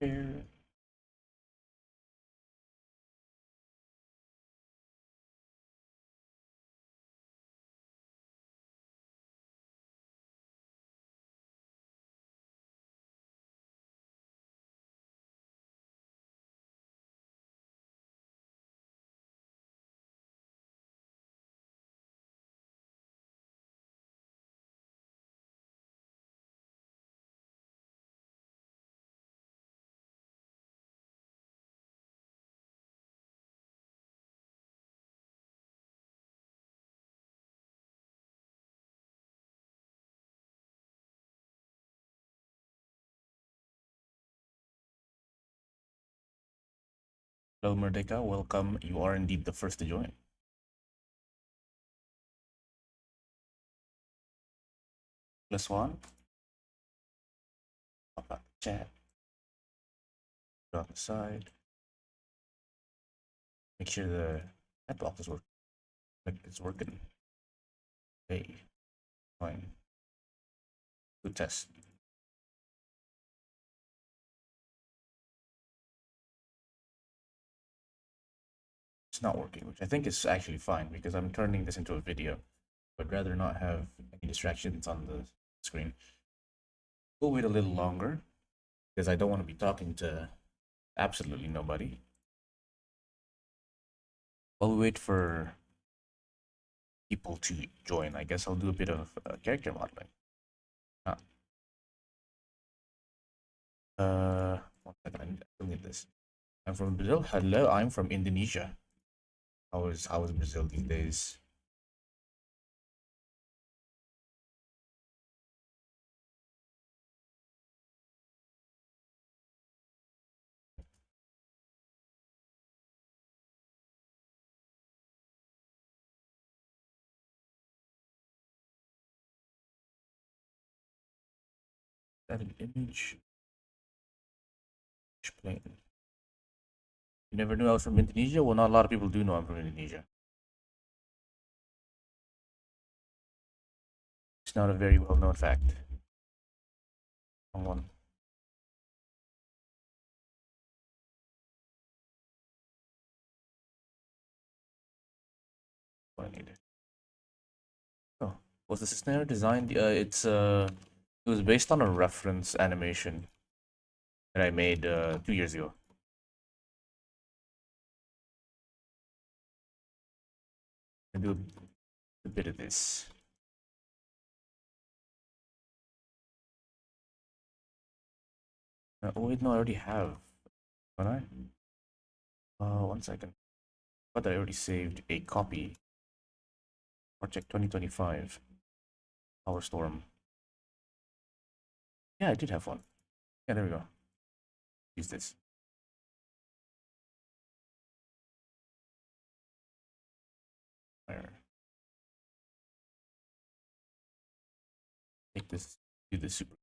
Share. Hello, Merdeka. Welcome. You are indeed the first to join. Plus one. Pop out the chat. Go on the side. Make sure the chat box is working. Like it's working. Hey, fine. Good test. It's not working, which I think is actually fine because I'm turning this into a video. I'd rather not have any distractions on the screen. We'll wait a little longer because I don't want to be talking to absolutely nobody. I'll wait for people to join. I guess I'll do a bit of character modeling. Ah. One second, I need this. I'm from Brazil. Hello, I'm from Indonesia. How is Brazil these days? Is that an image? Explain. You never knew I was from Indonesia? Well, not a lot of people do know I'm from Indonesia. It's not a very well-known fact. Wrong one. What I needed. Oh, was the snare designed? It was based on a reference animation that I made 2 years ago. I do a bit of this. Oh wait, no, I already have. Don't I? 1 second. But I already saved a copy. Project 2025. Power Storm. Yeah, I did have one. Yeah, there we go. Use this. Fire. Take this. Do this super.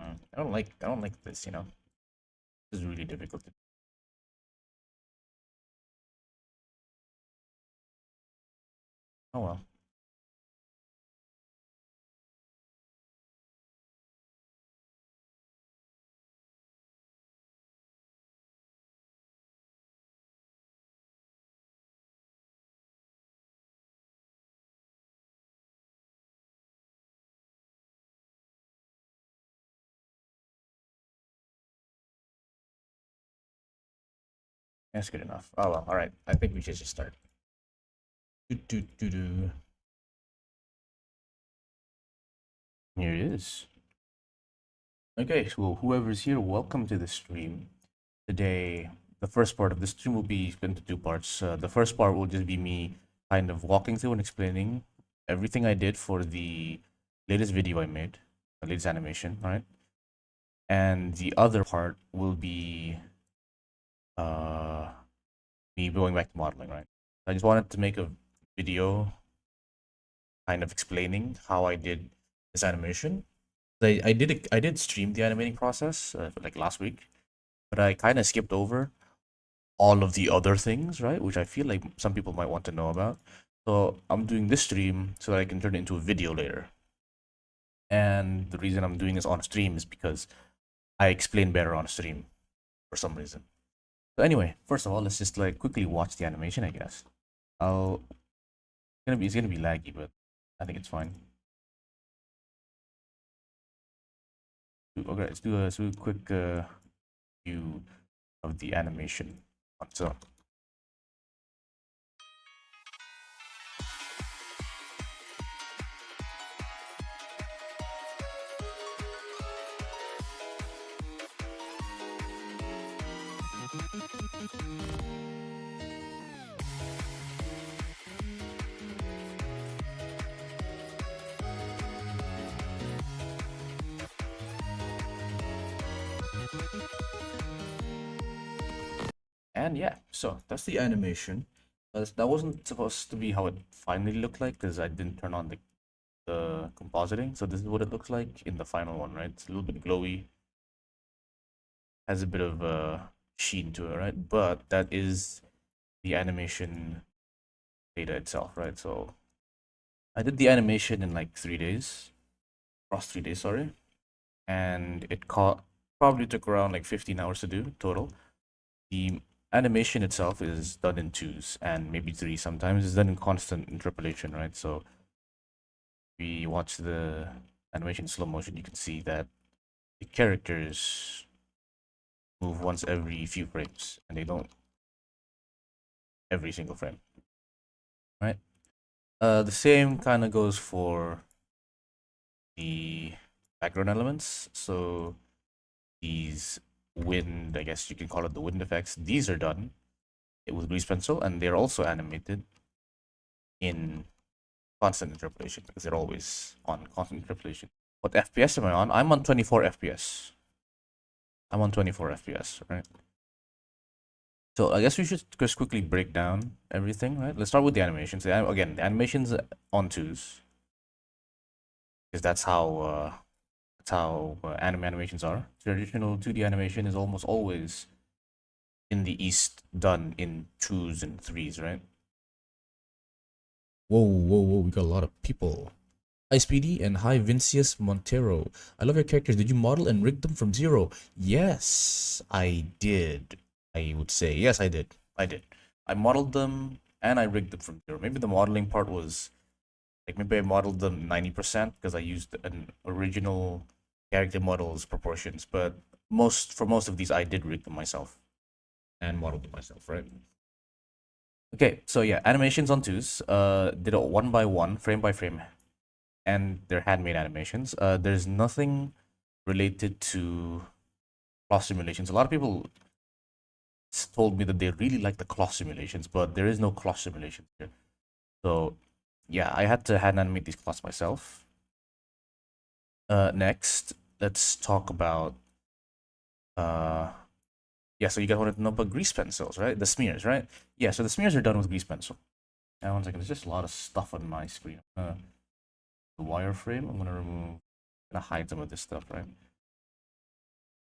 I don't like this, you know. This is really difficult to. Oh well. That's good enough. Oh well, alright. I think we should just start. Do, do, do, do. Here it is. Okay, so whoever's here, welcome to the stream. Today, the first part of the stream will be split into two parts. The first part will just be me kind of walking through and explaining everything I did for the latest video I made, the latest animation, right? And the other part will be uh, me going back to modeling, right? I just wanted to make a video kind of explaining how I did this animation. I did stream the animating process like last week, but I kind of skipped over all of the other things, right? Which I feel like some people might want to know about. So I'm doing this stream so that I can turn it into a video later. And the reason I'm doing this on stream is because I explain better on stream for some reason. So anyway, first of all, let's just like quickly watch the animation, I guess. I'll it's gonna be laggy, but I think it's fine. Okay, let's do a quick view of the animation. So and yeah, so that's the animation. That wasn't supposed to be how it finally looked like because I didn't turn on the compositing. So this is what it looks like in the final one, right? It's a little bit glowy, has a bit of sheen to it, right? But that is the animation data itself, right? So I did the animation in like 3 days, across 3 days, sorry, and probably took around like 15 hours to do total. The animation itself is done in twos and maybe three sometimes. It's done in constant interpolation, right? So we watch the animation in slow motion, you can see that the characters move once every few frames and they don't every single frame, right? The same kind of goes for the background elements. So these wind, I guess you can call it the wind effects, these are done with grease pencil and they're also animated in constant interpolation because they're always on constant interpolation. What FPS am I on? I'm on 24 FPS. I'm on 24 FPS, right? So I guess we should just quickly break down everything, right? Let's start with the animations. Again, the animations on twos, because that's how anime animations are. Traditional 2D animation is almost always in the East done in twos and threes, right? Whoa, whoa, whoa! We got a lot of people. Hi Speedy and hi Vincius Montero. I love your characters. Did you model and rig them from zero? Yes, I did. I would say yes, I did. I did. I modeled them and I rigged them from zero. Maybe the modeling part was like maybe I modeled them 90% because I used an original character model's proportions, but for most of these I did rig them myself and modeled them myself, right? Okay, so yeah, animations on twos. Did it one by one, frame by frame, and they're handmade animations. There's nothing related to cloth simulations. A lot of people told me that they really like the cloth simulations, but there is no cloth simulations here. So yeah, I had to hand animate these cloths myself. Next, let's talk about yeah, so you guys wanted to know about grease pencils, right? The smears, right? Yeah, so the smears are done with grease pencil. Now, one second, there's just a lot of stuff on my screen. The wireframe, I'm gonna hide some of this stuff, right?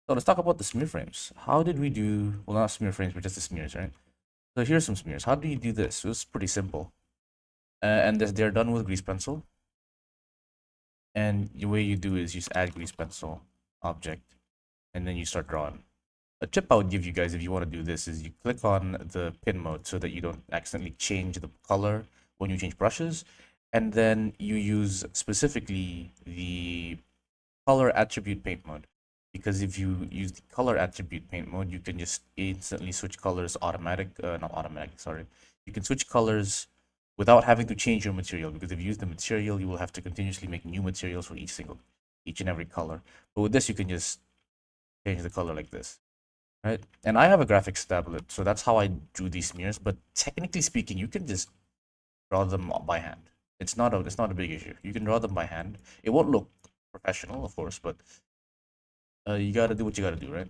So let's talk about the smear frames. How did we do, well, not smear frames, but just the smears, right? So here's some smears. How do you do this? It's pretty simple. And they're done with grease pencil. And the way you do is you just add grease pencil object, and then you start drawing. A tip I would give you guys if you want to do this is you click on the pin mode so that you don't accidentally change the color when you change brushes. And then you use specifically the color attribute paint mode. Because if you use the color attribute paint mode, you can just instantly switch colors not automatic, sorry. You can switch colors without having to change your material, because if you use the material, you will have to continuously make new materials for each single. each and every color. But with this, you can just change the color like this, right? And I have a graphics tablet, so that's how I drew these smears. But technically speaking, you can just draw them by hand. It's not a big issue. You can draw them by hand. It won't look professional, of course, but you gotta do what you gotta do, right?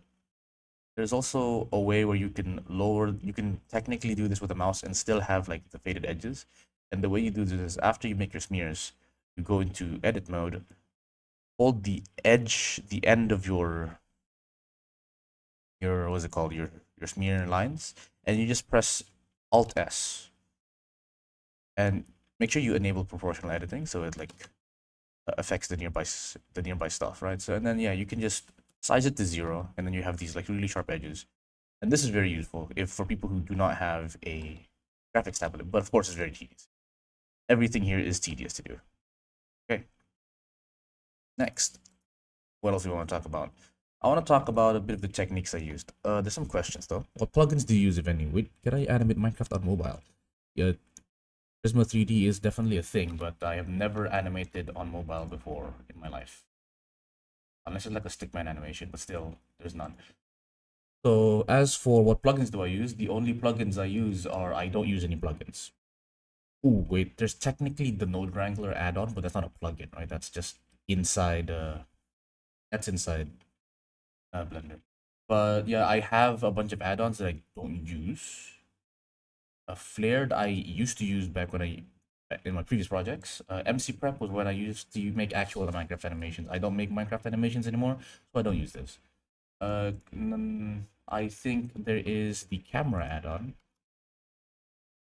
There's also a way where you can technically do this with a mouse and still have like the faded edges. And the way you do this is after you make your smears, you go into edit mode, hold the end of your what's it called, your smear lines, and you just press Alt S, and make sure you enable proportional editing so it like affects the nearby stuff, right? So and then yeah, you can just size it to 0, and then you have these like really sharp edges. And this is very useful if for people who do not have a graphics tablet, but of course it's very tedious. Everything here is tedious to do. Okay. Next, what else do we want to talk about? I want to talk about a bit of the techniques I used. There's some questions though. What plugins do you use, if any? Wait, can I animate Minecraft on mobile? Yeah, Prisma 3D is definitely a thing, but I have never animated on mobile before in my life. Unless it's like a stickman animation, but still, there's none. So as for what plugins do I use, the only plugins I use are, I don't use any plugins. Oh wait, there's technically the Node Wrangler add-on, but that's not a plugin, right? That's just inside, that's inside Blender. But yeah, I have a bunch of add-ons that I don't use. Flared I used to use back when in my previous projects. MC Prep was when I used to make actual Minecraft animations. I don't make Minecraft animations anymore, so I don't use this. I think there is the camera add-on.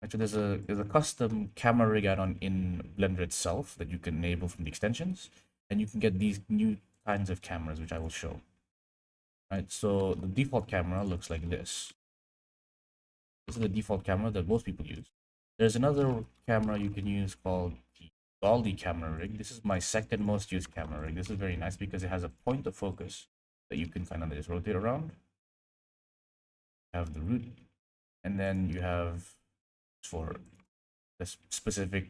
Actually, there's a custom camera rig add-on in Blender itself that you can enable from the extensions, and you can get these new kinds of cameras, which I will show. Right, so the default camera looks like this. This is the default camera that most people use. There's another camera you can use called the Dolly camera rig. This is my second most used camera rig. This is very nice because it has a point of focus that you can kind of just rotate around. You have the root, and then you have for the specific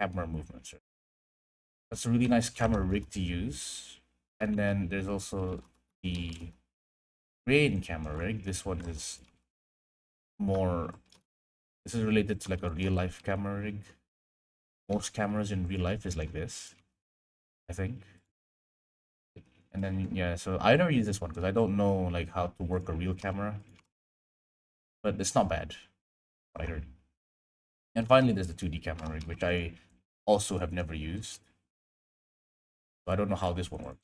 camera movements. That's a really nice camera rig to use. And then there's also the Rain camera rig. This one is more, this is related to like a real life camera rig. Most cameras in real life is like this, I think. And then yeah, so I never use this one because I don't know like how to work a real camera, but it's not bad, I heard. And finally, there's the 2D camera rig, which I also have never used. So I don't know how this one works,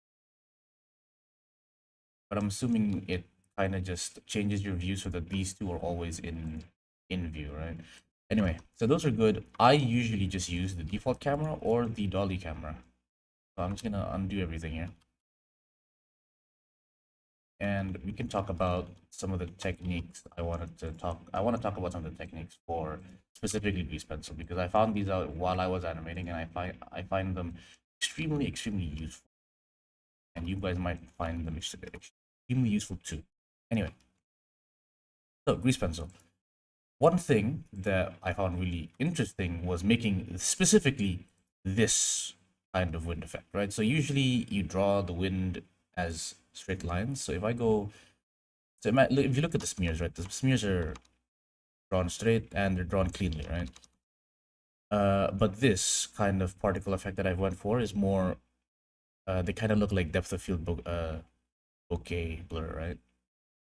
but I'm assuming it kind of just changes your view so that these two are always in view, right? Anyway, so those are good. I usually just use the default camera or the dolly camera. So I'm just gonna undo everything here, and we can talk about some of the techniques I want to talk about some of the techniques for specifically Grease Pencil, because I found these out while I was animating, and I find them extremely useful, and you guys might find them extremely useful too. Anyway, so Grease Pencil. One thing that I found really interesting was making specifically this kind of wind effect, right? So usually you draw the wind as straight lines. So if I go, so if you look at the smears, right, the smears are drawn straight and they're drawn cleanly, right? But this kind of particle effect that I went for is more, they kind of look like depth of field bokeh blur, right?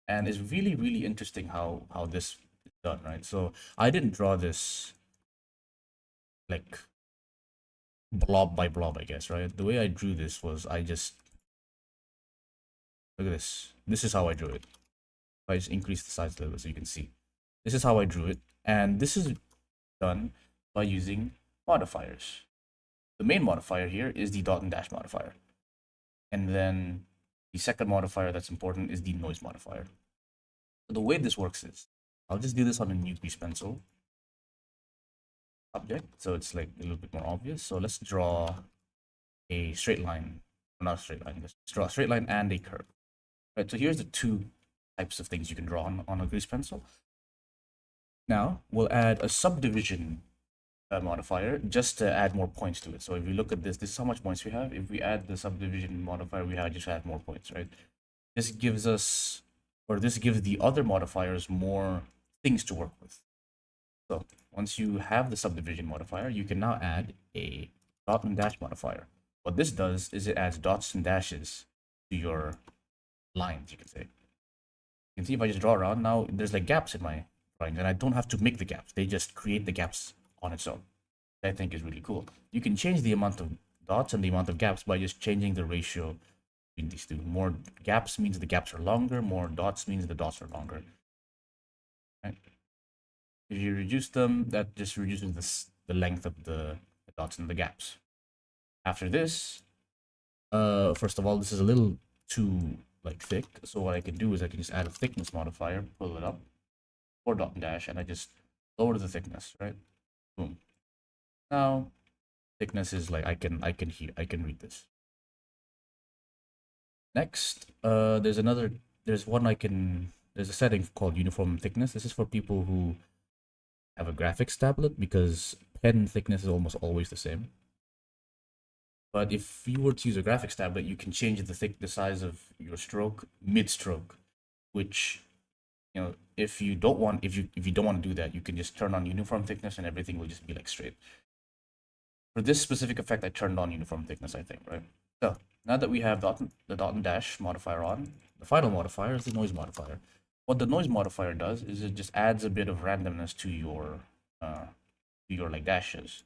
And it's really interesting how this is done, right? So I didn't draw this like blob by blob, I guess, right? The way I drew this was I just, look at this. This is how I drew it. I just increase the size a little bit so you can see. This is how I drew it, and this is done by using modifiers. The main modifier here is the dot and dash modifier, and then the second modifier that's important is the noise modifier. So the way this works is, I'll just do this on a new Grease Pencil object, so it's like a little bit more obvious. So let's draw a straight line, not a straight line, let's draw a straight line and a curve. Right, so here's the two types of things you can draw on a Grease Pencil. Now we'll add a subdivision modifier just to add more points to it. So if you look at this is how much points we have. If we add the subdivision modifier, we have just add more points, right? This gives us, or this gives the other modifiers more things to work with. So once you have the subdivision modifier, you can now add a dot and dash modifier. What this does is it adds dots and dashes to your lines, you can say. You can see if I just draw around, now there's like gaps in my drawings, and I don't have to make the gaps. They just create the gaps on its own. I think is really cool. You can change the amount of dots and the amount of gaps by just changing the ratio between these two. More gaps means the gaps are longer, more dots means the dots are longer. Right? If you reduce them, that just reduces the length of the dots and the gaps. After this, first of all, this is a little too like thick. So what I can do is I can just add a thickness modifier, pull it up, or dot and dash, and I just lower the thickness, right? Boom. Now thickness is like I can read this. Next, there's a setting called uniform thickness. This is for people who have a graphics tablet because pen thickness is almost always the same. But if you were to use a graphics tablet, you can change the size of your stroke mid-stroke, which, you know, if you don't want to do that, you can just turn on uniform thickness and everything will just be like straight. For this specific effect, I turned on uniform thickness, I think, right? So now that we have the dot and dash modifier on, the final modifier is the noise modifier. What the noise modifier does is it just adds a bit of randomness to your like dashes.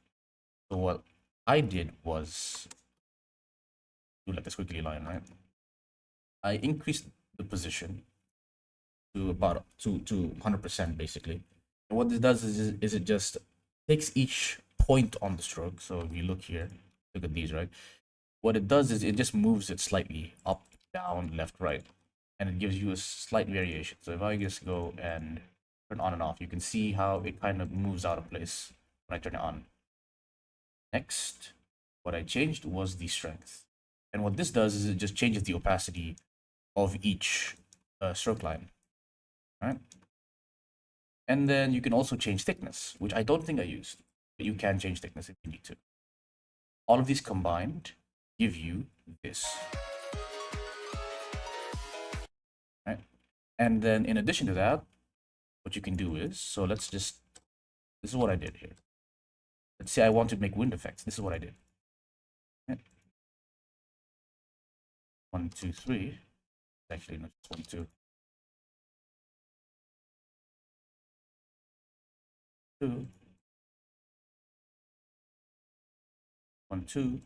So what I did was do like a squiggly line, right? I increased the position to about to 100% basically. And what this does is it just takes each point on the stroke. So if you look here, look at these, right? What it does is it just moves it slightly up, down, left, right, and it gives you a slight variation. So if I just go and turn on and off, you can see how it kind of moves out of place when I turn it on. Next, what I changed was the strength. And what this does is it just changes the opacity of each stroke line, right? And then you can also change thickness, which I don't think I used, but you can change thickness if you need to. All of these combined give you this, right? And then in addition to that, what you can do is, so this is what I did here. Let's say I want to make wind effects. This is what I did. Right? 1, 2, 3. Actually, not just 1, 2. 2. 1, 2.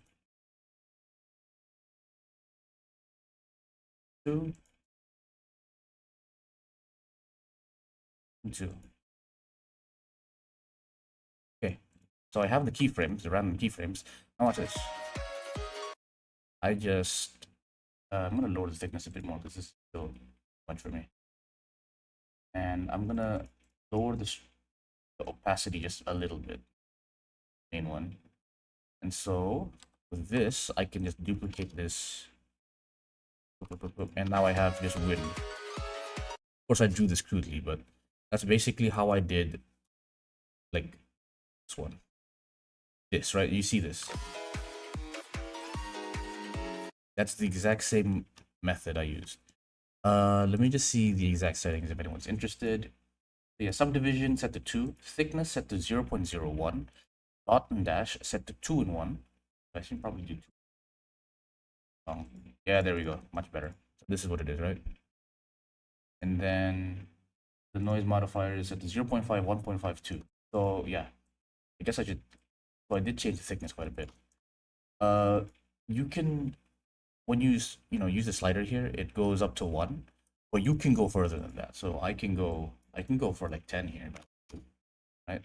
2. 2. Okay, so I have the keyframes, the random keyframes. Now watch this. I just I'm gonna lower the thickness a bit more because this is still much for me, and I'm gonna lower the opacity just a little bit, main one. And so with this, I can just duplicate this, and now I have just wind. Of course, I drew this crudely, but that's basically how I did like this one. This, right? You see this? That's the exact same method I used. Let me just see the exact settings if anyone's interested. Yeah, subdivision set to 2, thickness set to 0.01, dot and dash set to 2 and 1. I should probably do 2. Yeah, there we go, much better. So this is what it is, right? And then the noise modifier is set to 0.5, 1.52. So yeah, I guess I should. So I did change the thickness quite a bit. You can, when you use the slider here, it goes up to 1, but you can go further than that. So I can go for like 10 here, right?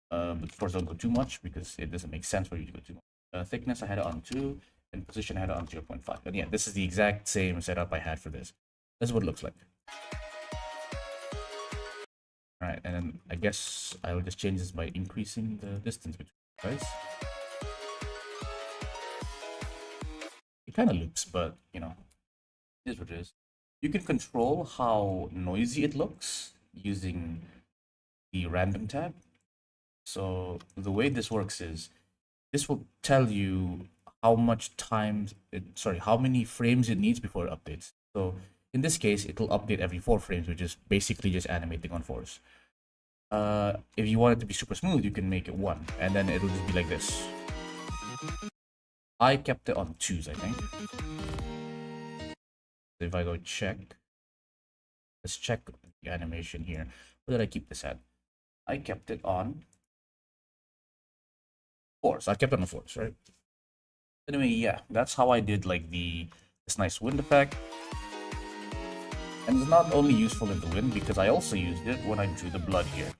But of course, don't go too much because it doesn't make sense for you to go too much. Thickness I had it on 2, and position I had it on 0.5. And yeah, this is the exact same setup I had for this. This is what it looks like. All right, and then I guess I will just change this by increasing the distance between guys. It kind of loops, but you know, it is what it is. You can control how noisy it looks using the random tab. So the way this works is this will tell you how much time how many frames it needs before it updates. So in this case, it'll update every 4 frames, which is basically just animating on 4s. If you want it to be super smooth, you can make it 1, and then it'll just be like this. I kept it on 2s, I think. If I go check, let's check the animation here. Where did I keep this at? I kept it on 4s. I kept it on 4s, right? Anyway, yeah, that's how I did like this nice wind effect. And it's not only useful in the wind, because I also used it when I drew the blood here.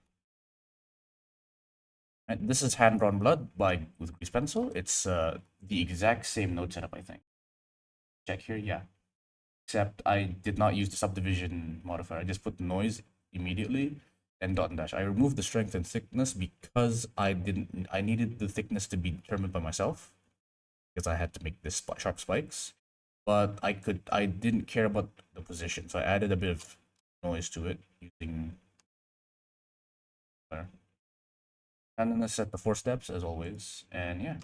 And this is hand-drawn blood with grease pencil. It's the exact same node setup, I think. Check here, yeah. Except I did not use the subdivision modifier. I just put noise immediately and dot and dash. I removed the strength and thickness because I needed the thickness to be determined by myself, because I had to make this sharp spikes. But I didn't care about the position, so I added a bit of noise to it using and then I set the 4 steps as always, and yeah.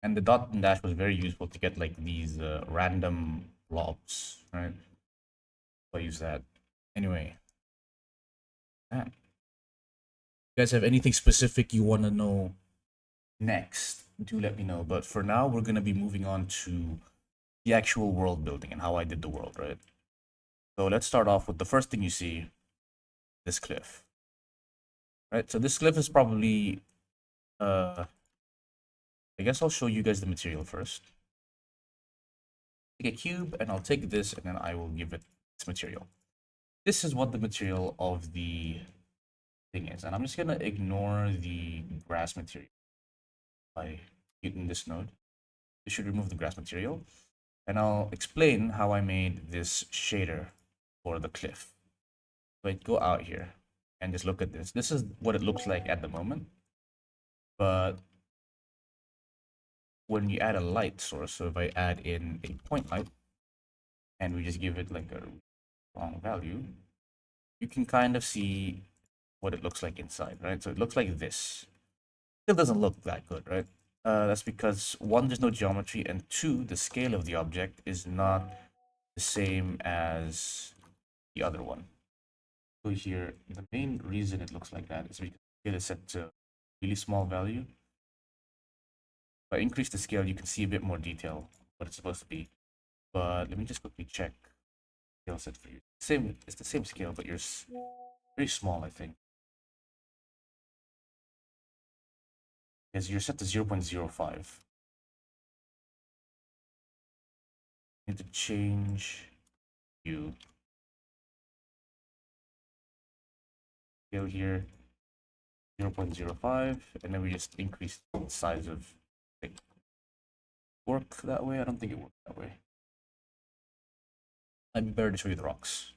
And the dot and dash was very useful to get like these random blobs, right? So I use that. Anyway, you guys have anything specific you want to know next, do let me know. But for now, we're going to be moving on to the actual world building and how I did the world, right? So let's start off with the first thing you see, this cliff. Right, so this cliff is probably, I guess I'll show you guys the material first. Take a cube, and I'll take this, and then I will give it its material. This is what the material of the thing is, and I'm just gonna ignore the grass material by hitting this node. This should remove the grass material, and I'll explain how I made this shader for the cliff. So I go out here and just look at this. This is what it looks like at the moment, but when you add a light source, so if I add in a point light and we just give it like a wrong value, you can kind of see what it looks like inside, right? So it looks like this. Still doesn't look that good, right? That's because 1, there's no geometry, and 2, the scale of the object is not the same as the other one. So here, the main reason it looks like that is because the scale is set to a really small value. If I increase the scale, you can see a bit more detail what it's supposed to be. But let me just quickly check scale set for you. It's the same scale, but you're very small, I think. Because you're set to 0.05. Need to change you. Scale here 0.05, and then we just increase the size of it. Work that way? I don't think it works that way. I'd be better to show you the rocks.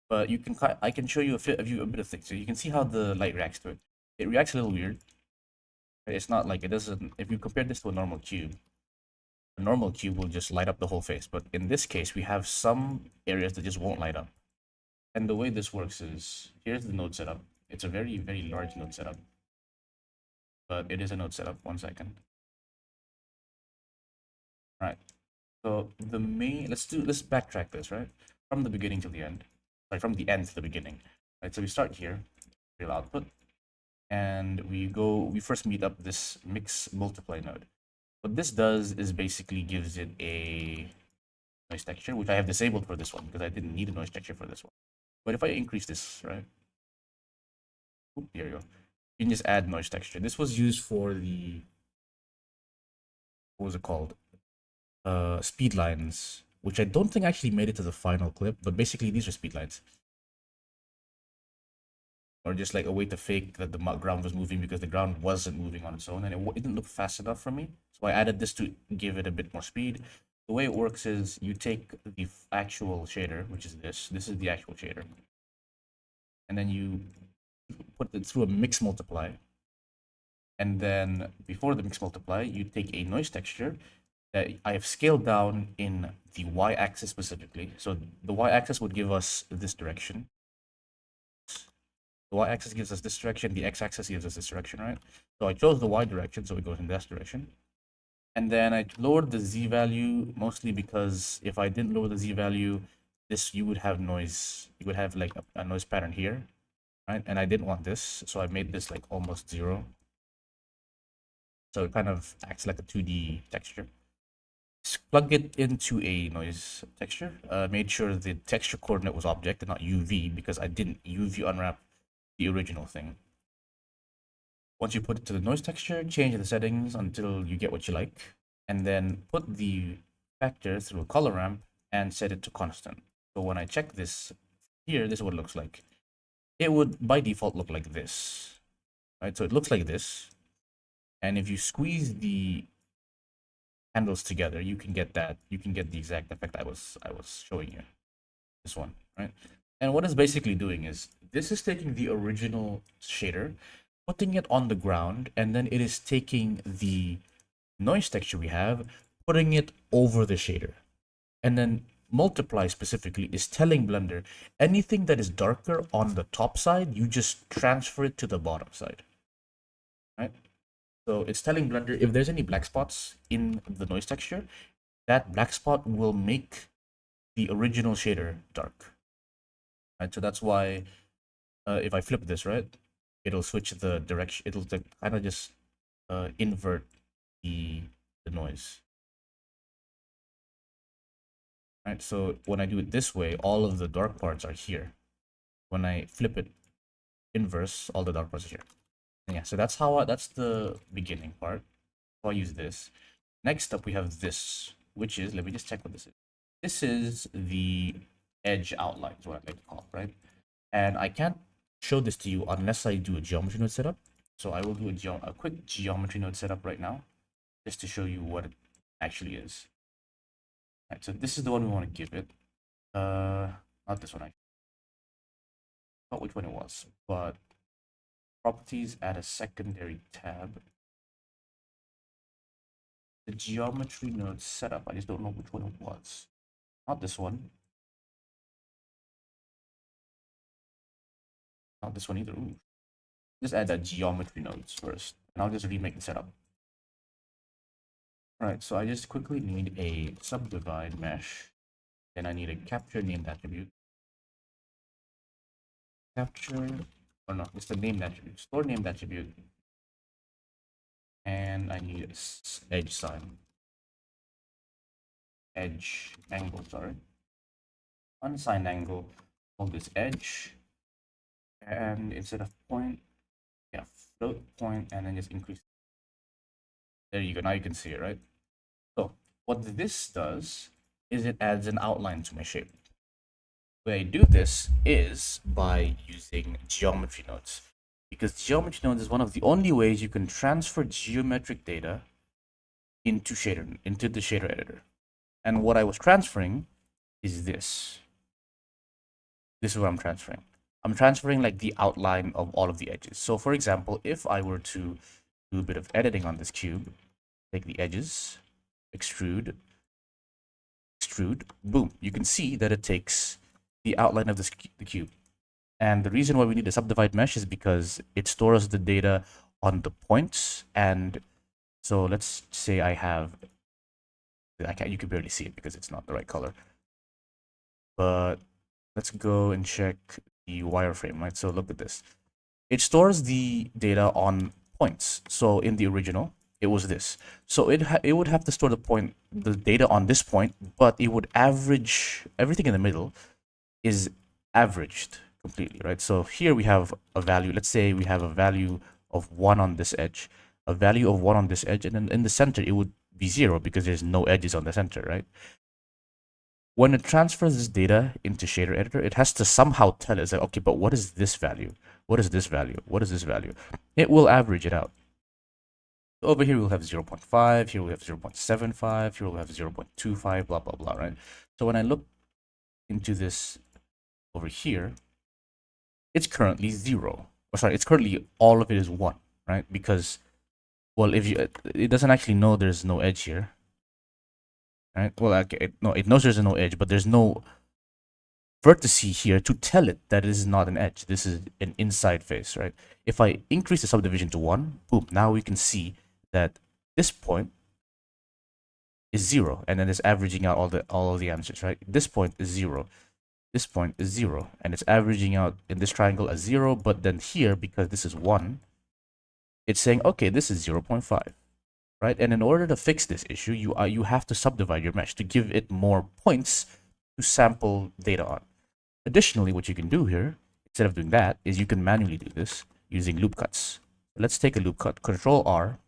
But you can I can show you a bit of things. So you can see how the light reacts to it. It reacts a little weird. It's not like it doesn't. If you compare this to a normal cube will just light up the whole face. But in this case, we have some areas that just won't light up. And the way this works is, here's the node setup. It's a very, very large node setup. But it is a node setup. 1 second. All right. So the main, let's backtrack this, right? From the beginning to the end. Sorry, from the end to the beginning. Right, so we start here, real output, and we first meet up this mix multiply node. What this does is basically gives it a noise texture, which I have disabled for this one because I didn't need a noise texture for this one. But if I increase this, right? Oop, there you go. You can just add noise texture. This was used for the, what was it called? Speed lines, which I don't think actually made it to the final clip, but basically these are speed lines. Or just like a way to fake that the ground was moving because the ground wasn't moving on its own, and it didn't look fast enough for me. So I added this to give it a bit more speed. The way it works is you take the actual shader, which is this is the actual shader, and then you put it through a mix multiply. And then before the mix multiply, you take a noise texture that I have scaled down in the y-axis specifically. So the y-axis would give us this direction. The y-axis gives us this direction, the x-axis gives us this direction, right? So I chose the y direction, so it goes in this direction. And then I lowered the z value mostly because if I didn't lower the z value, you would have noise. You would have like a noise pattern here, right? And I didn't want this, so I made this like almost 0. So it kind of acts like a 2D texture. Plug it into a noise texture. Made sure the texture coordinate was object and not UV because I didn't UV unwrap the original thing. Once you put it to the noise texture, change the settings until you get what you like, and then put the factor through a color ramp and set it to constant. So when I check this here, this is what it looks like. It would by default look like this, right? So it looks like this, and if you squeeze the handles together, you can get that. You can get the exact effect I was showing you. This one, right? And what it's basically doing is this is taking the original shader, putting it on the ground, and then it is taking the noise texture we have, putting it over the shader. And then multiply specifically is telling Blender anything that is darker on the top side, you just transfer it to the bottom side, right? So it's telling Blender if there's any black spots in the noise texture, that black spot will make the original shader dark, right? So that's why if I flip this, right, it'll switch the direction. It'll kind of just invert the noise, right? So when I do it this way, all of the dark parts are here. When I flip it inverse, all the dark parts are here. And yeah, so that's how that's the beginning part. So I use this. Next up, we have this, which is, let me just check what this is. This is the edge outline, is what I like to call it, right? And I can't show this to you unless I do a geometry node setup. So I will do a quick geometry node setup right now, just to show you what it actually is. Right, so this is the one we want to give it. Not this one, actually. Not which one it was, but properties, add a secondary tab. The geometry node setup, I just don't know which one it was. Not this one. Not this one either. Ooh. Just add that geometry nodes first, and I'll just remake the setup. Alright, so I just quickly need a subdivide mesh. Then I need a capture named attribute. Capture, or no, it's the named attribute, store named attribute. And I need edge sign. Edge angle, sorry. Unsigned angle, call this edge. And instead of point, yeah, float point, and then just increase. There you go, now you can see it, right? So what this does is it adds an outline to my shape. The way I do this is by using geometry nodes, because geometry nodes is one of the only ways you can transfer geometric data into the shader editor. And what I was transferring is this. This is what I'm transferring. I'm transferring like the outline of all of the edges. So for example, if I were to do a bit of editing on this cube, take the edges, extrude, boom, you can see that it takes the outline of the cube. And the reason why we need a subdivide mesh is because it stores the data on the points. And so let's say you can barely see it because it's not the right color. But let's go and check the wireframe, right? So look at this. It stores the data on points. So in the original, it was this. So it would have to store the data on this point, but it would average everything in the middle is averaged completely, right? So here we have a value. Let's say we have a value of 1 on this edge, a value of 1 on this edge, and then in the center it would be 0 because there's no edges on the center, right? When it transfers this data into shader editor, it has to somehow tell us, like, okay, but what is this value? What is this value? What is this value? It will average it out. Over here we'll have 0.5, here we'll have 0.75, here we'll have 0.25, blah, blah, blah, right? So when I look into this over here, it's currently 0. Or sorry, it's currently all of it is 1, right? Because, well, it doesn't actually know there's no edge here. Right? Well, okay, it knows there's no edge, but there's no vertice here to tell it that this is not an edge. This is an inside face, right? If I increase the subdivision to 1, boom, now we can see that this point is 0, and then it's averaging out all of the answers, right? This point is 0. This point is 0, and it's averaging out in this triangle as 0, but then here, because this is 1, it's saying, okay, this is 0.5, right? And in order to fix this issue, you have to subdivide your mesh to give it more points to sample data on. Additionally, what you can do here, instead of doing that, is you can manually do this using loop cuts. Let's take a loop cut. Control R,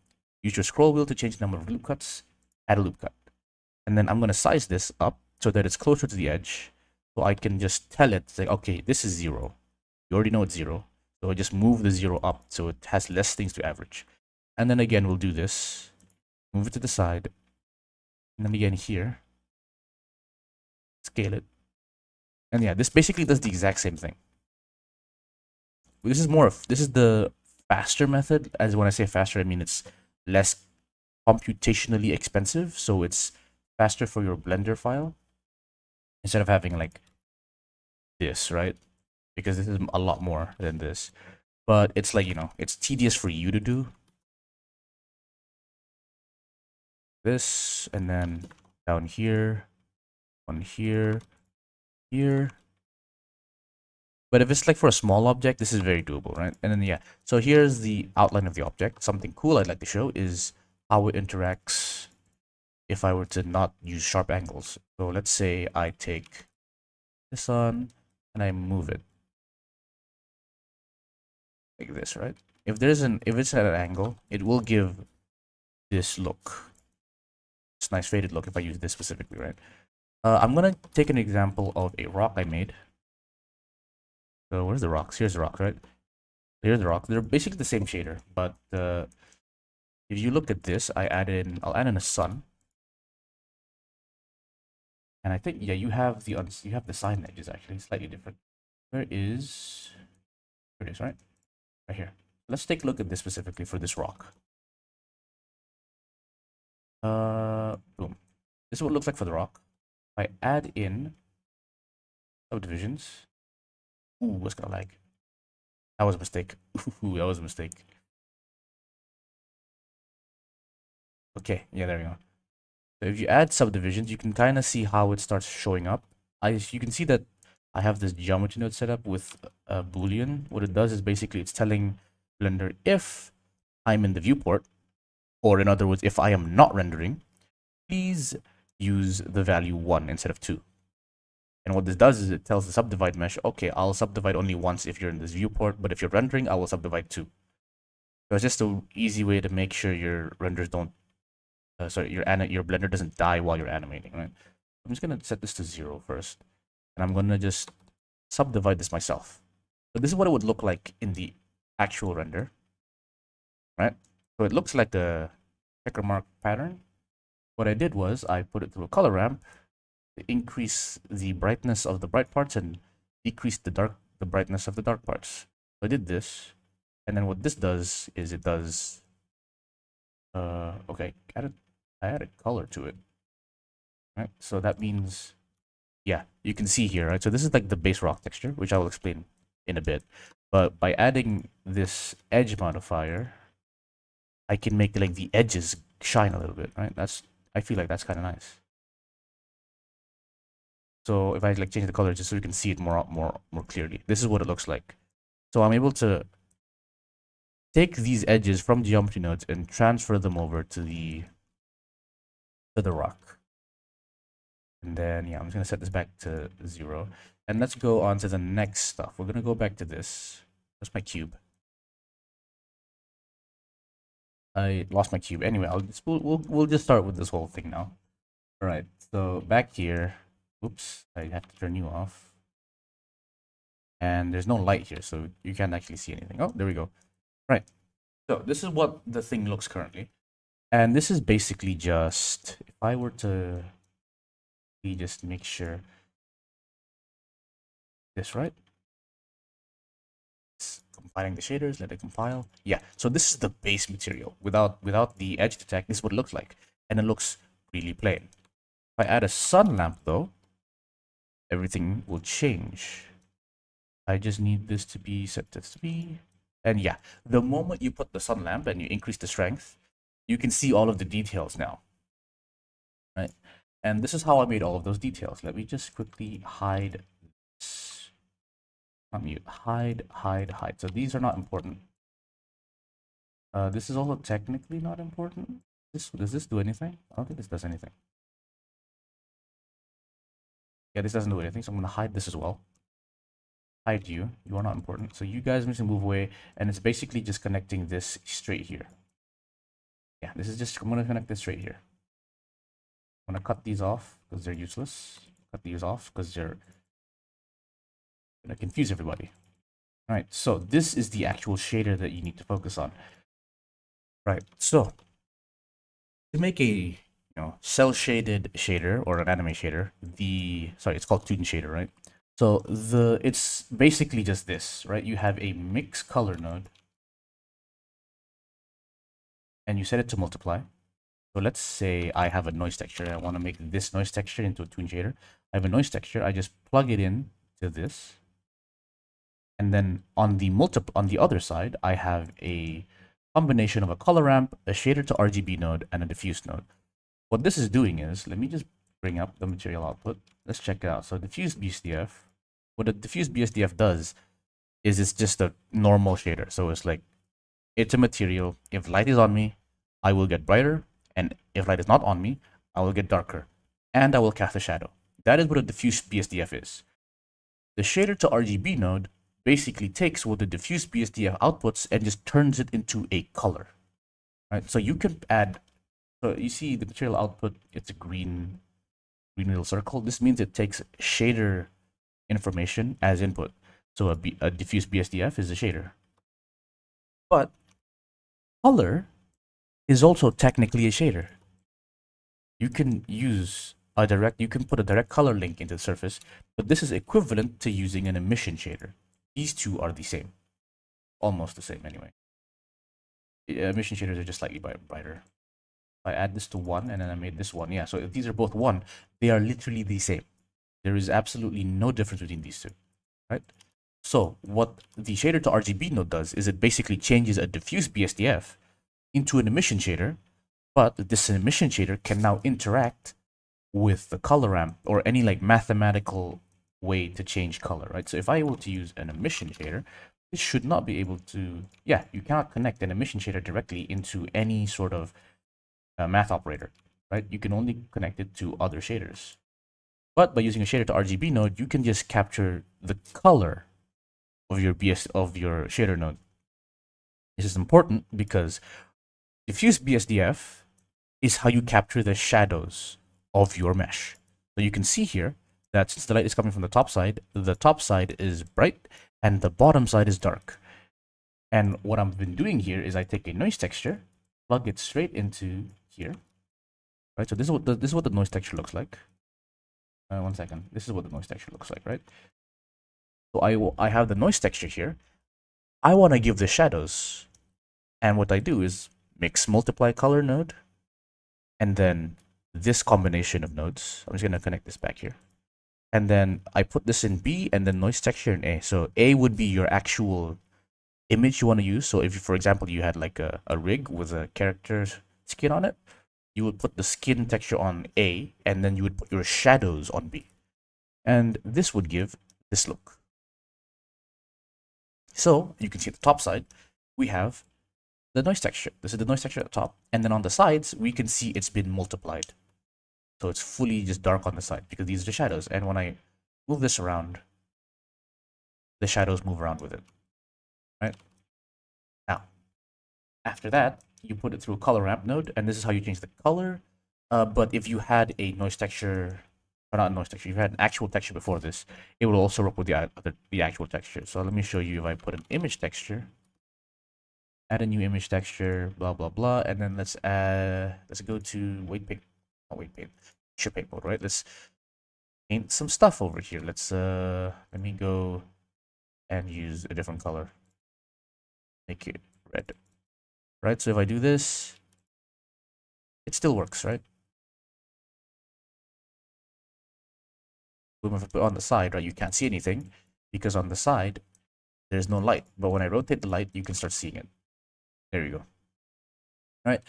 use your scroll wheel to change the number of loop cuts, add a loop cut. And then I'm going to size this up so that it's closer to the edge. So I can just tell it, say, okay, this is 0. You already know it's 0. So I just move the 0 up so it has less things to average. And then again, we'll do this. Move it to the side. And then again here. Scale it. And yeah, this basically does the exact same thing. This is the faster method. As when I say faster, I mean it's less computationally expensive. So it's faster for your Blender file. Instead of having like this, right? Because this is a lot more than this. But it's like, you know, it's tedious for you to do. This, and then down here, on here, here. But if it's like for a small object, this is very doable, right? And then, yeah. So here's the outline of the object. Something cool I'd like to show is how it interacts if I were to not use sharp angles. So let's say I take this on and I move it like this, right? If it's at an angle, it will give this look. It's a nice faded look if I use this specifically, right? I'm gonna take an example of a rock I made. So where's the rocks? Here's the rock, right? Here's the rock. They're basically the same shader, but if you look at this, I'll add in a sun. And I think, yeah, you have the side edges actually slightly different. Here it is, right? Right here. Let's take a look at this specifically for this rock. Boom. This is what it looks like for the rock. If I add in subdivisions. Ooh, what's gonna lag? That was a mistake. Ooh, that was a mistake. Okay, yeah, there we go. So if you add subdivisions, you can kind of see how it starts showing up. You can see that I have this geometry node set up with a Boolean. What it does is basically it's telling Blender if I'm in the viewport, or in other words, if I am not rendering, please use the value 1 instead of 2. And what this does is it tells the subdivide mesh, okay, I'll subdivide only once if you're in this viewport, but if you're rendering, I will subdivide 2. So it's just an easy way to make sure your renders don't your Blender doesn't die while you're animating, right? I'm just gonna set this to 0 first, and I'm gonna just subdivide this myself. So this is what it would look like in the actual render, right? So it looks like the checker mark pattern. What I did was I put it through a color ramp to increase the brightness of the bright parts and decrease the brightness of the dark parts. So I did this, and then what this does is it does okay, I added color to it, right? So that means, yeah, you can see here, right? So this is like the base rock texture, which I will explain in a bit. But by adding this edge modifier, I can make like the edges shine a little bit, right? I feel like that's kind of nice. So if I like change the color just so you can see it more clearly, this is what it looks like. So I'm able to take these edges from geometry nodes and transfer them over to the rock. And then, yeah, I'm just going to set this back to 0. And let's go on to the next stuff. We're going to go back to this. That's my cube. I lost my cube. Anyway, we'll just start with this whole thing now. All right, so back here. Oops, I have to turn you off. And there's no light here, so you can't actually see anything. Oh, there we go. Right. So this is what the thing looks currently. And this is basically just, if I were to just make sure this, right? It's compiling the shaders, let it compile. Yeah, so this is the base material. Without the edge detect, this is what it looks like. And it looks really plain. If I add a sun lamp though, everything will change. I just need this to be set to 3. And yeah, the moment you put the sun lamp and you increase the strength, you can see all of the details now, right? And this is how I made all of those details. Let me just quickly hide this. Not mute. Hide, hide, hide. So these are not important. This is also technically not important. Does this do anything? I don't think this does anything. Yeah, this doesn't do anything, so I'm gonna hide this as well. Hide you. You are not important. So you guys need to move away, and it's basically just connecting this straight here. Yeah, this is just, I'm gonna connect this straight here. I'm gonna cut these off because they're useless. Cut these off because they're gonna confuse everybody. All right, so this is the actual shader that you need to focus on. Right, so to make a cell shaded shader or an anime shader, it's called Toon Shader, right? So it's basically just this, right? You have a mix color node and you set it to multiply. So let's say I have a noise texture. I want to make this noise texture into a Toon Shader. I have a noise texture. I just plug it in to this. And then on the other side, I have a combination of a color ramp, a shader to RGB node, and a diffuse node. What this is doing is, let me just bring up the material output. Let's check it out. So diffuse BSDF, what a diffuse BSDF does is it's just a normal shader. So it's like, it's a material. If light is on me, I will get brighter. And if light is not on me, I will get darker. And I will cast a shadow. That is what a diffuse BSDF is. The shader to RGB node basically takes what the diffuse BSDF outputs and just turns it into a color. Right? So you can add, so you see the material output, it's a green little circle. This means it takes shader information as input. So a diffuse BSDF is a shader. But color is also technically a shader. You can put a direct color link into the surface, but this is equivalent to using an emission shader. These two are the same. Almost the same anyway. Emission shaders are just slightly brighter. I add this to 1 and then I made this 1. Yeah, so if these are both 1, they are literally the same. There is absolutely no difference between these two, right? So what the shader to RGB node does is it basically changes a diffuse BSDF into an emission shader, but this emission shader can now interact with the color ramp or any like mathematical way to change color, right? So if I were to use an emission shader, this should not be able to, yeah, you cannot connect an emission shader directly into any sort of math operator, right? You can only connect it to other shaders. But by using a shader to RGB node, you can just capture the color of your shader node. This is important because diffuse BSDF is how you capture the shadows of your mesh. So you can see here that since the light is coming from the top side is bright and the bottom side is dark. And what I've been doing here is I take a noise texture, plug it straight into here, right? So this is what the noise texture looks like. 1 second. This is what the noise texture looks like, right? So I have the noise texture here. I want to give the shadows, and what I do is mix multiply color node, and then this combination of nodes. I'm just gonna connect this back here, and then I put this in B, and then noise texture in A. So A would be your actual image you want to use. So if, for example, you had like a rig with a character skin on it, you would put the skin texture on A, and then you would put your shadows on B. And this would give this look. So you can see at the top side, we have the noise texture. This is the noise texture at the top. And then on the sides, we can see it's been multiplied. So it's fully just dark on the side because these are the shadows. And when I move this around, the shadows move around with it, right? Now, after that, you put it through a color ramp node, and this is how you change the color. But if you had a noise texture, or not a noise texture, if you had an actual texture before this, it will also work with the actual texture. So let me show you if I put an image texture, add a new image texture, blah blah blah, and then let's go to weight paint, not weight paint, texture paint mode, right? Let's paint some stuff over here. Let me go and use a different color, make it red, right? So if I do this, it still works, right? Boom, if I put it on the side, right, you can't see anything because on the side, there's no light. But when I rotate the light, you can start seeing it. There you go. All right.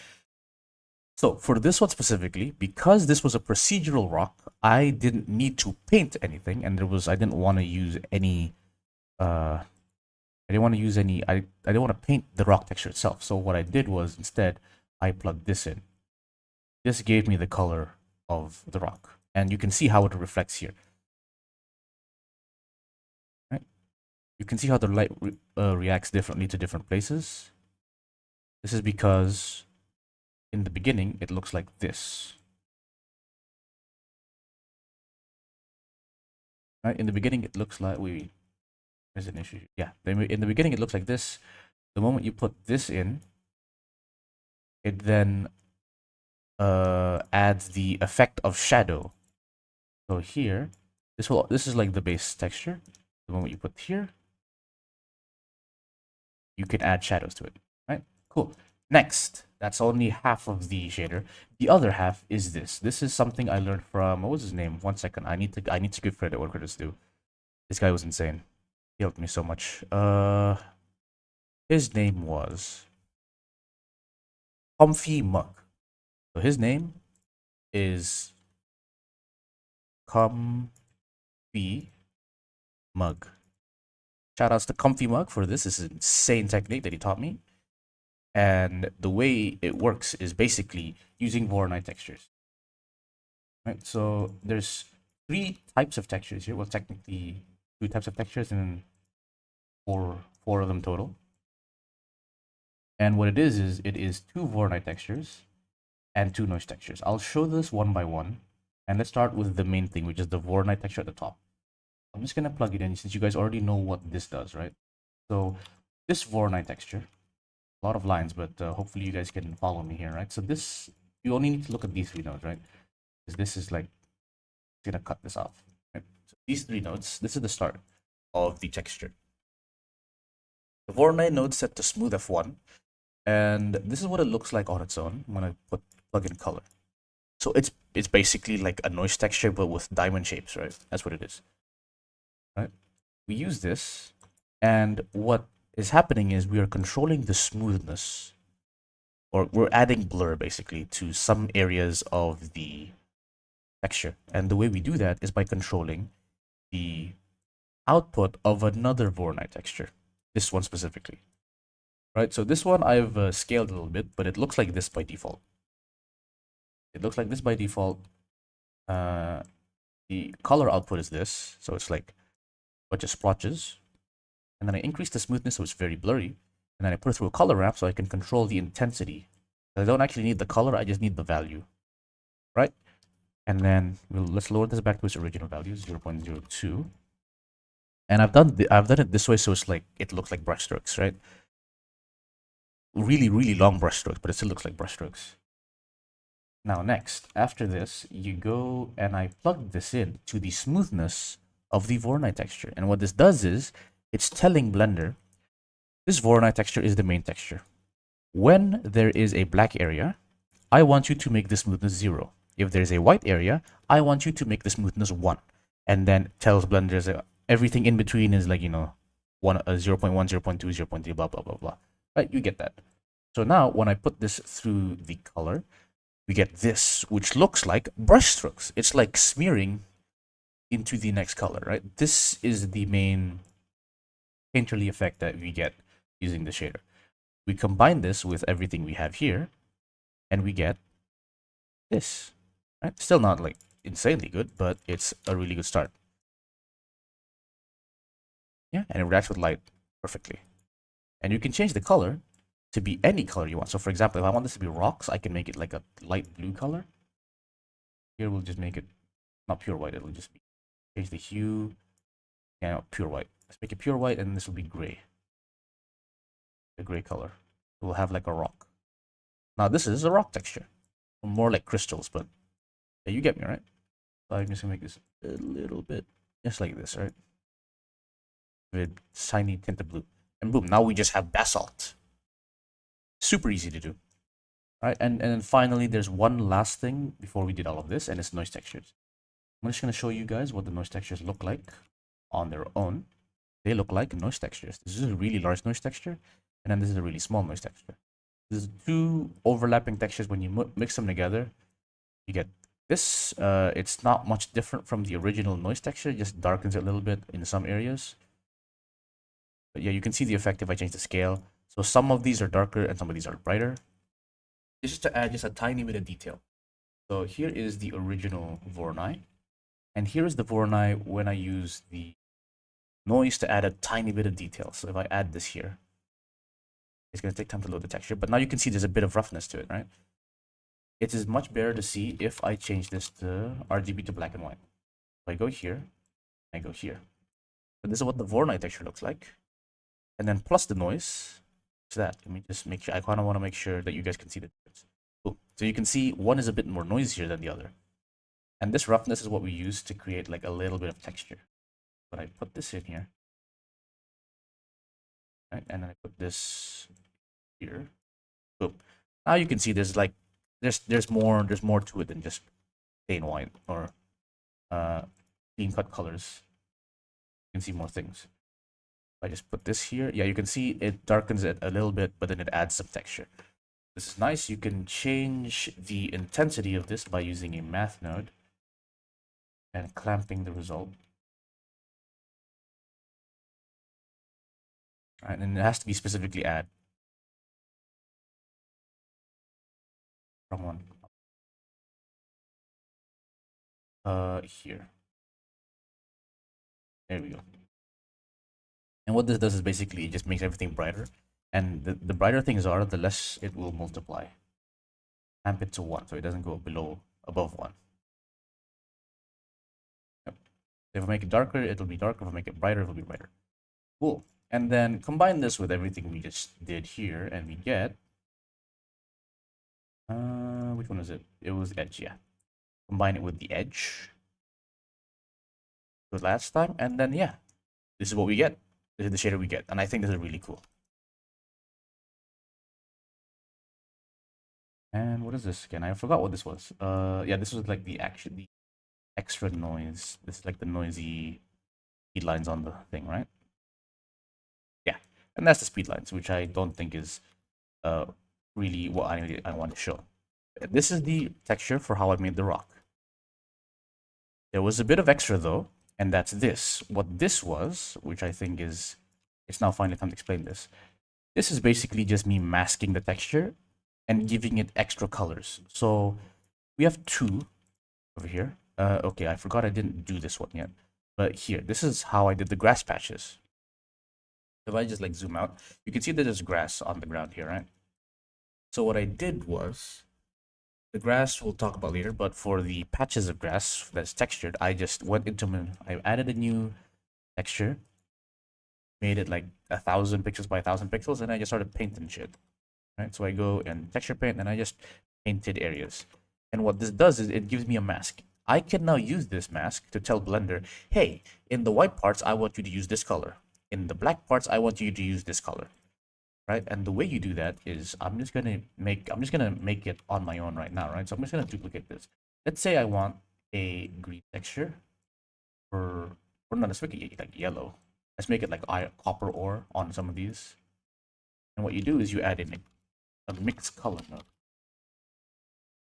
So for this one specifically, because this was a procedural rock, I didn't need to paint anything, and I didn't want to use any I didn't want to use any I didn't want to paint the rock texture itself. So what I did was instead I plugged this in. This gave me the color of the rock, and you can see how it reflects here. Right? You can see how the light reacts differently to different places. This is because in the beginning it looks like this. Right? In the beginning it looks like there's an issue. Yeah, in the beginning it looks like this. The moment you put this in, it then adds the effect of shadow. So here, this is like the base texture. The moment you put here, you can add shadows to it. Right? Cool. Next, that's only half of the shader. The other half is this. This is something I learned from, what was his name? 1 second. I need to give credit what credit's due. This guy was insane. He helped me so much. His name was Comfy Mug. So his name is Comfy Mug. Shout outs to Comfy Mug for this. This is an insane technique that he taught me. And the way it works is basically using Voronoi textures. Right, so there's 3 types of textures here. Well, technically 2 types of textures and 4 of them total. And what it is it is 2 Voronoi textures and 2 noise textures. I'll show this one by one. And let's start with the main thing, which is the Voronoi texture at the top. I'm just going to plug it in since you guys already know what this does, right? So this Voronoi texture, a lot of lines, but hopefully you guys can follow me here, right? So this, you only need to look at these 3 nodes, right? Because this is like, it's going to cut this off, right? So these 3 nodes, this is the start of the texture. The Voronoi node set to smooth F1, and this is what it looks like on its own when I plug in color. So it's basically like a noise texture, but with diamond shapes, right? That's what it is, right? We use this, and what is happening is we are controlling the smoothness, or we're adding blur basically to some areas of the texture. And the way we do that is by controlling the output of another Voronoi texture, this one specifically, right? So this one I've scaled a little bit, but it looks like this by default. It looks like this by default. The color output is this, so it's like a bunch of splotches. And then I increase the smoothness so it's very blurry. And then I put it through a color ramp so I can control the intensity. I don't actually need the color, I just need the value, right? And then let's lower this back to its original value, 0.02. And I've done it this way so it's like it looks like brushstrokes, right? Really, really long brushstrokes, but it still looks like brushstrokes. Now next, after this, you go and I plug this in to the smoothness of the Voronoi texture. And what this does is, it's telling Blender, this Voronoi texture is the main texture. When there is a black area, I want you to make the smoothness 0. If there's a white area, I want you to make the smoothness 1. And then tells Blender everything in between is like, 0.1, 0.2, 0.3, blah, blah, blah, blah. Right, you get that. So now when I put this through the color, we get this, which looks like brushstrokes. It's like smearing into the next color, right? This is the main painterly effect that we get using the shader. We combine this with everything we have here, and we get this, right? Still not like insanely good, but it's a really good start. Yeah, and it reacts with light perfectly. And you can change the color to be any color you want. So for example, if I want this to be rocks, I can make it like a light blue color. Here we'll just make it not pure white, it'll just be, change the hue, yeah, pure white. Let's make it pure white, and this will be gray. A gray color. It will have like a rock. Now this is a rock texture. More like crystals, but yeah, you get me, right? So I'm just gonna make this a little bit just like this, right? With shiny tint of blue. And boom, now we just have basalt. Super easy to do. All right, and then finally there's one last thing before we did all of this, and it's noise textures. I'm just going to show you guys what the noise textures look like on their own. They look like noise textures. This is a really large noise texture, and then this is a really small noise texture. There's two overlapping textures. When you mix them together, you get this. It's not much different from the original noise texture, just darkens it a little bit in some areas. But yeah, you can see the effect if I change the scale. So some of these are darker and some of these are brighter. It's just to add just a tiny bit of detail. So here is the original Voronoi. And here is the Voronoi when I use the noise to add a tiny bit of detail. So if I add this here, it's going to take time to load the texture. But now you can see there's a bit of roughness to it, right? It is much better to see if I change this to RGB to black and white. So I go here, I go here. So this is what the Voronoi texture looks like. And then plus the noise. What's that? Let me just make sure. I kind of want to make sure that you guys can see the difference. Cool. So you can see one is a bit more noisier than the other. And this roughness is what we use to create like a little bit of texture. But I put this in here. Right? And then I put this here. Boom. Now you can see there's like there's more to it than just plain white or clean cut colors. You can see more things. I just put this here. Yeah, you can see it darkens it a little bit, but then it adds some texture. This is nice. You can change the intensity of this by using a math node and clamping the result. All right, and it has to be specifically add from one. Here. There we go. And what this does is basically it just makes everything brighter. And the brighter things are, the less it will multiply. Amp it to 1, so it doesn't go above 1. Yep. If I make it darker, it'll be darker. If I make it brighter, it'll be brighter. Cool. And then combine this with everything we just did here, and we get... which one is it? It was edge, yeah. Combine it with the edge. The last time, and then yeah. This is what we get. This is the shader we get, and I think this is really cool. And what is this again? I forgot what this was. Yeah, this was like the extra noise. This is like the noisy speed lines on the thing, right? Yeah, and that's the speed lines, which I don't think is really what I want to show. This is the texture for how I made the rock. There was a bit of extra though, and that's this. What this was, which I think is, it's now finally time to explain this. This is basically just me masking the texture and giving it extra colors. So we have two over here. Okay, I forgot I didn't do this one yet. But here, this is how I did the grass patches. If I just like zoom out, you can see that there's grass on the ground here, right? So what I did was, the grass we'll talk about later, but for the patches of grass that's textured, I just went into I added a new texture, made it like 1,000 pixels by 1,000 pixels, and I just started painting shit. Right, so I go and texture paint, and I just painted areas. And what this does is it gives me a mask. I can now use this mask to tell Blender, hey, in the white parts, I want you to use this color. In the black parts, I want you to use this color. Right, and the way you do that is I'm just gonna make it on my own right now, right? So I'm just gonna duplicate this. Let's say I want a green texture, or no, let's make it like yellow. Let's make it like copper ore on some of these. And what you do is you add in a mixed color node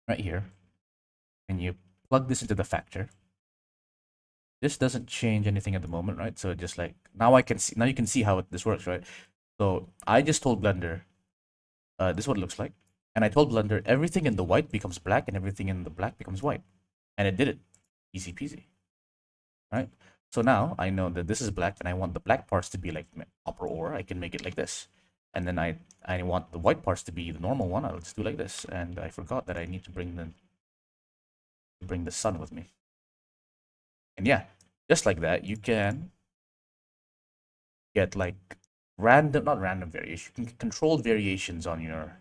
right here, and you plug this into the factor. This doesn't change anything at the moment, right? So just like now you can see how this works, right? So I just told Blender, this is what it looks like. And I told Blender everything in the white becomes black and everything in the black becomes white. And it did it. Easy peasy. Right? So now I know that this is black and I want the black parts to be like copper ore. I can make it like this. And then I want the white parts to be the normal one. I'll just do like this. And I forgot that I need to bring the sun with me. And yeah, just like that, you can get like not random variation, controlled variations on your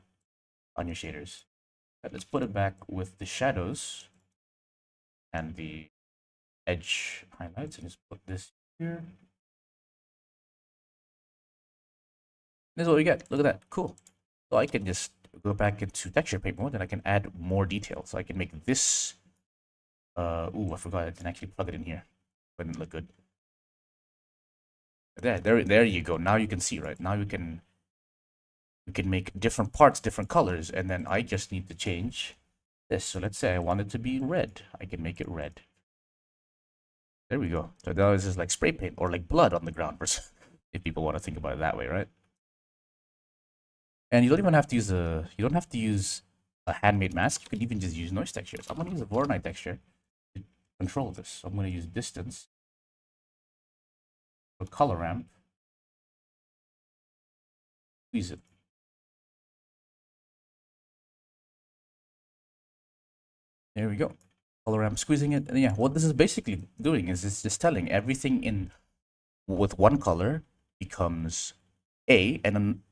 shaders. Right, let's put it back with the shadows and the edge highlights, and just put this here. This is what we get. Look at that. Cool. So I can just go back into texture paint mode and I can add more detail. So I can make this Ooh, I forgot I didn't actually plug it in here. Wouldn't look good. There you go. Now you can see, right? Now we can make different parts, different colors, and then I just need to change this. So let's say I want it to be red. I can make it red. There we go. So now this is like spray paint or like blood on the ground, if people want to think about it that way, right? And you don't even have to use a handmade mask. You can even just use noise textures. I'm gonna use a Voronoi texture to control this. So I'm gonna use distance, a color ramp, squeeze it. There we go. Color ramp, squeezing it. And yeah, what this is basically doing is it's just telling everything in with one color becomes A, and then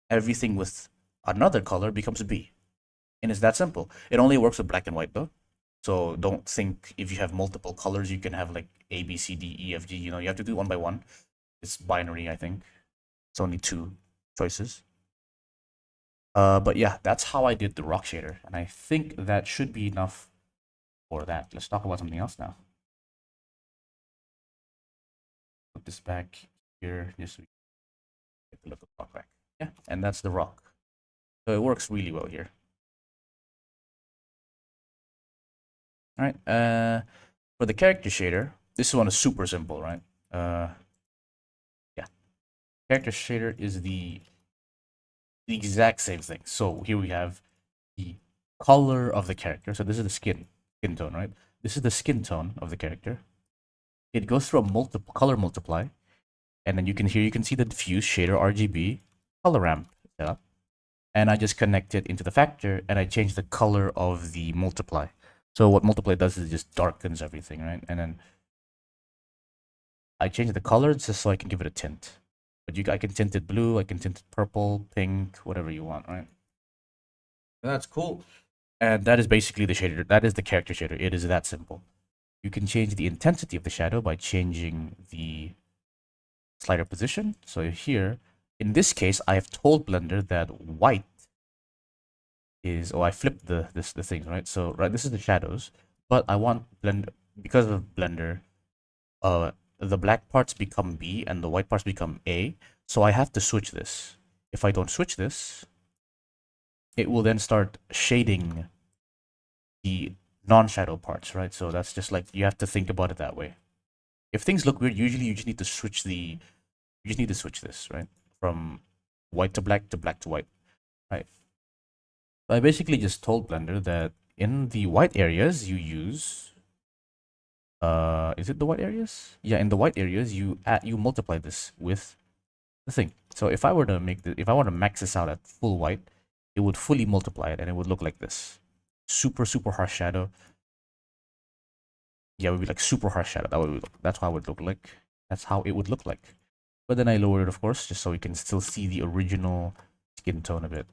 everything with another color becomes B. And it's that simple. It only works with black and white though. So don't think if you have multiple colors, you can have like A, B, C, D, E, F, G. You know, you have to do one by one. It's binary, I think. It's only two choices. But yeah, that's how I did the rock shader. And I think that should be enough for that. Let's talk about something else now. Put this back here, just so we get the look of the rock back. Yeah, and that's the rock. So it works really well here. All right. For the character shader, this one is super simple, right? Yeah. Character shader is the exact same thing. So here we have the color of the character. So this is the skin tone, right? This is the skin tone of the character. It goes through a multiple color multiply, and then you can see the diffuse shader RGB color ramp setup. And I just connect it into the factor, and I change the color of the multiply. So what multiply does is it just darkens everything, right? And then I change the color just so I can give it a tint. But I can tint it blue, I can tint it purple, pink, whatever you want, right? That's cool. And that is basically the shader. That is the character shader. It is that simple. You can change the intensity of the shadow by changing the slider position. So here, in this case, I have told Blender that white is, I flipped the things, right? So this is the shadows, but I want Blender, because of Blender, the black parts become B and the white parts become A. So I have to switch this. If I don't switch this, it will then start shading the non-shadow parts, right? So that's just like, you have to think about it that way. If things look weird, usually you just need to switch this, right? From white to black to white, right? So I basically just told Blender that in the white areas you use, is it the white areas? Yeah, in the white areas you multiply this with the thing. So if I were to if I want to max this out at full white, it would fully multiply it and it would look like this. Super harsh shadow. Yeah, it would be like super harsh shadow. That's how it would look like. That's how it would look like. But then I lowered it, of course, just so we can still see the original skin tone a bit.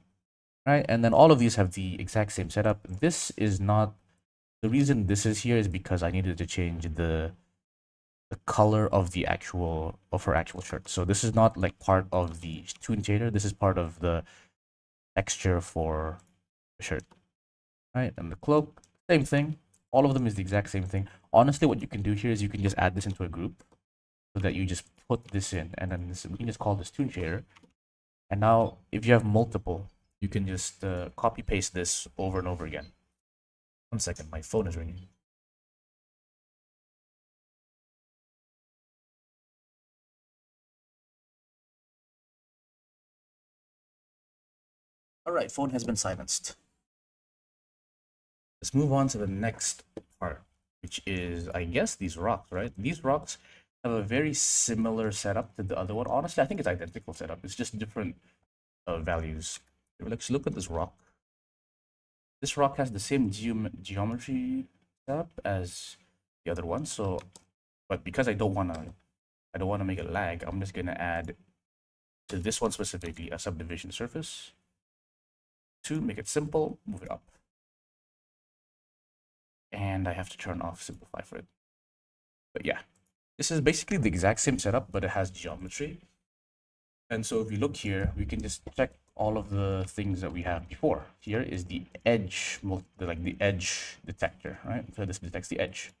Right, and then all of these have the exact same setup. This is not, the reason this is here is because I needed to change the color of her actual shirt. So this is not like part of the toon shader. This is part of the texture for the shirt. Right, and the cloak, same thing. All of them is the exact same thing. Honestly, what you can do here is you can just add this into a group so that you just put this in, and then we can just call this toon shader. And now, if you have multiple, you can just copy paste this over and over again. 1 second, my phone is ringing. All right, phone has been silenced. Let's move on to the next part, which is, I guess, these rocks, right? These rocks have a very similar setup to the other one. Honestly, I think it's identical setup. It's just different values. Let's look at this rock. This rock has the same geometry setup as the other one. So, but because I don't want to make it lag, I'm just gonna add to this one specifically a subdivision surface to make it simple. Move it up, and I have to turn off simplify for it. But yeah, this is basically the exact same setup, but it has geometry. And so if you look here, we can just check all of the things that we have before. Here is the edge, like the edge detector, right? So this detects the edge.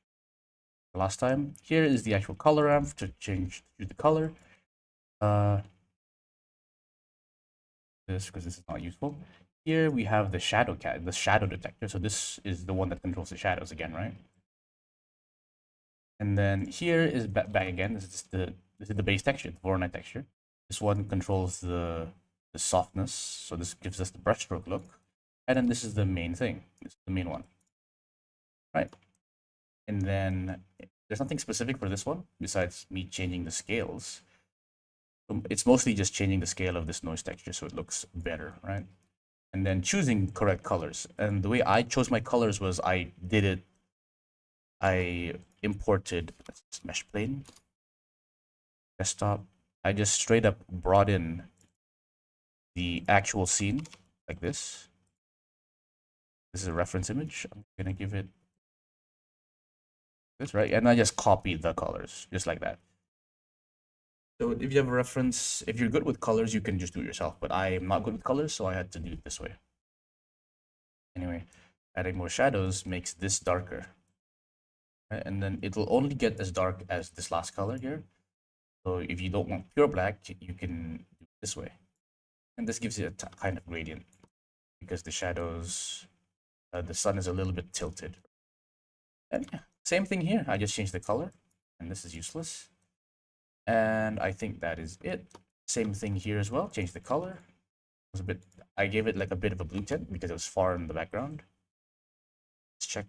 The last time, here is the actual color ramp to change the color. This because this is not useful. Here we have the shadow detector. So this is the one that controls the shadows again, right? And then here is back again. This is the base texture, the Voronoi texture. This one controls the softness. So this gives us the brushstroke look. And then this is the main thing. This is the main one, right? And then there's nothing specific for this one besides me changing the scales. It's mostly just changing the scale of this noise texture so it looks better, right? And then choosing correct colors. And the way I chose my colors was I imported mesh plane, desktop. I just straight up brought in the actual scene like this. This is a reference image. I'm gonna give it this, right? And I just copied the colors just like that. So if you have a reference, if you're good with colors, you can just do it yourself. But I am not good with colors, so I had to do it this way. Anyway, adding more shadows makes this darker. Right? And then it'll only get as dark as this last color here. So if you don't want pure black, you can do it this way. And this gives you a kind of gradient because the shadows, the sun is a little bit tilted. And yeah, same thing here. I just changed the color and this is useless. And I think that is it. Same thing here as well. Change the color. It was a bit, I gave it like a bit of a blue tint because it was far in the background. Let's check.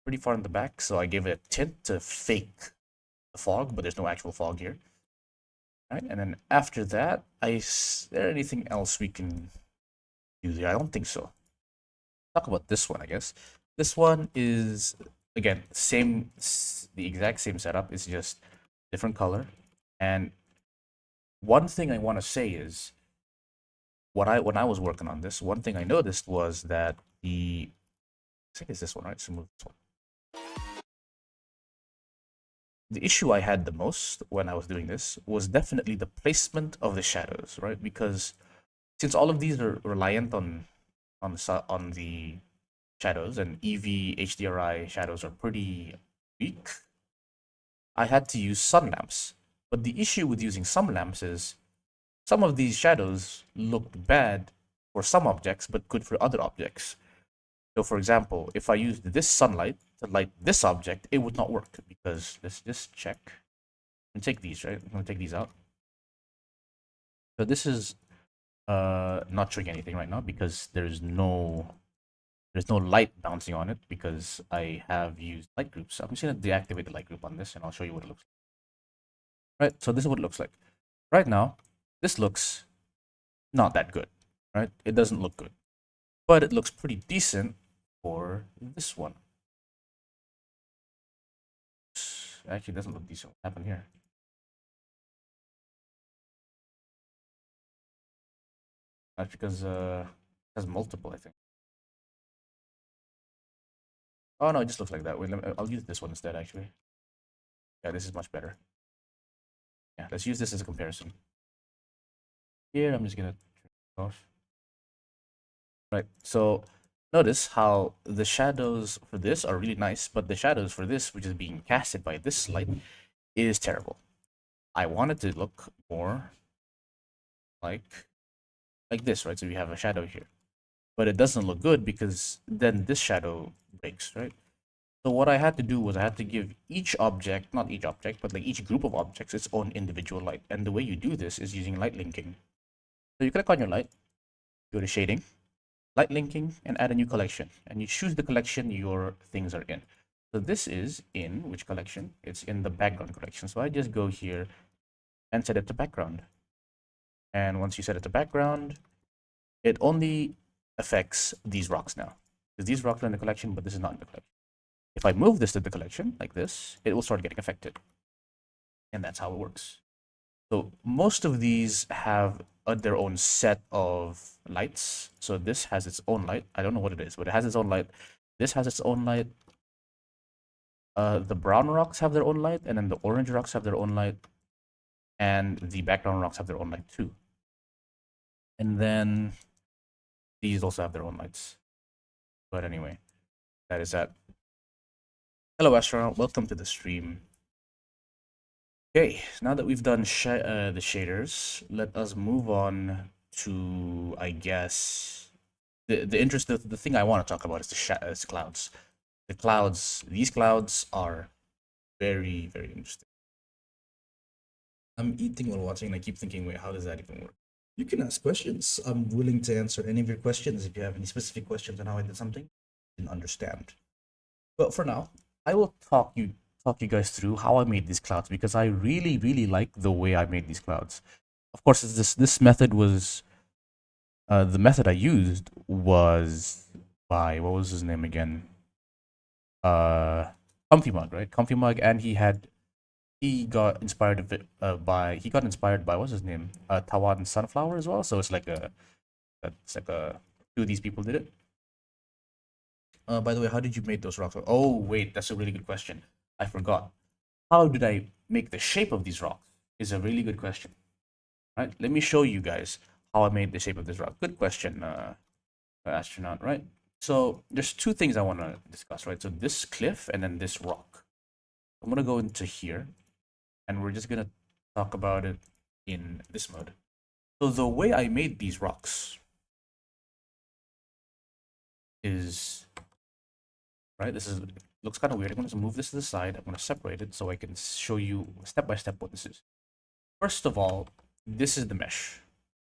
Pretty far in the back, so I gave it a tint to fake the fog, but there's no actual fog here. All right, and then after that, is there anything else we can do there? I don't think so. Talk about this one, I guess. This one is again the exact same setup. It's just different color. And one thing I want to say is when I was working on this, one thing I noticed was that I think it's this one, right? So move this one. The issue I had the most when I was doing this was definitely the placement of the shadows, right? Because since all of these are reliant on the shadows, and Eevee HDRI shadows are pretty weak, I had to use sun lamps. But the issue with using sun lamps is some of these shadows looked bad for some objects, but good for other objects. So for example, if I used this sunlight to light this object, it would not work because let's just check and take these, right? I'm gonna take these out. So this is not showing anything right now because there's no light bouncing on it because I have used light groups. I'm just gonna deactivate the light group on this and I'll show you what it looks like. Right, so this is what it looks like. Right now, this looks not that good, right? It doesn't look good, but it looks pretty decent for this one. Actually, it doesn't look decent. What happened here? That's because it has multiple, I think. Oh no, it just looks like that. Wait, I'll use this one instead, actually. Yeah, this is much better. Yeah, let's use this as a comparison. Here, I'm just gonna turn it off. Right, so notice how the shadows for this are really nice, but the shadows for this, which is being casted by this light, is terrible. I want it to look more like this, right? So we have a shadow here, but it doesn't look good because then this shadow breaks, right? So what I had to do was I had to give each object, not each object, but like each group of objects its own individual light. And the way you do this is using light linking. So you click on your light, go to shading, light linking, and add a new collection. And you choose the collection your things are in. So this is in which collection? It's in the background collection. So I just go here and set it to background. And once you set it to background, it only affects these rocks now. Because these rocks are in the collection, but this is not in the collection. If I move this to the collection like this, it will start getting affected. And that's how it works. So most of these have their own set of lights. So this has its own light. I don't know what it is, but it has its own light. This has its own light. The brown rocks have their own light, and then the orange rocks have their own light, and the background rocks have their own light too. And then these also have their own lights. But anyway, that is that. Hello, astronaut. Welcome to the stream. Okay, now that we've done the shaders, let us move on to, I guess, the thing I want to talk about is is clouds. The clouds, these clouds are very, very interesting. I'm eating while watching, and I keep thinking, wait, how does that even work? You can ask questions. I'm willing to answer any of your questions if you have any specific questions on how I did something. Didn't understand. But for now, I will talk you guys through how I made these clouds because I really, really like the way I made these clouds. Of course, this method was the method I used was by what was his name again? Comfy Mug, right? Comfy Mug, and he got inspired a bit, by what's his name? Tawan Sunflower as well. So it's like a two of these people did it. By the way, how did you make those rocks? Oh wait, that's a really good question. I forgot. How did I make the shape of these rocks? Is a really good question. Right? Let me show you guys how I made the shape of this rock. Good question, astronaut. Right? So there's two things I want to discuss. Right? So this cliff and then this rock. I'm gonna go into here, and we're just gonna talk about it in this mode. So the way I made these rocks is right. This is looks kind of weird. I'm gonna move this to the side. I'm gonna separate it so I can show you step by step what this is. First of all, this is the mesh.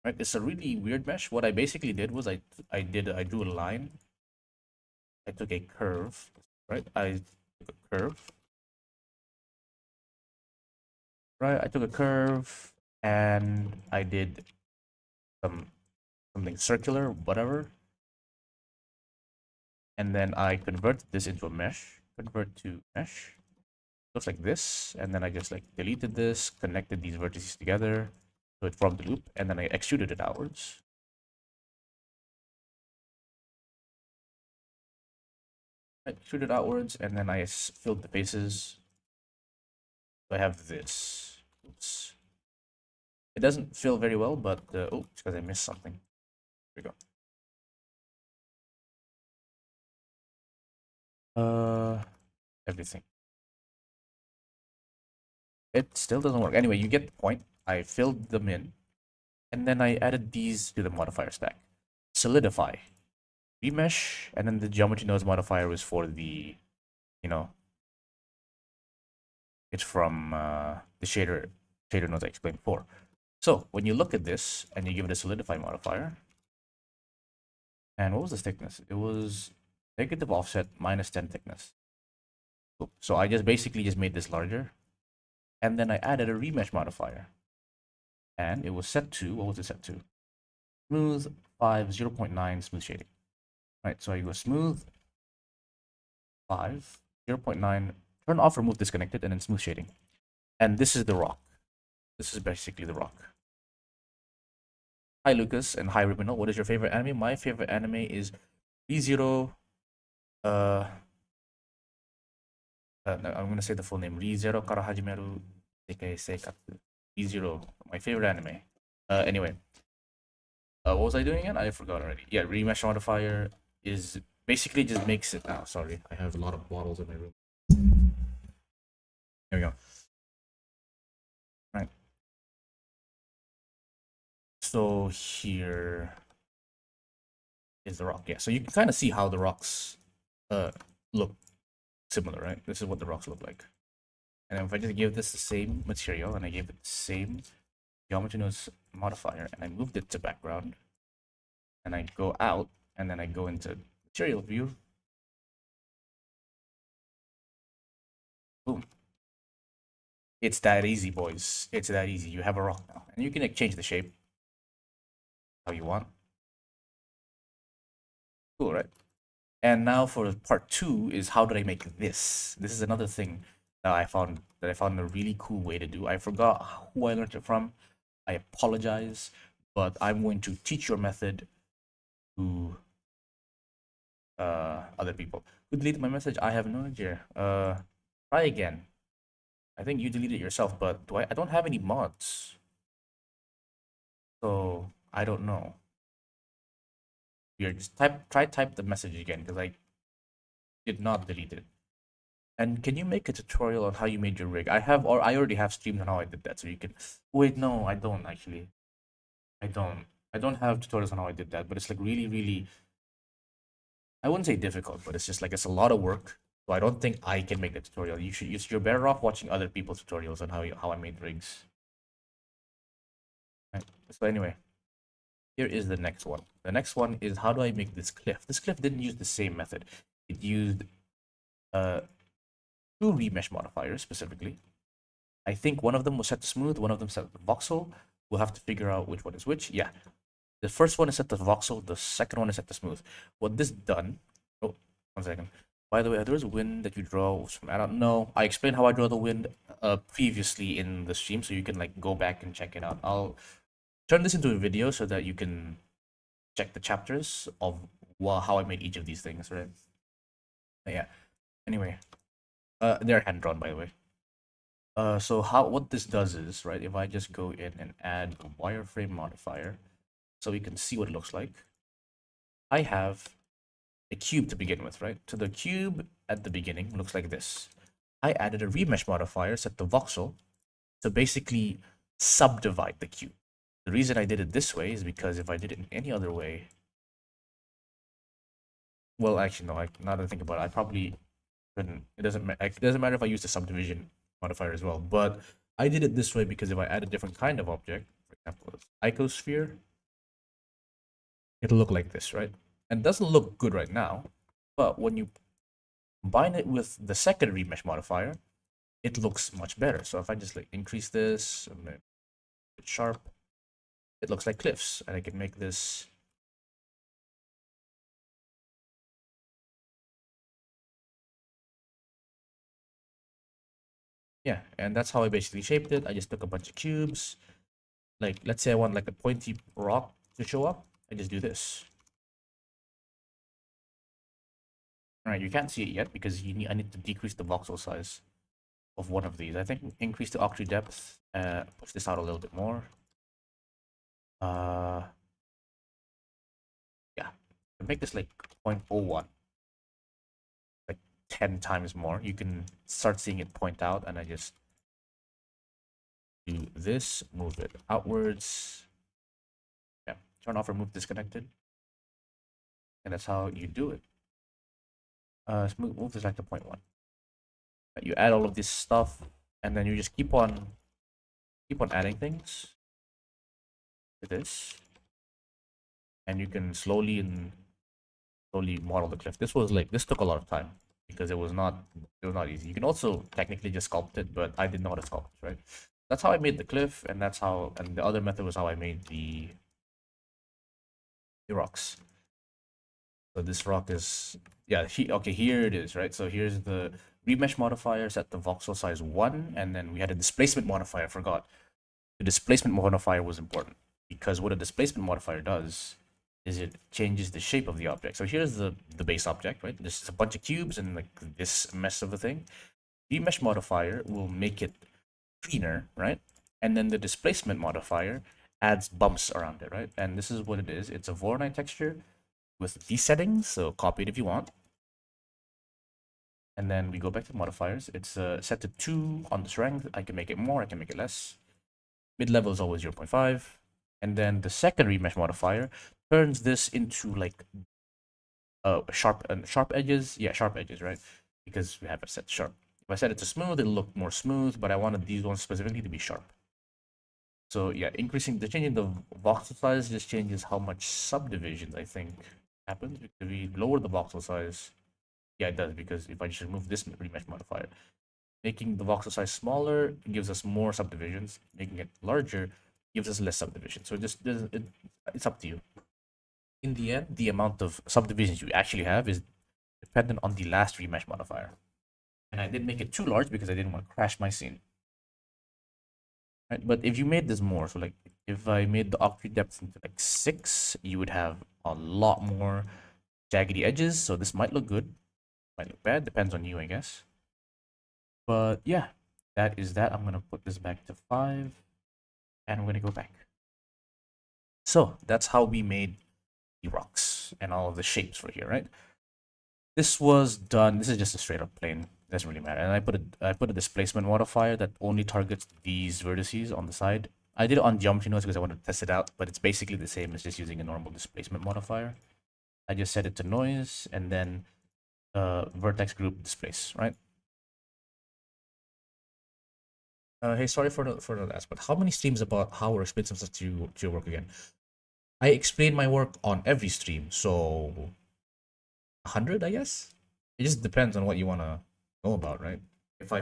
Right? It's a really weird mesh. What I basically did was I drew a line. I took a curve. Right? I took a curve. Right? I took a curve and I did something circular, whatever. And then I converted this into a mesh. Convert to mesh. Looks like this. And then I just like deleted this, connected these vertices together, so it formed the loop, and then I extruded it outwards. I extruded outwards, and then I filled the faces. So I have this. Oops. It doesn't fill very well, but oh, it's because I missed something. Here we go. Everything. It still doesn't work. Anyway, you get the point. I filled them in, and then I added these to the modifier stack. Solidify, remesh, and then the geometry nodes modifier was for the, you know, it's from the shader nodes I explained before. So when you look at this and you give it a solidify modifier, and what was the thickness? It was negative offset minus 10 thickness. So I just basically just made this larger, and then I added a remesh modifier, and it was set to, what was it set to? Smooth 5 0.9 smooth shading. Right, so I go smooth 5 0.9, turn off, remove disconnected, and then smooth shading. And this is the rock. This is basically the rock. Hi Lucas and hi Rubino. What is your favorite anime? My favorite anime is ReZero. No, I'm gonna say the full name. ReZero Kara Hajimeru Sekai Seikatsu. ReZero, my favorite anime. Anyway, what was I doing again? I forgot already. Yeah, remesh modifier is basically just makes it. Oh, sorry, I have a lot of bottles in my room. There we go. Right. So here is the rock. Yeah, so you can kind of see how the rocks look similar, right? This is what the rocks look like. And if I just give this the same material and I gave it the same geometry nodes modifier and I moved it to background and I go out and then I go into material view. Boom. It's that easy, boys. It's that easy. You have a rock now. And you can like, change the shape how you want. Cool, right? And now for part 2 is how did I make this? This is another thing that I found a really cool way to do. I forgot who I learned it from. I apologize, but I'm going to teach your method to other people. Who deleted my message? I have no idea. Try again. I think you deleted it yourself, but I don't have any mods. So I don't know. Here, just type the message again because I did not delete it. And can you make a tutorial on how you made your rig? I already have streams on how I did that, so you can. Wait, no, I don't actually. I don't. I don't have tutorials on how I did that, but it's like really, really. I wouldn't say difficult, but it's just like it's a lot of work. So I don't think I can make the tutorial. You're better off watching other people's tutorials on how I made rigs. Right. So anyway, here is the next one. The next one is how do I make this cliff? This cliff didn't use the same method. It used uh two remesh modifiers specifically. I think one of them was set to smooth, one of them set to voxel. We'll have to figure out which one is which. Yeah, the first one is set to voxel, the second one is set to smooth. What this done, oh, 1 second. By the way, there's wind that you draw from, I don't know. I explained how I draw the wind previously in the stream, so you can like go back and check it out. I'll turn this into a video so that you can check the chapters of how I made each of these things, right? But yeah. Anyway, they're hand drawn, by the way. So what this does is, right, if I just go in and add a wireframe modifier so we can see what it looks like. I have a cube to begin with, right? So the cube at the beginning looks like this. I added a remesh modifier set to voxel to basically subdivide the cube. The reason I did it this way is because if I did it in any other way, well, actually, no, now that I think about it, I probably couldn't. It doesn't matter if I use the subdivision modifier as well, but I did it this way because if I add a different kind of object, for example, icosphere, it'll look like this, right? And it doesn't look good right now, but when you combine it with the second remesh modifier, it looks much better. So if I just like increase this and make it sharp, it looks like cliffs, and I can make this. Yeah, and that's how I basically shaped it. I just took a bunch of cubes. Like, let's say I want like a pointy rock to show up. I just do this. All right, you can't see it yet because I need to decrease the voxel size of one of these. I think increase the octave depth, push this out a little bit more. Yeah, make this like 0.01, like 10 times more. You can start seeing it point out, and I just do this, move it outwards. Yeah, turn off remove disconnected, and that's how you do it. Move this back to 0.1. You add all of this stuff, and then you just keep on adding things to this, and you can slowly model the cliff. This took a lot of time because it was not easy. You can also technically just sculpt it, but I didn't know how to sculpt, right? That's how I made the cliff, and the other method was how I made the rocks. So this rock is, yeah, okay, here it is, right? So here's the remesh modifier set the voxel size 1, and then we had a displacement modifier. I forgot. The displacement modifier was important because what a displacement modifier does is it changes the shape of the object. So here's the base object, right? This is a bunch of cubes and like this mess of a thing. Remesh modifier will make it cleaner, right? And then the displacement modifier adds bumps around it, right? And this is what it is. It's a Voronoi texture with these settings, so copy it if you want. And then we go back to modifiers. It's set to 2 on the strength. I can make it more, I can make it less. Mid-level is always 0.5. And then the second remesh modifier turns this into like sharp edges. Yeah, sharp edges, right? Because we have it set sharp. If I set it to smooth, it'll look more smooth, but I wanted these ones specifically to be sharp. So yeah, changing the voxel size just changes how much subdivision I think happens. If we lower the voxel size, yeah, it does, because if I just remove this remesh modifier, making the voxel size smaller gives us more subdivisions. Making it larger gives us less subdivision. So it's up to you. In the end, the amount of subdivisions you actually have is dependent on the last remesh modifier. And I didn't make it too large because I didn't want to crash my scene. Right? But if you made this more, so like if I made the octave depth into like 6, you would have a lot more jaggedy edges. So this might look good, might look bad, depends on you, I guess. But yeah, that is that. I'm gonna put this back to 5, and I'm gonna go back. So that's how we made the rocks and all of the shapes for here, right? This was done. This is just a straight up plane. Doesn't really matter. And I put a displacement modifier that only targets these vertices on the side. I did it on geometry nodes because I wanted to test it out, but it's basically the same as just using a normal displacement modifier. I just set it to noise and then vertex group displace, right? Hey, sorry for the last, but how many streams about how we're explain some stuff to your work again? I explain my work on every stream, so 100, I guess. It just depends on what you want to know about, right? If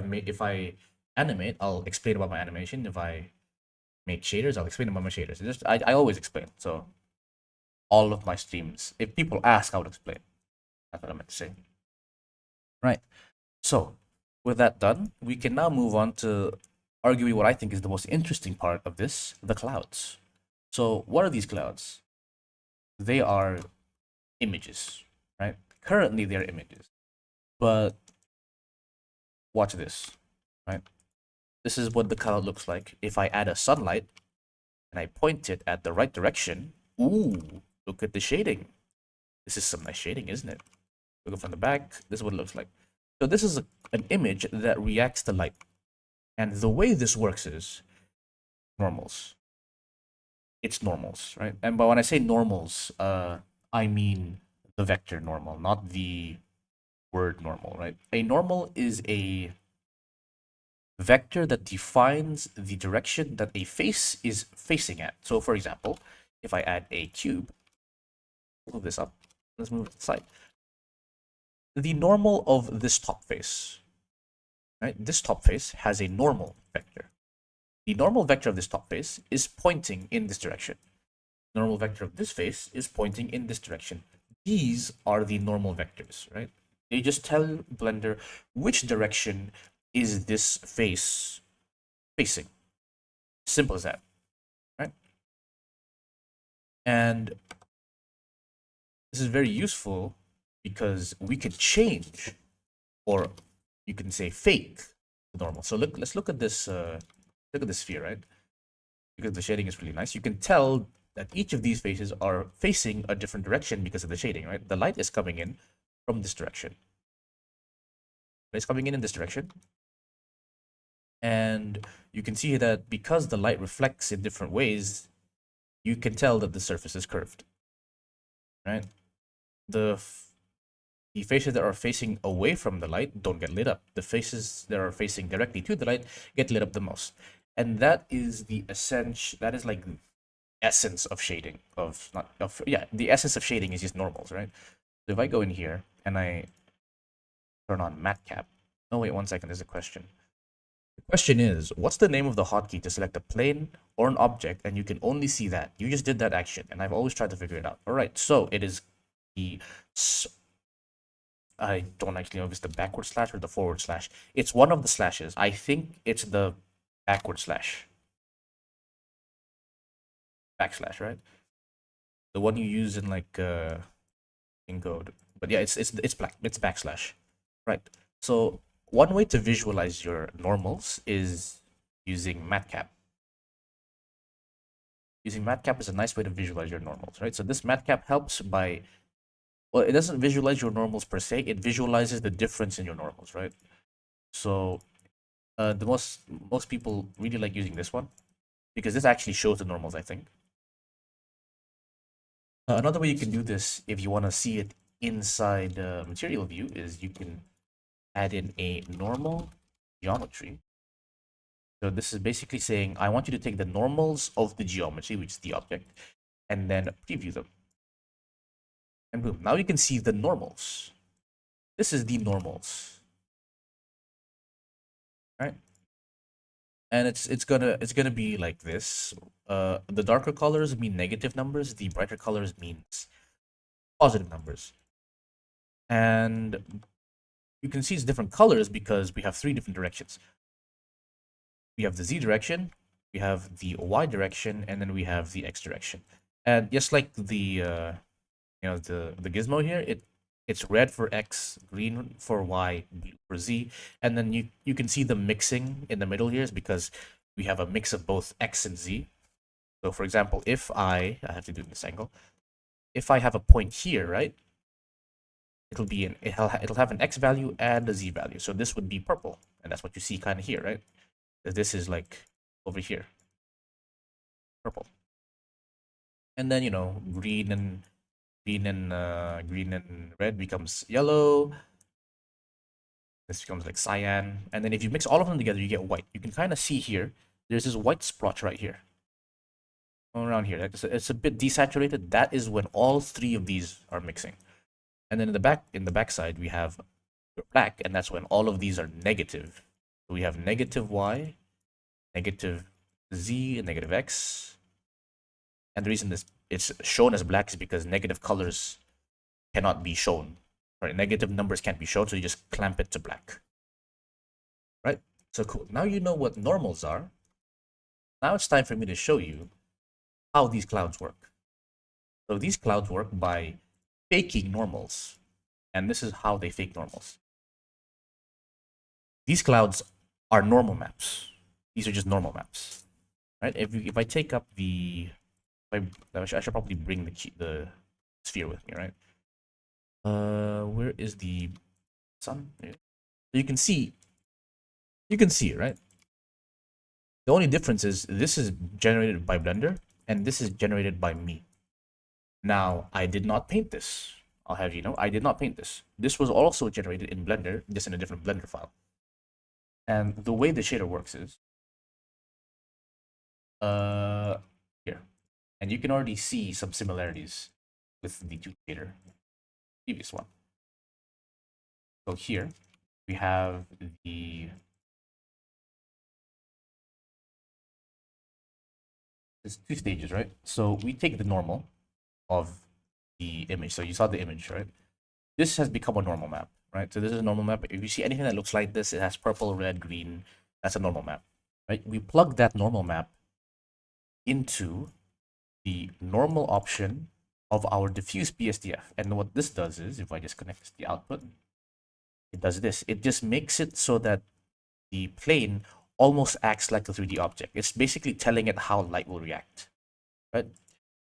I animate, I'll explain about my animation. If I make shaders, I'll explain about my shaders. It's just I always explain. So all of my streams, if people ask, I would explain. That's what I meant to say. Right. So with that done, we can now move on to arguably what I think is the most interesting part of this, the clouds. So what are these clouds? They are images, right? Currently they're images. But watch this, right? This is what the cloud looks like. If I add a sunlight and I point it at the right direction, ooh, look at the shading. This is some nice shading, isn't it? Look from the back, this is what it looks like. So this is an image that reacts to light. And the way this works is normals. It's normals, right? And but when I say normals, I mean the vector normal, not the word normal, right? A normal is a vector that defines the direction that a face is facing at. So for example, if I add a cube, move this up, let's move it to the side. The normal of this top face, right? This top face has a normal vector. The normal vector of this top face is pointing in this direction. The normal vector of this face is pointing in this direction. These are the normal vectors, right? They just tell Blender which direction is this face facing. Simple as that, right? And this is very useful because we can change, or you can say fake the normal. So let's look at this. Look at this sphere, right? Because the shading is really nice. You can tell that each of these faces are facing a different direction because of the shading, right? The light is coming in from this direction. It's coming in this direction. And you can see that because the light reflects in different ways, you can tell that the surface is curved, right? The faces that are facing away from the light don't get lit up. The faces that are facing directly to the light get lit up the most. And that is the essence, that is like essence of shading, the essence of shading is just normals, right? So if I go in here and I turn on matte cap, oh wait, 1 second, there's a question. The question is, what's the name of the hotkey to select a plane or an object, and you can only see that? You just did that action, and I've always tried to figure it out. All right, so it is the, I don't actually know if it's the backward slash or the forward slash. It's one of the slashes. I think it's the backward slash. Backslash, right? The one you use in like in code. But yeah, it's black. It's backslash, right? So one way to visualize your normals is using matcap. Using matcap is a nice way to visualize your normals, right? So this matcap helps by, well, it doesn't visualize your normals per se. It visualizes the difference in your normals, right? So the most people really like using this one because this actually shows the normals, I think. Another way you can do this if you want to see it inside material view is you can add in a normal geometry. So this is basically saying I want you to take the normals of the geometry, which is the object, and then preview them. And boom, now you can see the normals. This is the normals. Right? And it's gonna be like this. The darker colors mean negative numbers, the brighter colors means positive numbers. And you can see it's different colors because we have 3 different directions. We have the Z direction, we have the Y direction, and then we have the X direction. And just like the the gizmo here, it's red for X, green for Y, blue for Z, and then you can see the mixing in the middle here is because we have a mix of both X and Z. So for example, if I have to do this angle, if I have a point here, right, it'll have an X value and a Z value. So this would be purple, and that's what you see kind of here, right? This is like over here, purple, and then green and red becomes yellow. This becomes like cyan, and then if you mix all of them together, you get white. You can kind of see here. There's this white splotch right here, around here. It's a bit desaturated. That is when all three of these are mixing. And then in the back side, we have black, and that's when all of these are negative. So we have negative y, negative z, and negative x. And the reason it's shown as black is because negative colors cannot be shown. Right? Negative numbers can't be shown, so you just clamp it to black. Right? So cool. Now you know what normals are. Now it's time for me to show you how these clouds work. So these clouds work by faking normals. And this is how they fake normals. These clouds are normal maps. These are just normal maps. Right? If I take up I should probably bring the sphere with me, right? Where is the sun? So you can see it, right? The only difference is this is generated by Blender and this is generated by me. Now, I did not paint this. I'll have you know, I did not paint this. This was also generated in Blender, just in a different Blender file. And the way the shader works is here. And you can already see some similarities with the two shader, previous one. So here we have there's two stages, right? So we take the normal of the image. So you saw the image, right? This has become a normal map, right? So this is a normal map. If you see anything that looks like this, it has purple, red, green. That's a normal map, right? We plug that normal map into the normal option of our diffuse BSDF. And what this does is, if I just connect this to the output, it does this. It just makes it so that the plane almost acts like a 3D object. It's basically telling it how light will react, right?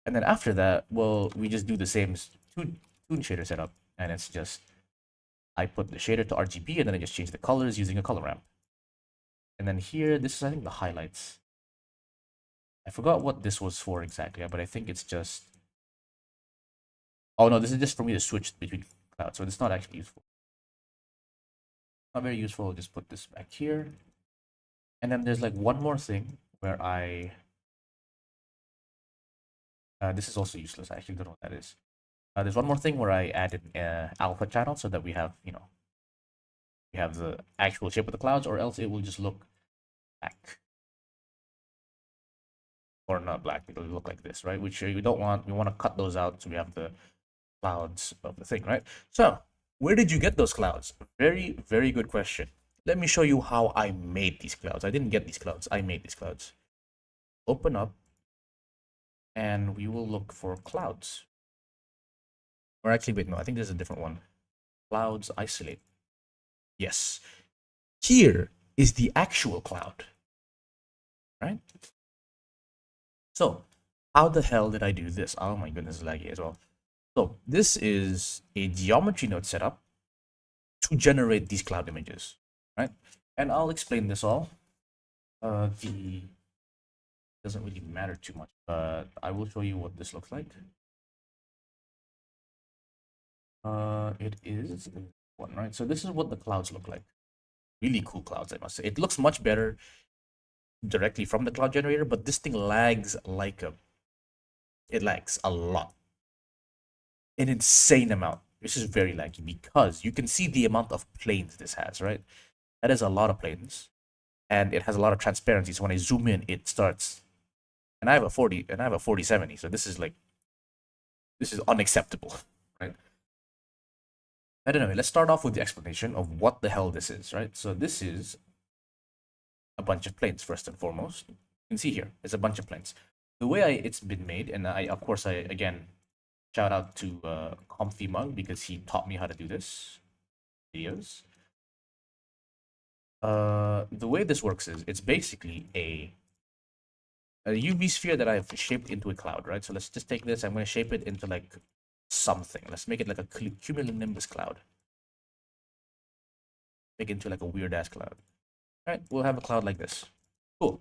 And then after that, well, we just do the same toon shader setup, and it's just I put the shader to RGB, and then I just change the colors using a color ramp. And then here, this is I think the highlights. I forgot what this was for exactly, but I think it's just. Oh no, this is just for me to switch between clouds, so it's not actually useful. Not very useful. I'll just put this back here. And then there's like one more thing where this is also useless. I actually don't know what that is. There's one more thing where I added alpha channel so that we have, we have the actual shape of the clouds, or else it will just look black. Or not black, it'll look like this, right? Which we don't want. We want to cut those out so we have the clouds of the thing, right? So where did you get those clouds? Very, very good question. Let me show you how I made these clouds. I didn't get these clouds. I made these clouds. Open up, and we will look for clouds. Or actually, wait, no, I think there's a different one. Clouds isolate. Yes. Here is the actual cloud, right? So how the hell did I do this? Oh my goodness, laggy as well. So this is a geometry node setup to generate these cloud images, right? And I'll explain this all. The doesn't really matter too much, but I will show you what this looks like. It is one, right? So this is what the clouds look like. Really cool clouds, I must say. It looks much better directly from the cloud generator, but this thing lags like it lags a lot. An insane amount. This is very laggy because you can see the amount of planes this has, right? That is a lot of planes. And it has a lot of transparency. So when I zoom in, it starts. And I have a 4070, so this is unacceptable, right? I don't know. Let's start off with the explanation of what the hell this is, right? So this is a bunch of planes, first and foremost. You can see here, it's a bunch of planes. The way it's been made, and of course, again, shout out to Comfy Mug because he taught me how to do this videos. The way this works is it's basically a UV sphere that I've shaped into a cloud, right? So let's just take this. I'm going to shape it into like something. Let's make it like a cumulonimbus cloud. Make it into like a weird ass cloud. All right, we'll have a cloud like this. Cool.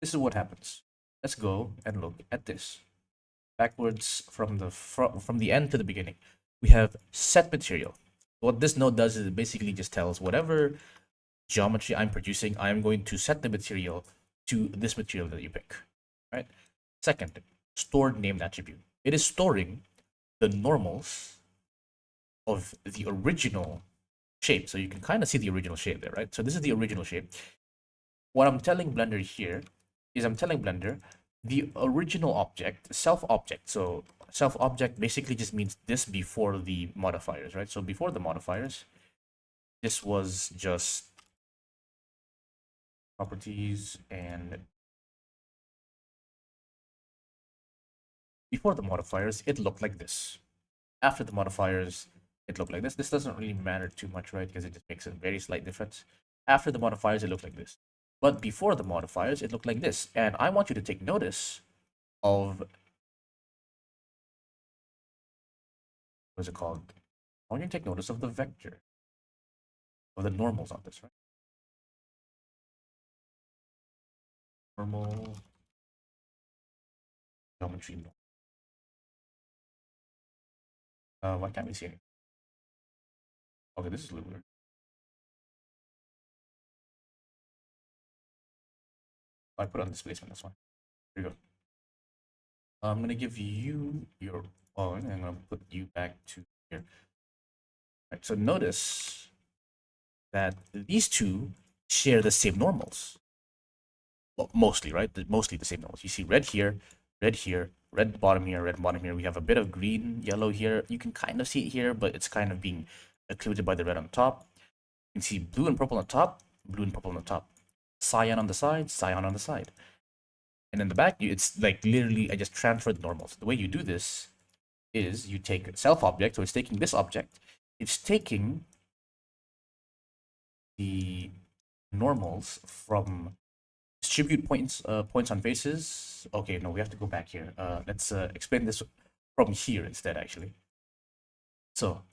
This is what happens. Let's go and look at this. Backwards from the end to the beginning. We have set material. What this node does is it basically just tells whatever geometry I'm producing, I'm going to set the material to this material that you pick, right? Second, stored named attribute. It is storing the normals of the original shape. So you can kind of see the original shape there, right? So this is the original shape. What I'm telling Blender here is I'm telling Blender the original object, self object. So self object basically just means this before the modifiers, right? So before the modifiers, this was just properties, and before the modifiers, it looked like this. After the modifiers, it looked like this. This doesn't really matter too much, right? Because it just makes a very slight difference. After the modifiers, it looked like this. But before the modifiers, it looked like this. And I want you to take notice of, what's it called? I want you to take notice of the vector, of the normals on this, right? Normal geometry. Why can't we see anything? Okay, this is a little weird. I put on displacement, that's fine. Here you go. I'm gonna give you your own, and I'm gonna put you back to here. Right, so notice that these two share the same normals. Well, mostly, right? Mostly the same normals. You see red here, red bottom here, red bottom here. We have a bit of green, yellow here. You can kind of see it here, but it's kind of being occluded by the red on top. You can see blue and purple on top, blue and purple on the top. Cyan on the side, cyan on the side. And in the back, it's like literally, I just transferred the normals. The way you do this is you take a self object, so it's taking this object, it's taking the normals from distribute points points on faces. Okay, no, we have to go back here. Let's explain this from here instead, actually. So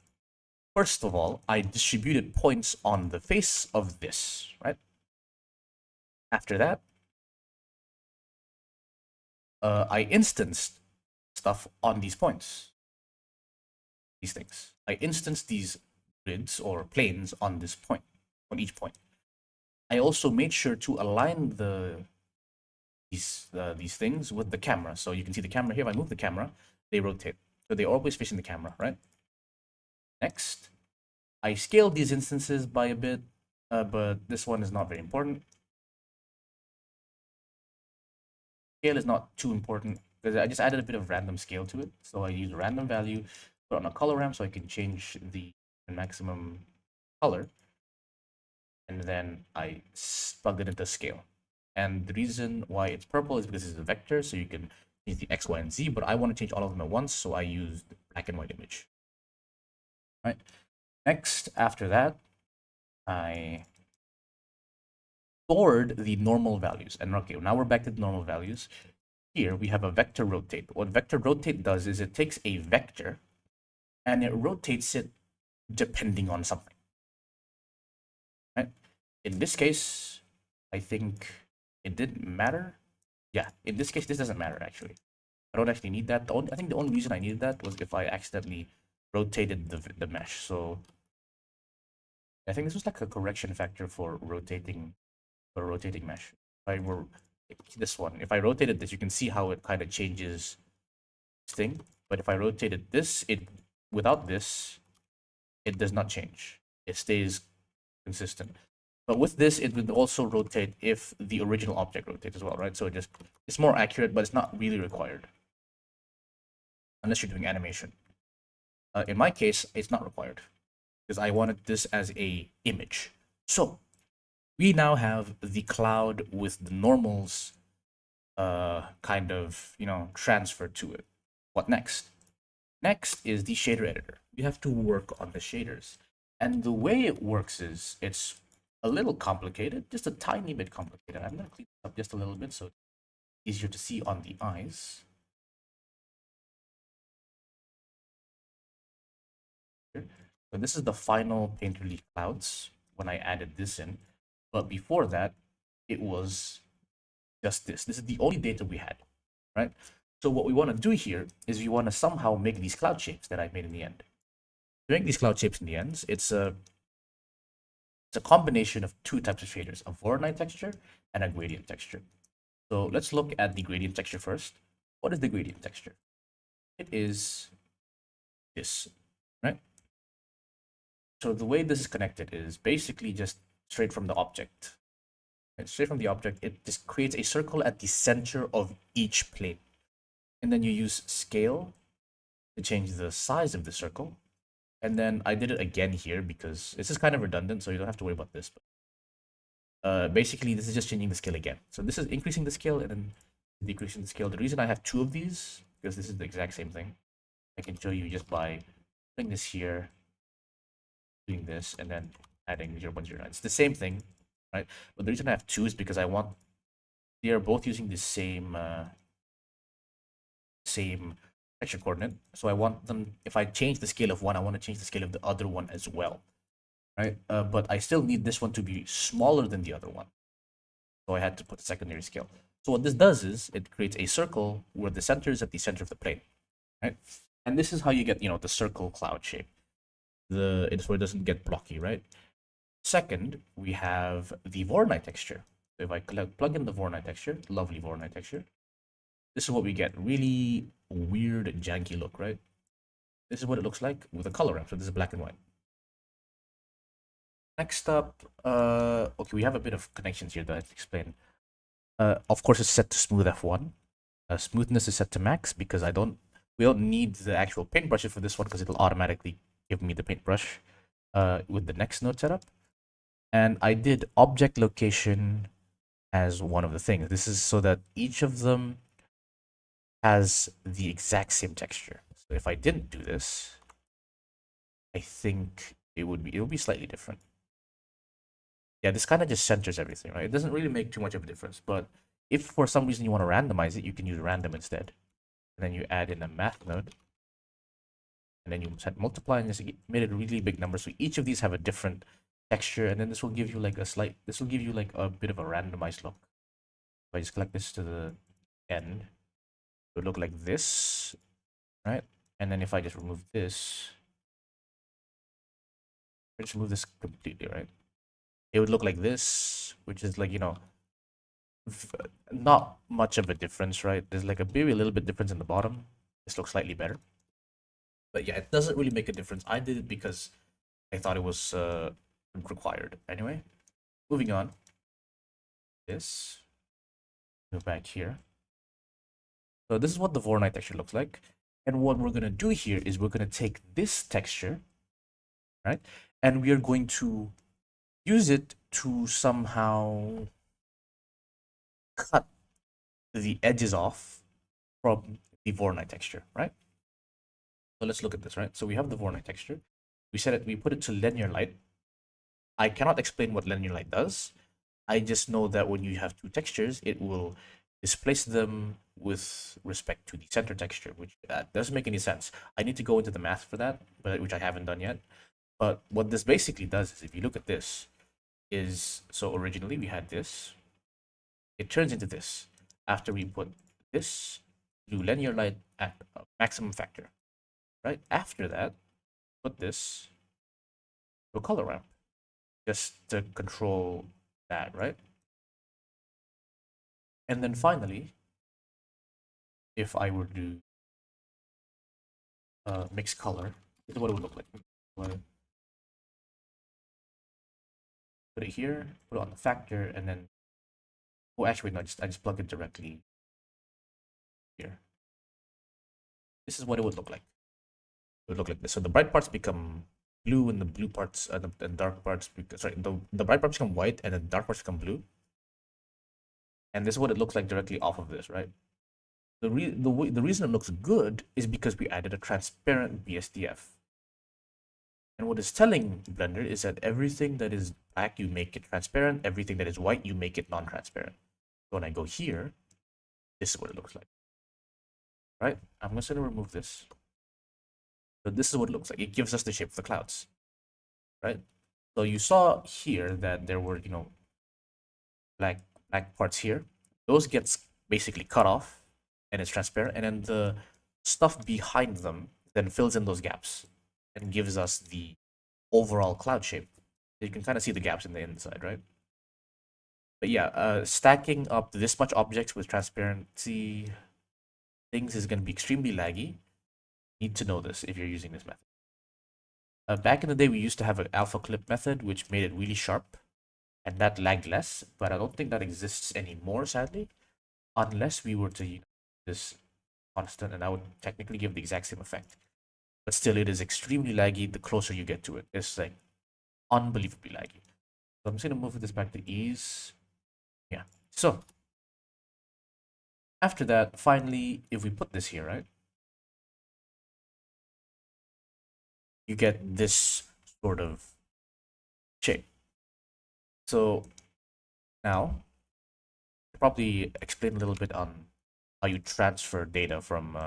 first of all, I distributed points on the face of this, right? After that, I instanced stuff on these points, these things. I instanced these grids or planes on this point, on each point. I also made sure to align these things with the camera. So you can see the camera here. If I move the camera, they rotate. So they're always facing the camera, right? Next, I scaled these instances by a bit, but this one is not very important. Scale is not too important because I just added a bit of random scale to it. So I use a random value, put on a color ramp so I can change the maximum color. And then I plugged it into scale. And the reason why it's purple is because it's a vector, so you can change the X, Y, and Z, but I want to change all of them at once, so I used black and white image. All right. Next, after that, I stored the normal values. And okay, now we're back to the normal values. Here we have a vector rotate. What vector rotate does is it takes a vector and it rotates it depending on something. Right? In this case, I think it didn't matter. Yeah, in this case, this doesn't matter actually. I don't actually need that. I think the only reason I needed that was if I accidentally rotated the mesh. So I think this was like a correction factor for rotating mesh. If I were this one, if I rotated this, you can see how it kind of changes this thing. But if I rotated this, without this, it does not change. It stays consistent. But with this, it would also rotate if the original object rotates as well, right? So it's more accurate, but it's not really required unless you're doing animation. In my case, it's not required because I wanted this as a image. So we now have the cloud with the normals kind of, transferred to it. What next? Next is the shader editor. We have to work on the shaders. And the way it works is it's a little complicated, just a tiny bit complicated. I'm going to clean this up just a little bit so it's easier to see on the eyes. So this is the final Painterly clouds when I added this in. But before that, it was just this. This is the only data we had, right? So what we want to do here is we want to somehow make these cloud shapes that I made in the end. To make these cloud shapes in the end, it's a combination of two types of shaders, a Voronoi texture and a gradient texture. So let's look at the gradient texture first. What is the gradient texture? It is this, right? So the way this is connected is basically just straight from the object. And straight from the object, it just creates a circle at the center of each plane. And then you use scale to change the size of the circle. And then I did it again here because this is kind of redundant, so you don't have to worry about this. But basically, this is just changing the scale again. So this is increasing the scale and then decreasing the scale. The reason I have two of these, because this is the exact same thing, I can show you just by putting this here, doing this, and then adding 0.09. It's the same thing, right? But the reason I have two is because they are both using the same texture coordinate. So I want them, if I change the scale of one, I want to change the scale of the other one as well, right? But I still need this one to be smaller than the other one. So I had to put a secondary scale. So what this does is it creates a circle where the center is at the center of the plane, right? And this is how you get, the circle cloud shape. It's where it doesn't get blocky, right? Second, we have the Voronoi texture. So if I plug in the Voronoi texture, lovely Voronoi texture, this is what we get. Really weird, janky look, right? This is what it looks like with a color ramp. So this is black and white. Next up, okay, we have a bit of connections here that I have to explain. Of course, it's set to smooth F1. Smoothness is set to max because we don't need the actual paintbrush for this one because it'll automatically give me the paintbrush with the next node setup. And I did object location as one of the things. This is so that each of them has the exact same texture. So if I didn't do this, I think it would be slightly different. Yeah, this kind of just centers everything, right? It doesn't really make too much of a difference, but if for some reason you want to randomize it, you can use random instead. And then you add in a math node. And then you set multiply and just made it a really big number. So each of these have a different texture, and then this will give you like a bit of a randomized look. If I just collect this to the end, it would look like this, right? And then if I just remove this, I just remove this completely, right? It would look like this, which is like, not much of a difference, right? There's like maybe a little bit difference in the bottom. This looks slightly better. But yeah, it doesn't really make a difference. I did it because I thought it was required. Anyway, moving on. This. Go back here. So this is what the Voronoi texture looks like. And what we're going to do here is we're going to take this texture, right? And we are going to use it to somehow cut the edges off from the Voronoi texture, right? So let's look at this, right? So we have the Voronoi texture. We put it to linear light. I cannot explain what linear light does. I just know that when you have two textures, it will displace them with respect to the center texture, which doesn't make any sense. I need to go into the math for that, which I haven't done yet. But what this basically does is, if you look at this, so originally we had this. It turns into this after we put this through linear light at a maximum factor, right? After that, put this to a color ramp just to control that, right? And then finally, if I were to mix color, this is what it would look like. Put it here, put it on the factor, and then, oh, actually, no, I just plug it directly here. This is what it would look like. It would look like this. So the bright parts become blue, and the blue parts, the dark parts, the bright parts become white, and the dark parts become blue. And this is what it looks like directly off of this, right? The reason it looks good is because we added a transparent BSDF. And what it's telling Blender is that everything that is black, you make it transparent. Everything that is white, you make it non-transparent. So when I go here, this is what it looks like. Right? I'm just going to remove this. So this is what it looks like. It gives us the shape of the clouds. Right? So you saw here that there were, black parts here. Those gets basically cut off and it's transparent. And then the stuff behind them then fills in those gaps and gives us the overall cloud shape. You can kind of see the gaps in the inside, right? But yeah, stacking up this much objects with transparency things is going to be extremely laggy. Need to know this if you're using this method. Back in the day, we used to have an alpha clip method, which made it really sharp, and that lagged less, but I don't think that exists anymore, sadly, unless we were to use this constant, and I would technically give the exact same effect. But still, it is extremely laggy the closer you get to it. It's like unbelievably laggy. So I'm just going to move this back to ease. Yeah. So after that, finally, if we put this here, right, you get this sort of shape. So now, I'll probably explain a little bit on how you transfer data from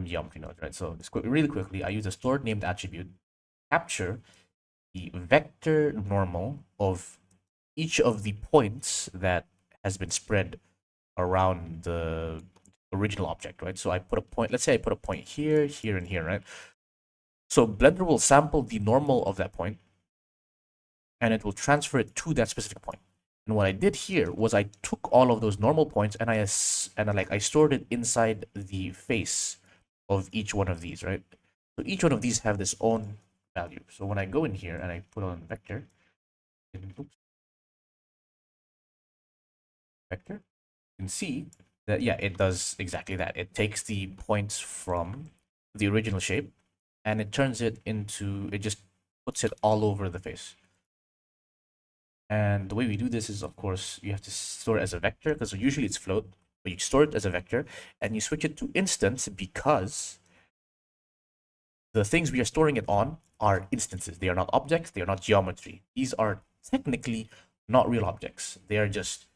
geometry nodes, right? So just really quickly, I use a stored named attribute, capture the vector normal of each of the points that has been spread around the original object, right? So I put a point, let's say I put a point here, here, and here, right? So Blender will sample the normal of that point, and it will transfer it to that specific point. And what I did here was I took all of those normal points and I stored it inside the face of each one of these, right? So each one of these have this own value. So when I go in here and I put on vector, you can see that, yeah, it does exactly that. It takes the points from the original shape and it turns it into, it just puts it all over the face. And the way we do this is, of course, you have to store it as a vector, because usually it's float, but you store it as a vector and you switch it to instance because the things we are storing it on are instances. They are not objects, they are not geometry. These are technically not real objects. They are just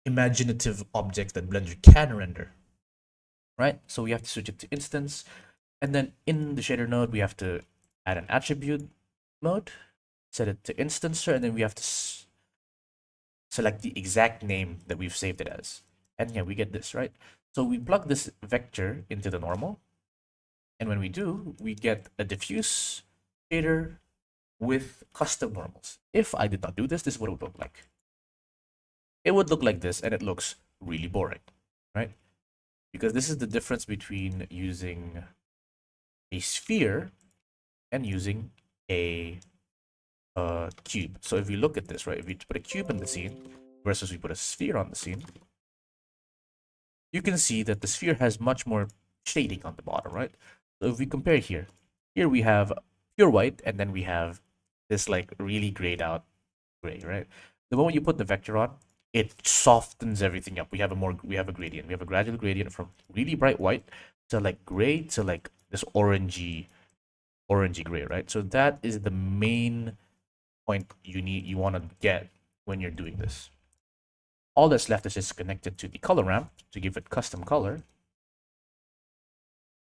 imaginative objects that Blender can render, right? So we have to switch it to instance. And then in the shader node, we have to add an attribute mode, set it to instancer, and then we have to select the exact name that we've saved it as. And yeah, we get this, right? So we plug this vector into the normal. And when we do, we get a diffuse shader with custom normals. If I did not do this, this is what it would look like. It would look like this, and it looks really boring, right? Because this is the difference between using a sphere and using a cube. So if we look at this, right, if we put a cube in the scene versus we put a sphere on the scene, you can see that the sphere has much more shading on the bottom, right? So if we compare here we have pure white, and then we have this like really grayed out gray, right? The moment you put the vector on, it softens everything up. We have a gradient. We have a gradual gradient from really bright white to like gray to like this orangey gray, right? So that is the main point you want to get when you're doing this. All that's left is just connected to the color ramp to give it custom color.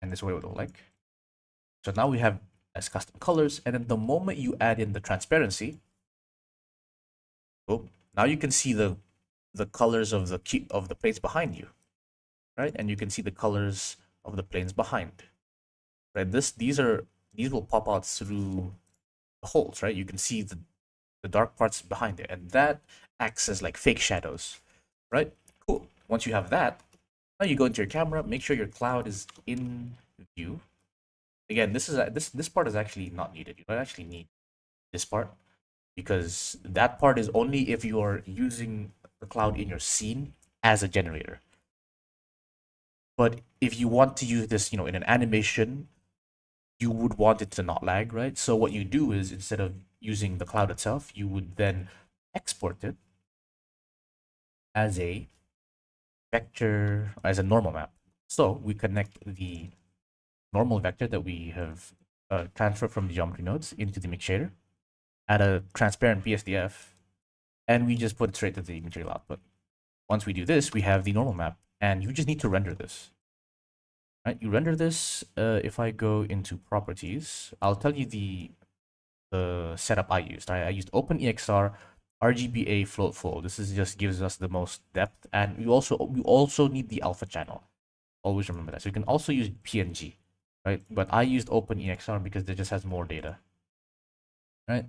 And this is what it would look like. So now we have as custom colors, and then the moment you add in the transparency, oh, now you can see the colors of the planes behind you, right? And you can see the colors of the planes behind, right? These will pop out through the holes, right? You can see the dark parts behind it, and that acts as like fake shadows, right? Cool. Once you have that, now you go into your camera, make sure your cloud is in view. Again, this part is actually not needed. You don't actually need this part, because that part is only if you are using the cloud in your scene as a generator. But if you want to use this, in an animation, you would want it to not lag, right? So what you do is, instead of using the cloud itself, you would then export it as a vector, as a normal map. So we connect the normal vector that we have transfer from the geometry nodes into the mix shader, add a transparent BSDF, and we just put it straight to the material output. Once we do this, we have the normal map, and you just need to render this. Right? You render this. If I go into properties, I'll tell you the setup I used. I used OpenEXR RGBA float full. This is just gives us the most depth, and you also need the alpha channel. Always remember that. So you can also use PNG, right? But I used OpenEXR because it just has more data, right?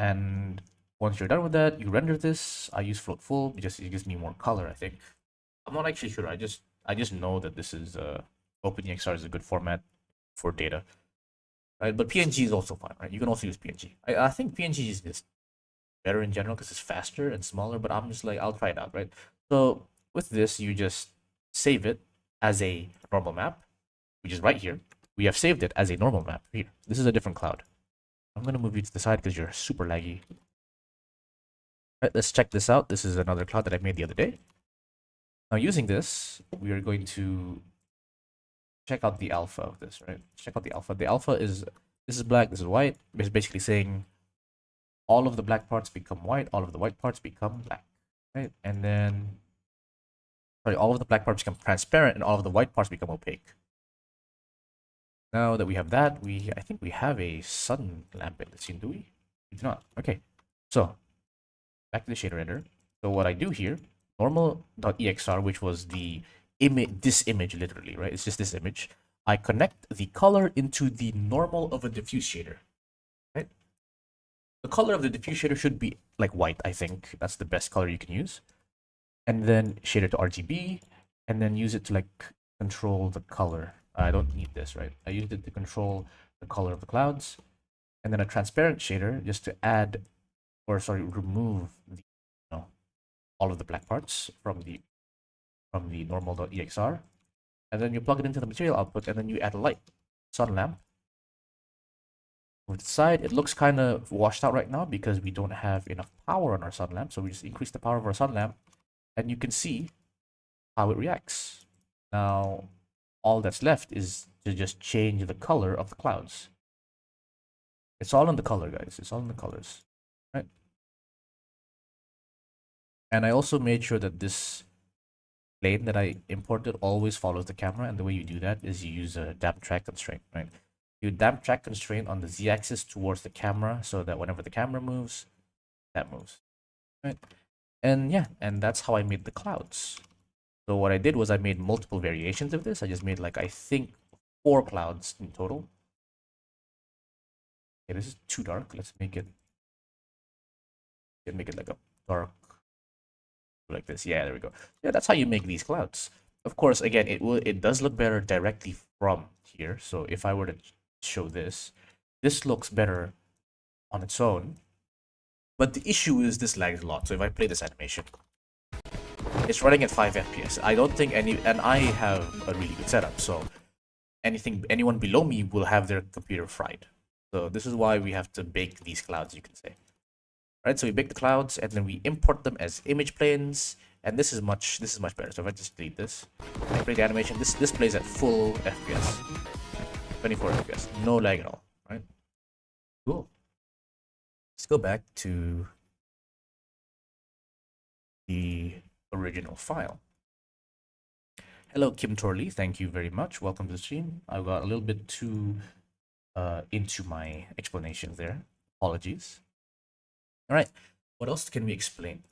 And once you're done with that, you render this. I use float full because it gives me more color, I think. I'm not actually sure. I just know that this is OpenEXR is a good format for data, right? But PNG is also fine, right? You can also use PNG. I think PNG is just better in general because it's faster and smaller. But I'm just like, I'll try it out, right? So with this, you just save it as a normal map, which is right here. We have saved it as a normal map here. This is a different cloud. I'm gonna move you to the side because you're super laggy. Right, let's check this out. This is another cloud that I made the other day. Now using this, we are going to check out the alpha of this, right? Check out the alpha. The alpha is, this is black, this is white. It's basically saying all of the black parts become white, all of the white parts become black, right? And then, sorry, all of the black parts become transparent and all of the white parts become opaque. Now that we have that, I think we have a sun lamp in the scene, do we? We do not. Okay, so back to the shader render. So what I do here, normal.exr, which was the image, this image literally, right? It's just this image. I connect the color into the normal of a diffuse shader, right? The color of the diffuse shader should be like white, I think. That's the best color you can use. And then shader to RGB, and then use it to like control the color. I don't need this, right? I used it to control the color of the clouds. And then a transparent shader just to add, or sorry, remove the, all of the black parts from the normal.exr. And then you plug it into the material output, and then you add a light, sun lamp. With the side, it looks kind of washed out right now because we don't have enough power on our sun lamp. So we just increase the power of our sun lamp, and you can see how it reacts. Now, all that's left is to just change the color of the clouds. It's all in the color, guys. It's all in the colors, right? And I also made sure that this plane that I imported always follows the camera. And the way you do that is you use a damp track constraint, right? You damp track constraint on the z-axis towards the camera so that whenever the camera moves, that moves, right? And yeah, and that's how I made the clouds. So what I did was I made multiple variations of this. I just made like, I think 4 clouds in total. Okay, this is too dark. Let's make it like a dark, like this. Yeah, there we go. Yeah, that's how you make these clouds. Of course, again, it does look better directly from here. So if I were to show this, this looks better on its own. But the issue is this lags a lot. So if I play this animation, it's running at 5 FPS. I don't think and I have a really good setup. So anyone below me will have their computer fried. So this is why we have to bake these clouds, you can say. Right, so we bake the clouds and then we import them as image planes, and this is much better. So if I just delete this, I play the animation, this plays at full FPS, 24 FPS, no lag at all, right? Cool. Let's go back to the original file. Hello, Kim Torley, thank you very much. Welcome to the stream. I got a little bit too into my explanations there. Apologies. All right, what else can we explain?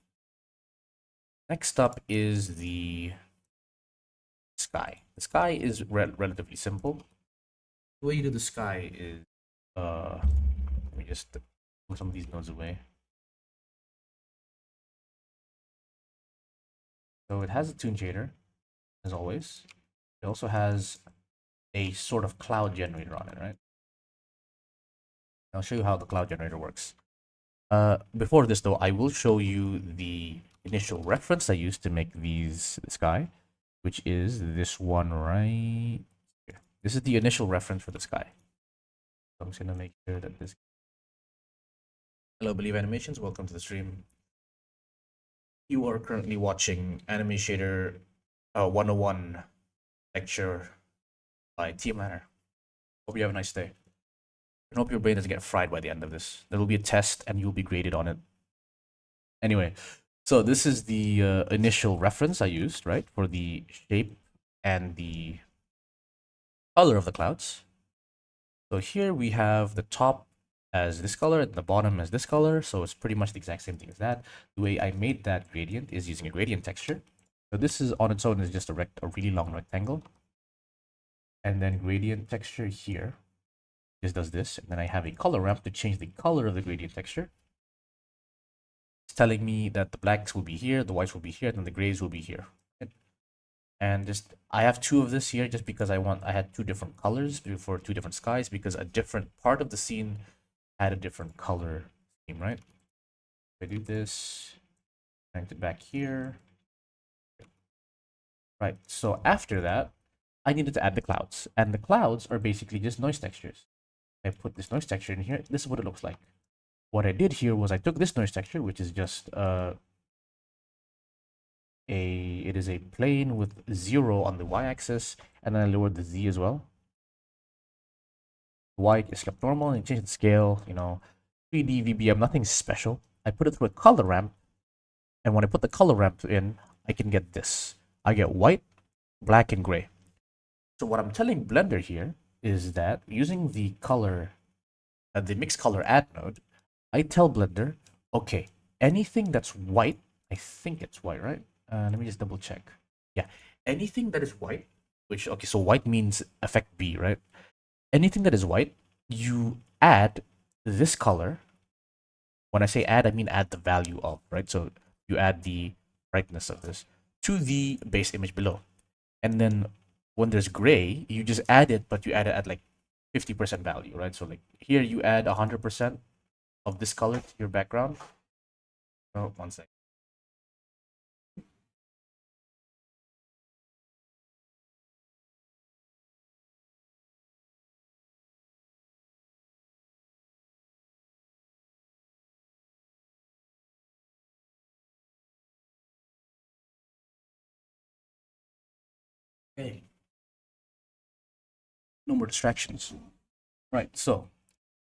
Next up is the sky. The sky is relatively simple. The way you do the sky is, let me just put some of these nodes away. So it has a toon shader, as always. It also has a sort of cloud generator on it, right? I'll show you how the cloud generator works. Before this though, I will show you the initial reference I used to make this sky, which is this one right here. This is the initial reference for the sky. So I'm just gonna make sure that this. Hello, Believe Animations. Welcome to the stream. You are currently watching Anime Shader 101 lecture by TM Lanner. Hope you have a nice day. I hope your brain doesn't get fried by the end of this. There will be a test and you'll be graded on it. Anyway, so this is the initial reference I used, right, for the shape and the color of the clouds. So here we have the top as this color and the bottom as this color. So it's pretty much the exact same thing as that. The way I made that gradient is using a gradient texture. So this is on its own is just a really long rectangle. And then gradient texture here just does this. And then I have a color ramp to change the color of the gradient texture. It's telling me that the blacks will be here, the whites will be here, and the grays will be here. And just I have two of this here just because I had two different colors for two different skies, because a different part of the scene had a different color scheme, right? If I do this, connect it back here. Right, so after that, I needed to add the clouds. And the clouds are basically just noise textures. I put this noise texture in here. This is what it looks like. What I did here was I took this noise texture, which is just it is a plane with 0 on the y-axis, and then I lowered the z as well. The y is kept normal, and change the scale, 3D VBM, nothing special. I put it through a color ramp, and when I put the color ramp in, I can get this. I get white, black, and gray. So what I'm telling Blender here is that using the color, the mix color add node, I tell Blender, okay, anything that's white, I think it's white, right? Let me just double check. Yeah, anything that is white, okay, so white means effect B, right? Anything that is white, you add this color. When I say add, I mean add the value of, right? So you add the brightness of this to the base image below. And then when there's gray, you just add it, but you add it at like 50% value, right? So like here you add 100% of this color to your background. Oh, one second. Okay. No more distractions. Right, so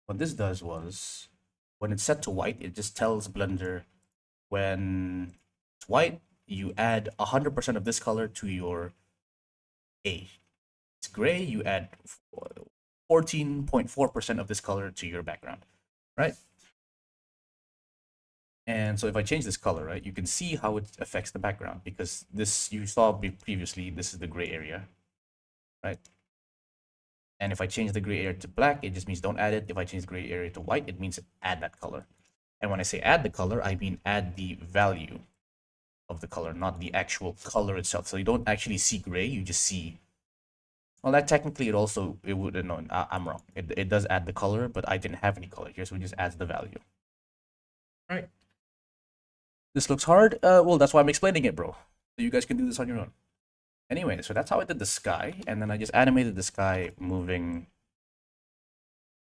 what this does was, when it's set to white, it just tells Blender when it's white, you add 100% of this color to your A. It's gray, you add 14.4% of this color to your background, right? And so if I change this color, right, you can see how it affects the background, because this, you saw previously, this is the gray area, right? And if I change the gray area to black, it just means don't add it. If I change the gray area to white, it means add that color. And when I say add the color, I mean add the value of the color, not the actual color itself. So you don't actually see gray, you just see, well, that technically it would, no, I'm wrong. It does add the color, but I didn't have any color here, so it just adds the value. All right. This looks hard. Well, that's why I'm explaining it, bro. So you guys can do this on your own. Anyway, so that's how I did the sky, and then I just animated the sky moving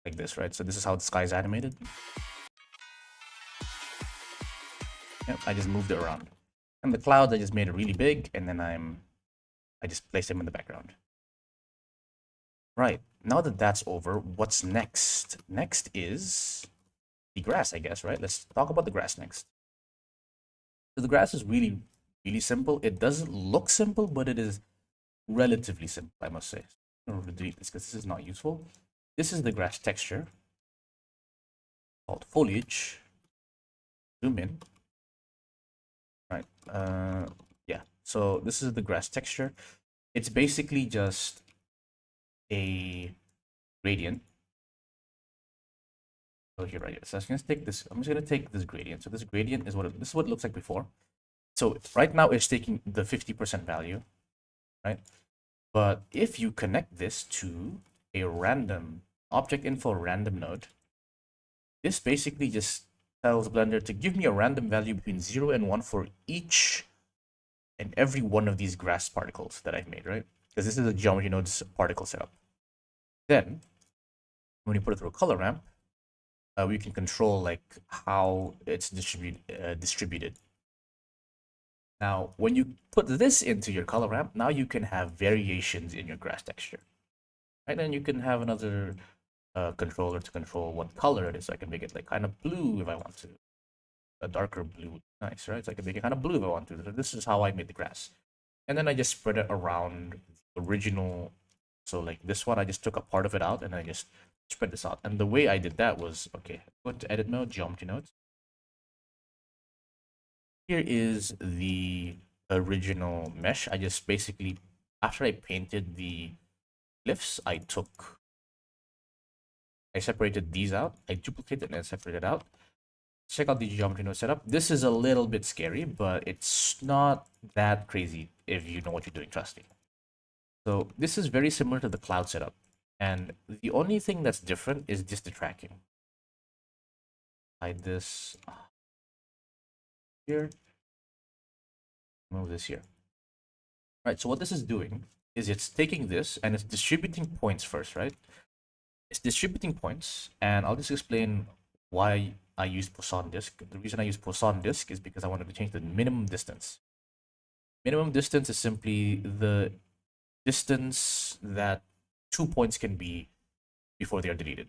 like this, right? So this is how the sky is animated. Yep, I just moved it around. And the clouds, I just made it really big, and then I just placed them in the background. Right, now that that's over, what's next? Next is the grass, I guess, right? Let's talk about the grass next. So the grass is really, really simple. It doesn't look simple, but it is relatively simple, I must say. I'm going to delete this because this is not useful. This is the grass texture called foliage. Zoom in. Right. Yeah. So this is the grass texture. It's basically just a gradient. So here, right here. So I'm just gonna take this gradient. So this gradient is this is what it looks like before. So right now it's taking the 50% value, right? But if you connect this to a random object info random node, this basically just tells Blender to give me a random value between 0 and 1 for each and every one of these grass particles that I've made, right? Because this is a geometry nodes particle setup. Then, when you put it through a color ramp, we can control like how it's distributed. Now, when you put this into your color ramp, now you can have variations in your grass texture. right? And you can have another controller to control what color it is. So I can make it like kind of blue if I want to, a darker blue. Nice, right? So I can make it kind of blue if I want to. So this is how I made the grass. And then I just spread it around the original. So like this one, I just took a part of it out and I just spread this out. And the way I did that was, okay, go into edit mode, geometry nodes. Here is the original mesh. I just basically, after I painted the glyphs, I separated these out. I duplicated and separated out. Check out the geometry node setup. This is a little bit scary, but it's not that crazy if you know what you're doing, trust me. So this is very similar to the cloud setup. And the only thing that's different is just the tracking. Hide this here. Move this here. Right, so what this is doing is it's taking this and it's distributing points first, right? It's distributing points, and I'll just explain why I used Poisson disk. The reason I use Poisson disk is because I wanted to change the minimum distance. Minimum distance is simply the distance that 2 points can be before they are deleted.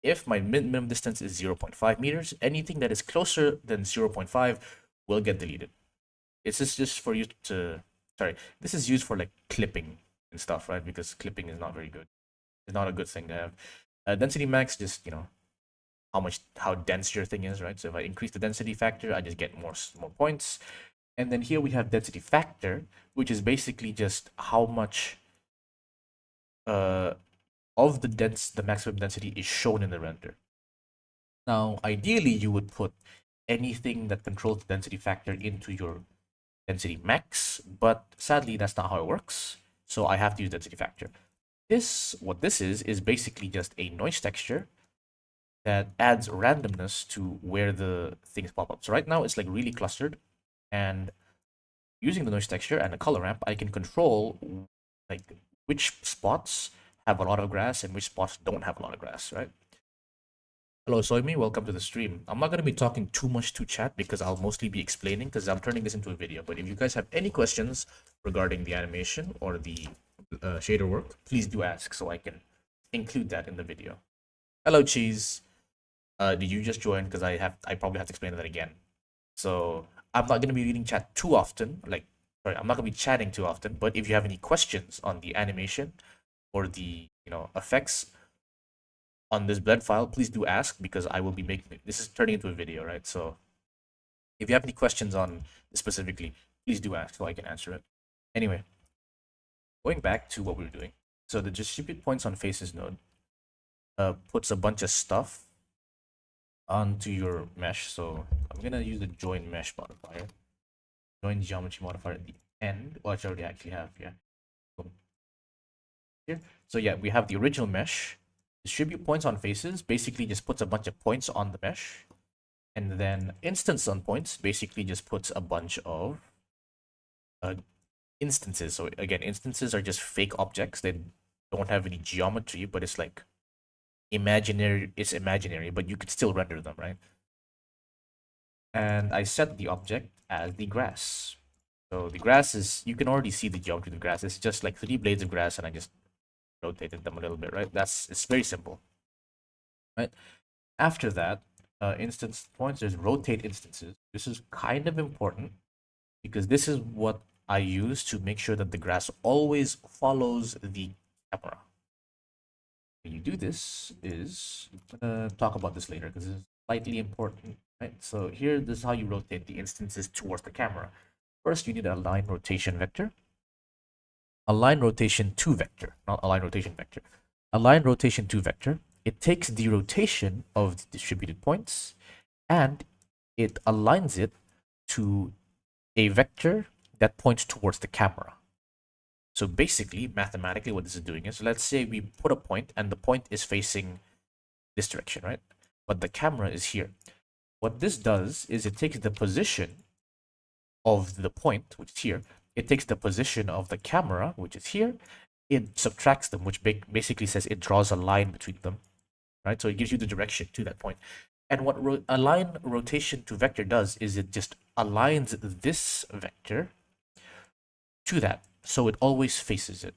If my minimum distance is 0.5 meters, anything that is closer than 0.5 will get deleted. This is just for you to, sorry, this is used for like clipping and stuff, right? Because clipping is not very good. It's not a good thing to have. Density max, just, you know, how dense your thing is, right? So if I increase the density factor, I just get more points. And then here we have density factor, which is basically just how much of the maximum density is shown in the render. Now, ideally, you would put anything that controls the density factor into your density max, but sadly, that's not how it works. So I have to use density factor. What this is basically just a noise texture that adds randomness to where the things pop up. So right now it's like really clustered, and using the noise texture and the color ramp, I can control like which spots have a lot of grass and which spots don't have a lot of grass, right? Hello, Soyme, welcome to the stream. I'm not going to be talking too much to chat because I'll mostly be explaining because I'm turning this into a video. But if you guys have any questions regarding the animation or the shader work, please do ask so I can include that in the video. Hello, Cheese. Did you just join? Because I probably have to explain that again. So I'm not going to be reading chat too often. I'm not going to be chatting too often. But if you have any questions on the animation or the effects on this blend file, please do ask because I will be making it. This is turning into a video, right? So if you have any questions on this specifically, please do ask so I can answer it. Anyway, going back to what we were doing. So the distribute points on faces node puts a bunch of stuff onto your mesh. So I'm gonna use the join mesh modifier, join geometry modifier at the end, which I already actually have. Yeah. Here. So yeah, we have the original mesh. Distribute points on faces basically just puts a bunch of points on the mesh, and then instance on points basically just puts a bunch of instances. So again, instances are just fake objects. They don't have any geometry, but it's like imaginary. It's imaginary, but you could still render them, right? And I set the object as the grass. So the grass is, you can already see the geometry of the grass. It's just like 3 blades of grass, and I just rotated them a little bit, right? It's very simple, right? After that, instance points, there's rotate instances. This is kind of important because this is what I use to make sure that the grass always follows the camera. When you do this is, I'm gonna talk about this later because it's slightly important, right? So here, this is how you rotate the instances towards the camera. First, you need a line rotation vector. Align rotation 2 vector, not align rotation vector. Align rotation 2 vector. It takes the rotation of the distributed points and it aligns it to a vector that points towards the camera. So basically, mathematically, what this is doing is, let's say we put a point and the point is facing this direction, right? But the camera is here. What this does is it takes the position of the point, which is here, it takes the position of the camera, which is here, it subtracts them, which basically says it draws a line between them, right? So it gives you the direction to that point. And what align rotation to vector does is it just aligns this vector to that, so it always faces it,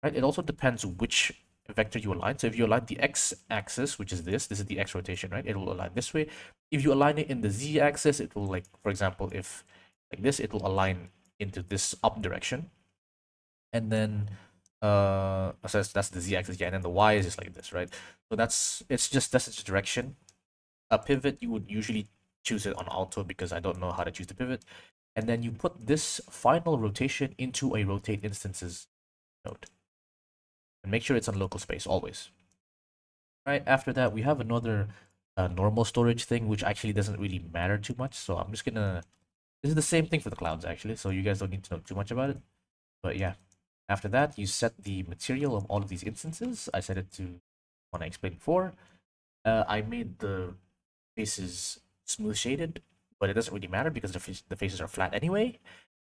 right? It also depends which vector you align. So if you align the x-axis, which is this is the x rotation, right? It will align this way. If you align it in the z-axis, it will, like, for example, if like this, it will align into this up direction. And then so that's the z-axis, yeah, and then the y is just like this, right? So that's its direction. A pivot, you would usually choose it on auto because I don't know how to choose the pivot. And then you put this final rotation into a rotate instances node. And make sure it's on local space always. Right after that, we have another normal storage thing, which actually doesn't really matter too much. So I'm just gonna, this is the same thing for the clouds actually, so you guys don't need to know too much about it. But yeah, after that, you set the material of all of these instances. I set it to what I explained before. I made the faces smooth shaded, but it doesn't really matter because the faces are flat anyway.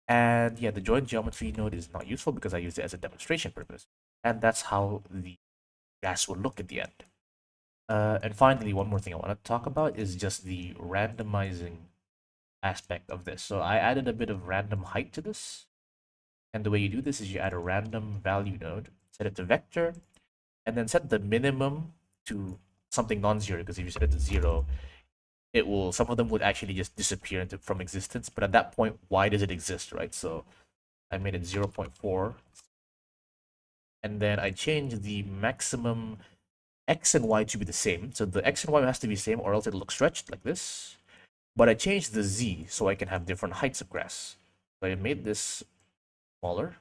And yeah, the joint geometry node is not useful because I used it as a demonstration purpose. And that's how the gas will look at the end. And finally, one more thing I want to talk about is just the randomizing aspect of this. So I added a bit of random height to this. And the way you do this is you add a random value node, set it to vector, and then set the minimum to something non-zero, because if you set it to 0, it will, some of them would actually just disappear from existence. But at that point, why does it exist, right? So I made it 0.4. And then I changed the maximum x and y to be the same. So the x and y has to be the same or else it'll look stretched like this. But I changed the z so I can have different heights of grass. So I made this smaller.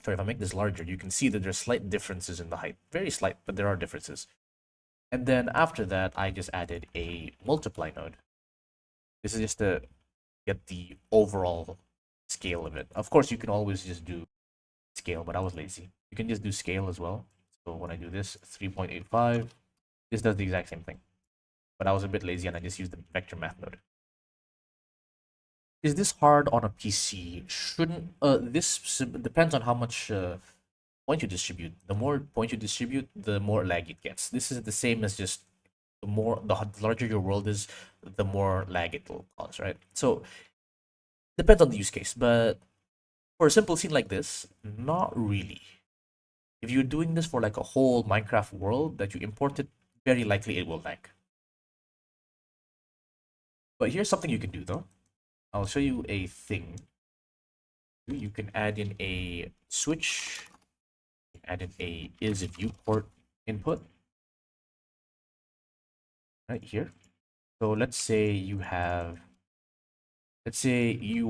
Sorry, if I make this larger, you can see that there's slight differences in the height. Very slight, but there are differences. And then after that, I just added a multiply node. This is just to get the overall scale of it. Of course, you can always just do scale, but I was lazy. You can just do scale as well. So when I do this, 3.85, this does the exact same thing. But I was a bit lazy and I just used the vector math node. Is this hard on a PC? Shouldn't this depends on how much point you distribute. The more point you distribute, the more lag it gets. This is the same as just the larger your world is, the more lag it will cause, right? So depends on the use case, but for a simple scene like this, not really. If you're doing this for like a whole Minecraft world that you imported, very likely it will lag. But here's something you can do though. I'll show you a thing. You can add in a switch, add in a is viewport input right here. So let's say you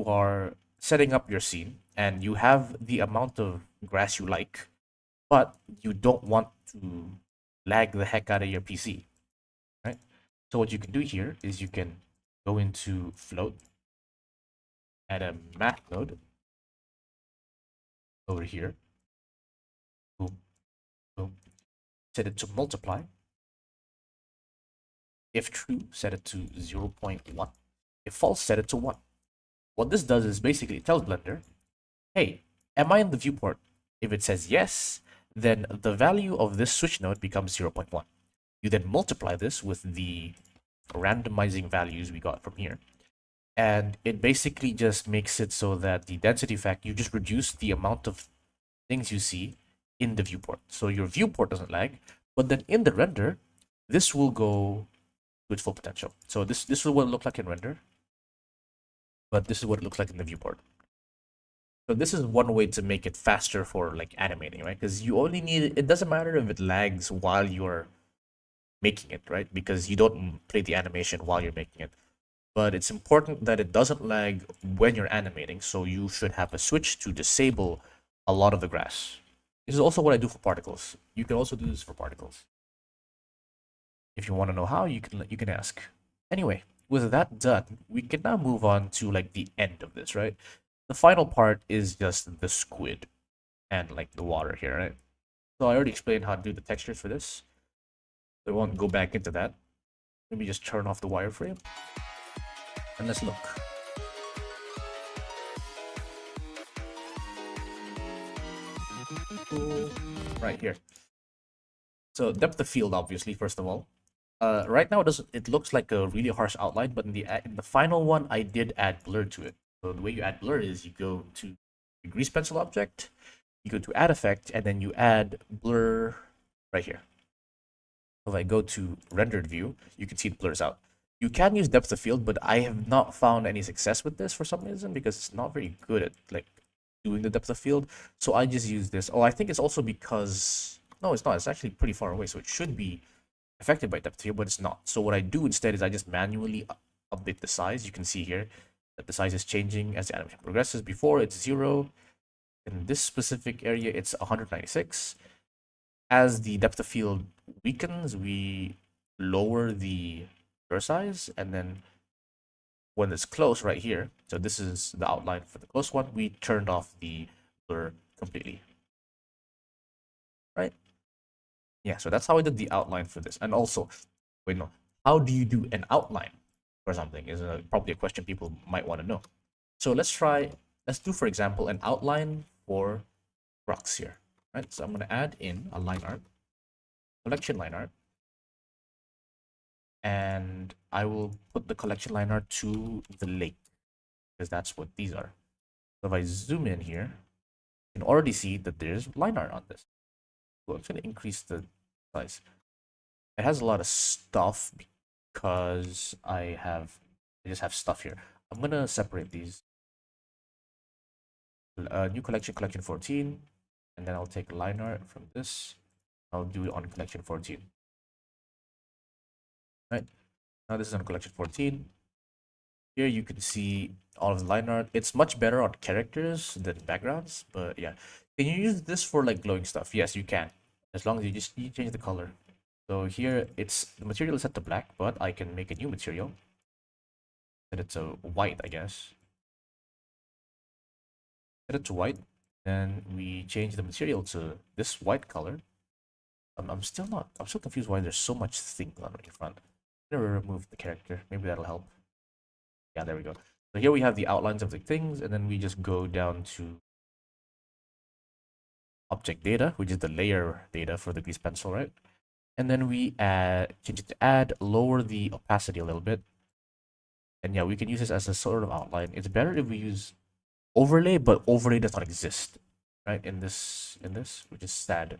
are setting up your scene and you have the amount of grass you like, but you don't want to lag the heck out of your PC, right? So what you can do here is you can go into float, add a math node over here, boom, boom, set it to multiply. If true, set it to 0.1. If false, set it to 1. What this does is basically it tells Blender, hey, am I in the viewport? If it says yes, then the value of this switch node becomes 0.1. You then multiply this with the randomizing values we got from here. And it basically just makes it so that the density factor, you just reduce the amount of things you see in the viewport. So your viewport doesn't lag, but then in the render, this will go to its full potential. So this is what it looks like in render, but this is what it looks like in the viewport. So this is one way to make it faster for like animating, right? Because you only need, it doesn't matter if it lags while you're making it, right? Because you don't play the animation while you're making it. But it's important that it doesn't lag when you're animating, so you should have a switch to disable a lot of the grass. This is also what I do for particles. You can also do this for particles. If you want to know how, you can ask. Anyway, with that done, we can now move on to like the end of this, right? The final part is just the squid and like the water here, right? So I already explained how to do the textures for this. So I won't go back into that. Let me just turn off the wireframe and let's look. Right here. So depth of field, obviously, first of all. Right now it looks like a really harsh outline, but in the final one I did add blur to it. So the way you add blur is you go to the grease pencil object, you go to add effect, and then you add blur right here. If I go to rendered view, you can see it blurs out. You can use depth of field, but I have not found any success with this for some reason because it's not very good at like doing the depth of field. So I just use this. Oh, I think it's also because no, it's not. It's actually pretty far away, so it should be affected by depth of field, but it's not. So what I do instead is I just manually update the size. You can see here that the size is changing as the animation progresses. Before it's 0. In this specific area, it's 196. As the depth of field weakens, we lower the blur size, and then when it's close right here, so this is the outline for the close one, we turned off the blur completely. Right? Yeah, so that's how I did the outline for this. And also, wait, no, how do you do an outline for something is probably a question people might want to know. So let's do, for example, an outline for rocks here. Right? So I'm going to add in a line art, collection line art, and I will put the collection line art to the lake because that's what these are. So if I zoom in here, you can already see that there's line art on this. So I'm going to increase the size. It has a lot of stuff because I just have stuff here. I'm going to separate these. New collection, collection 14, and then I'll take line art from this. I'll do it on collection 14. Right, now this is on collection 14. Here you can see all of the line art. It's much better on characters than backgrounds, but yeah. Can you use this for like glowing stuff? Yes, you can, as long as you change the color. So here the material is set to black, but I can make a new material. Set it to white, I guess. Set it to white, and we change the material to this white color. I'm still confused why there's so much thing on the front. I'm gonna remove the character. Maybe that'll help. Yeah, there we go. So here we have the outlines of the things, and then we just go down to object data, which is the layer data for the grease pencil, right? And then we change it to add, lower the opacity a little bit. And yeah, we can use this as a sort of outline. It's better if we use overlay, but overlay does not exist, right? In this, which is sad,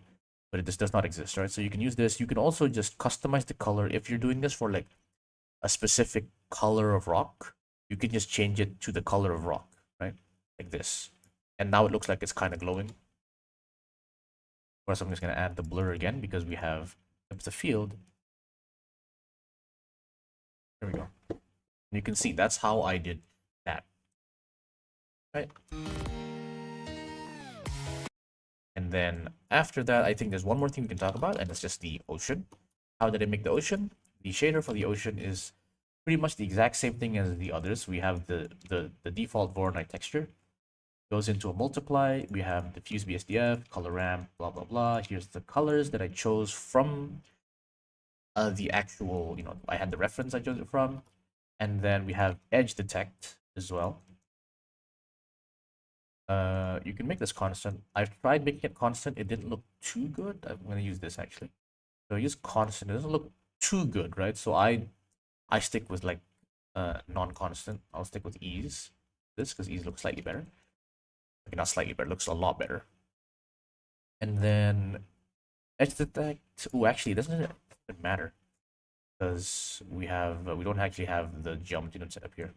but this does not exist, right? So you can use this. You can also just customize the color. If you're doing this for like a specific color of rock, you can just change it to the color of rock, right? Like this. And now it looks like it's kind of glowing. Of course, I'm just going to add the blur again because we have depth of field. There we go. And you can see that's how I did that. Right? And then after that, I think there's one more thing we can talk about, and it's just the ocean. How did I make the ocean? The shader for the ocean is pretty much the exact same thing as the others. We have the default Voronoi texture. Goes into a multiply. We have diffuse BSDF, color ramp, blah, blah, blah. Here's the colors that I chose from the actual, I had the reference I chose it from. And then we have edge detect as well. You can make this constant. I've tried making it constant. It didn't look too good. I'm going to use this actually. So I use constant. It doesn't look too good, right? So I stick with like non-constant. I'll stick with ease. This because ease looks slightly better. Okay, not slightly better. Looks a lot better. And then edge detect. Oh, actually, it doesn't matter because we don't actually have the geometry node set up here.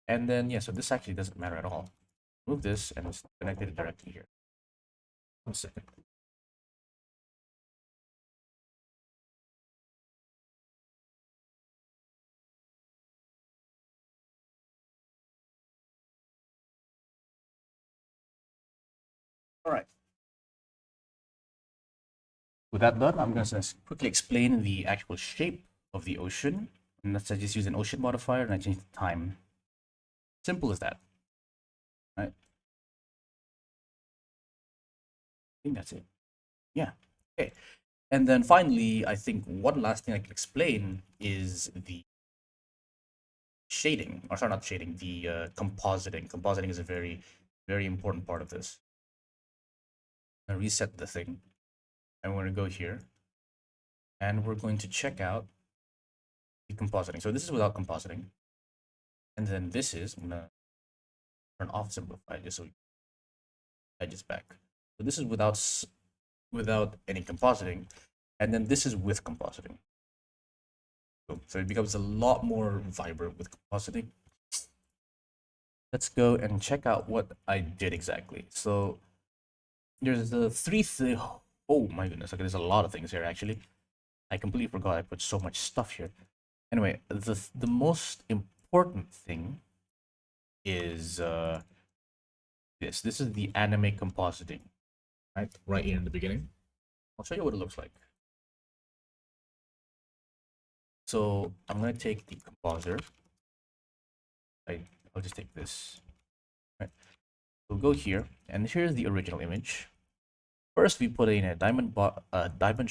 And then yeah, so this actually doesn't matter at all. Move this and it's connected directly here. 1 second. All right. With that done, I'm going to quickly explain the actual shape of the ocean. And let's just use an ocean modifier and I change the time. Simple as that. Right? I think that's it. Yeah. Okay. And then finally, I think one last thing I can explain is the shading, or sorry, not shading, the compositing. Compositing is a very, very important part of this. I'm going to reset the thing. And we're going to go here. And we're going to check out the compositing. So this is without compositing. And then this is, I'm going to turn off simplify just so edges back. So this is without any compositing. And then this is with compositing. So it becomes a lot more vibrant with compositing. Let's go and check out what I did exactly. So there's the oh my goodness, okay, there's a lot of things here actually. I completely forgot I put so much stuff here. Anyway, the most important thing is this is the anime compositing, right here in the beginning. I'll show you what it looks like. So I'm gonna take the composer. I'll just take this. Right. We'll go here, and here's the original image. First, we put in a diamond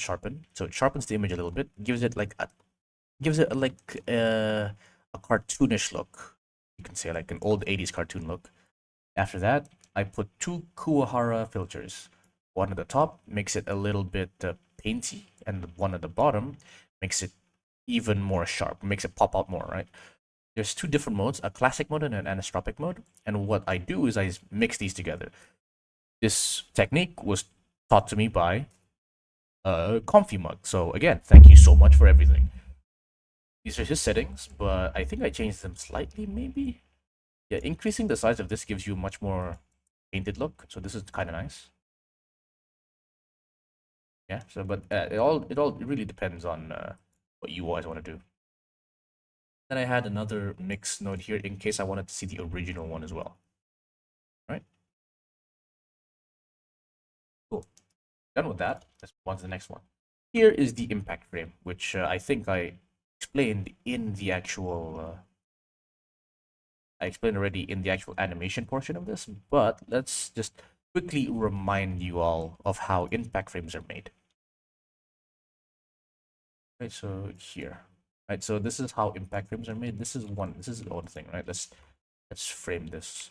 sharpen, so it sharpens the image a little bit, gives it like a cartoonish look. You can say like an old 80s cartoon look. After that, I put two Kuwahara filters. One at the top makes it a little bit painty, and the one at the bottom makes it even more sharp, makes it pop out more, right? There's two different modes, a classic mode and an anisotropic mode. And what I do is I mix these together. This technique was taught to me by Comfy Mug. So again, thank you so much for everything. These are his settings, but I think I changed them slightly, maybe. Yeah, increasing the size of this gives you a much more painted look. So this is kind of nice. Yeah. So, but it really depends on what you guys want to do. Then I had another mix node here in case I wanted to see the original one as well. Right. Cool. Done with that. Let's move on to the next one. Here is the impact frame, which I think I explained in the actual. I explained already in the actual animation portion of this, but let's just quickly remind you all of how impact frames are made. Right, so here, right, so this is how impact frames are made. This is one thing, right? Let's frame this.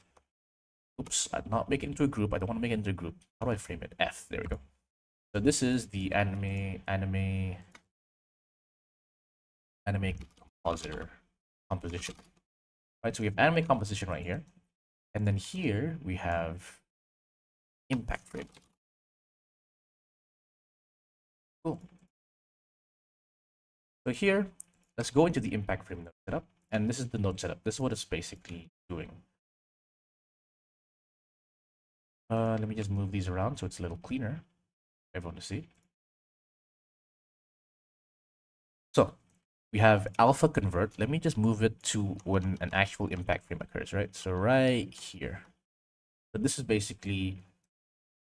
Oops, I'm not making it into a group. I don't want to make it into a group. How do I frame it? F, there we go. So this is the anime compositor composition. Right, so we have anime composition right here. And then here we have impact frame. Cool. So here, let's go into the impact frame node setup. And this is the node setup. This is what it's basically doing. Let me just move these around so it's a little cleaner for everyone to see. So we have alpha convert. Let me just move it to when an actual impact frame occurs, right? So right here. So this is basically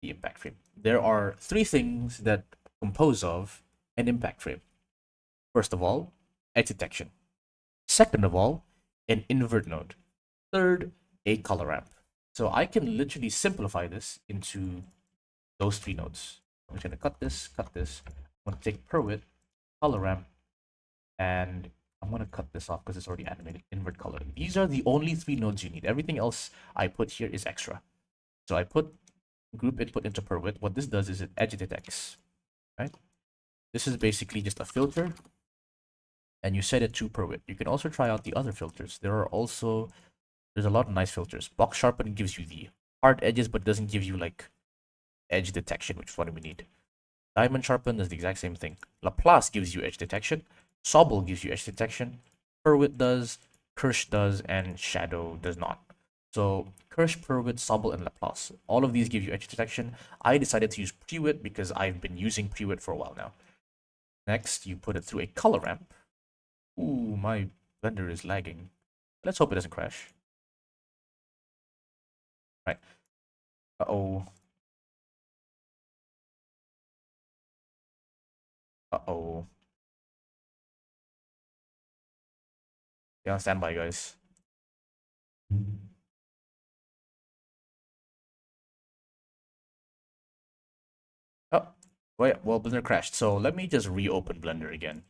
the impact frame. There are three things that compose of an impact frame. First of all, edge detection. Second of all, an invert node. Third, a color ramp. So I can literally simplify this into those three nodes. I'm just going to cut this. I'm going to take per width, color ramp, and I'm going to cut this off because it's already animated, invert color. These are the only three nodes you need. Everything else I put here is extra. So I put group input into per width. What this does is it edge detects, right? This is basically just a filter, and you set it to per width. You can also try out the other filters. There's a lot of nice filters. Box sharpen gives you the hard edges, but doesn't give you like edge detection, which is what we need. Diamond sharpen does the exact same thing. Laplace gives you edge detection. Sobble gives you edge detection. Perwit does, Kirsch does, and Shadow does not. So Kirsch, Perwit, Sobble, and Laplace. All of these give you edge detection. I decided to use Prewit because I've been using Prewit for a while now. Next, you put it through a color ramp. Ooh, my Blender is lagging. Let's hope it doesn't crash. Right. Uh-oh. Uh-oh. Stay on standby, guys. Oh, well, Blender crashed. So let me just reopen Blender again,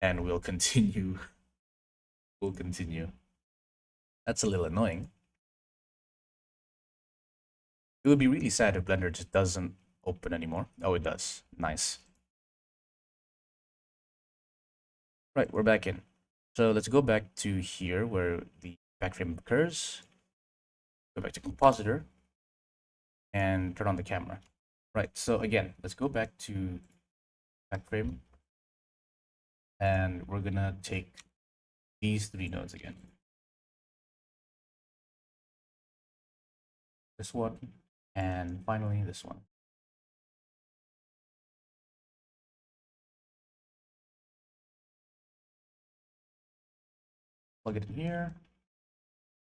and we'll continue. We'll continue. That's a little annoying. It would be really sad if Blender just doesn't open anymore. Oh, it does. Nice. Right, we're back in. So let's go back to here where the backframe occurs. Go back to compositor and turn on the camera. Right, so again, let's go back to back frame, and we're gonna take these three nodes again. This one, and finally this one. Plug it in here.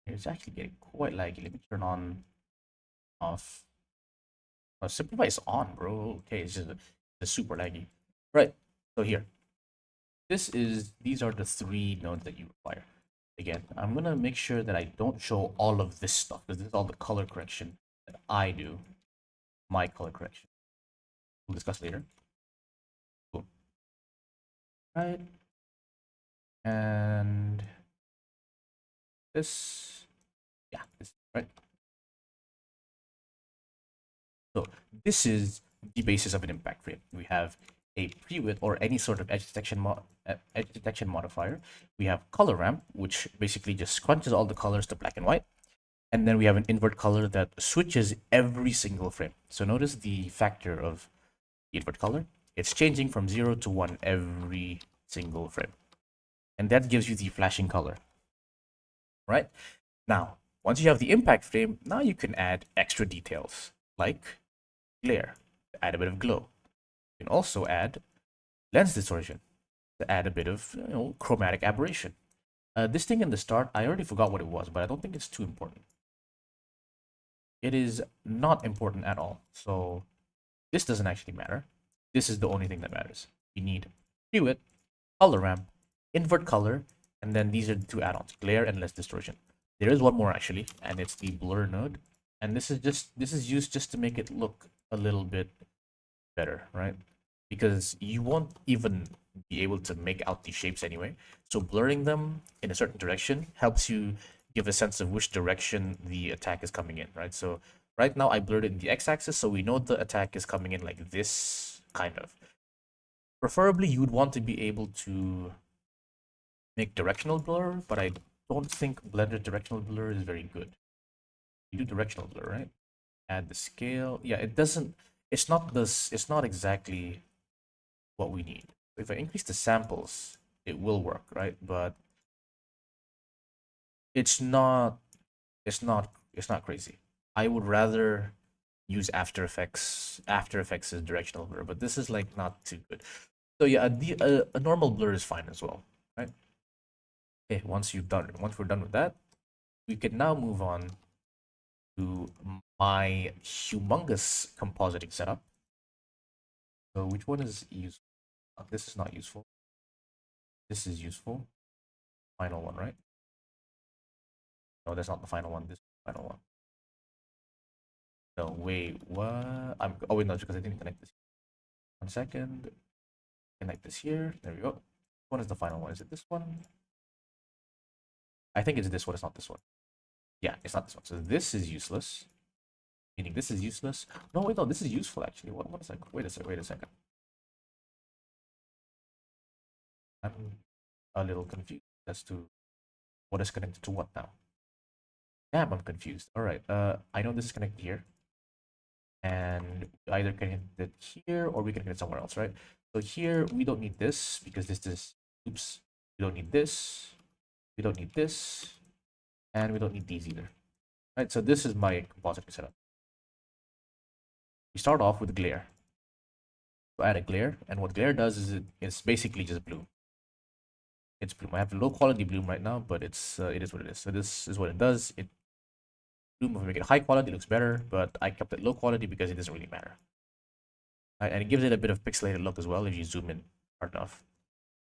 It's actually getting quite laggy. Let me turn on, off. Oh, Simplify is on, bro. Okay, it's just super laggy. Right. So here, these are the three nodes that you require. Again, I'm gonna make sure that I don't show all of this stuff because this is all the color correction that I do. My color correction. We'll discuss later. Cool. Right. And this, yeah, this, right. So this is the basis of an impact frame. We have a pre-width or any sort of edge detection modifier. We have color ramp, which basically just crunches all the colors to black and white. And then we have an invert color that switches every single frame. So notice the factor of the invert color. It's changing from 0 to 1 every single frame. And that gives you the flashing color. Right? Now, once you have the impact frame, now you can add extra details like glare, to add a bit of glow. You can also add lens distortion to add a bit of chromatic aberration. This thing in the start, I already forgot what it was, but I don't think it's too important. It is not important at all. So this doesn't actually matter. This is the only thing that matters. You need pre-width, color ramp, invert color, and then these are the two add-ons, glare and lens distortion. There is one more actually, and it's the blur node. And this is used just to make it look a little bit better, right? Because you won't even be able to make out these shapes anyway. So blurring them in a certain direction helps you give a sense of which direction the attack is coming in, right? So right now I blurred it in the x-axis, so we know the attack is coming in like this, kind of. Preferably, you would want to be able to make directional blur, but I don't think Blender directional blur is very good. You do directional blur, right? Add the scale. Yeah, it doesn't. It's not this. It's not exactly what we need. If I increase the samples, it will work, right? But it's not. It's not. It's not crazy. I would rather use After Effects. After Effects is directional blur, but this is like not too good. So yeah, a normal blur is fine as well, right? Okay, once we're done with that, we can now move on to my humongous compositing setup. So which one is useful? This is not useful. This is useful. Final one, right? No, that's not the final one. This is the final one. No, wait, what? Oh wait, no, because I didn't connect this. 1 second. Connect this here. There we go. Which one is the final one? Is it this one? I think it's this one. It's not this one. Yeah, it's not this one. So this is useless. Meaning this is useless. No, wait, no, this is useful actually. What a second. Wait a second. I'm a little confused as to what is connected to what now. Damn, I'm confused. All right. I know this is connected here, and either connect it here or we can connect it somewhere else, right? So here we don't need this because this is oops. We don't need this. We don't need this, and we don't need these either. Right. So this is my compositing setup. We start off with glare. So add a glare, and what glare does is it's basically just bloom. It's bloom. I have low quality bloom right now, but it is what it is. So this is what it does. It bloom, if we make it high quality, it looks better, but I kept it low quality because it doesn't really matter. Right, and it gives it a bit of pixelated look as well if you zoom in hard enough.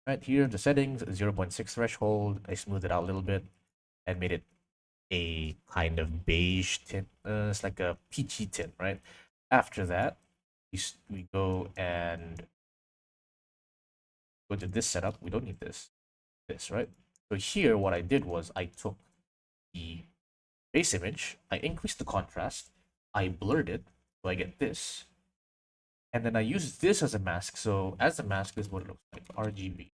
Right here, the settings 0.6 threshold. I smoothed it out a little bit and made it a kind of beige tint. It's like a peachy tint, right? After that, we go and go to this setup. We don't need this, right? So here, what I did was I took the base image, I increased the contrast, I blurred it, so I get this, and then I use this as a mask. So as a mask, this is what it looks like, RGB.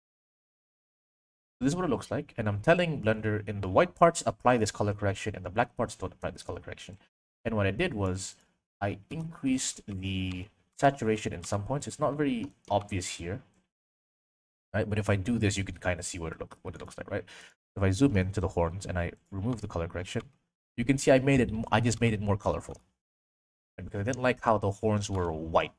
This is what it looks like, and I'm telling Blender in the white parts apply this color correction, and the black parts don't apply this color correction. And what I did was I increased the saturation in some points. It's not very obvious here, right? But if I do this, you can kind of see what it looks like, right? If I zoom in to the horns and I remove the color correction, you can see I just made it more colorful. And because I didn't like how the horns were white,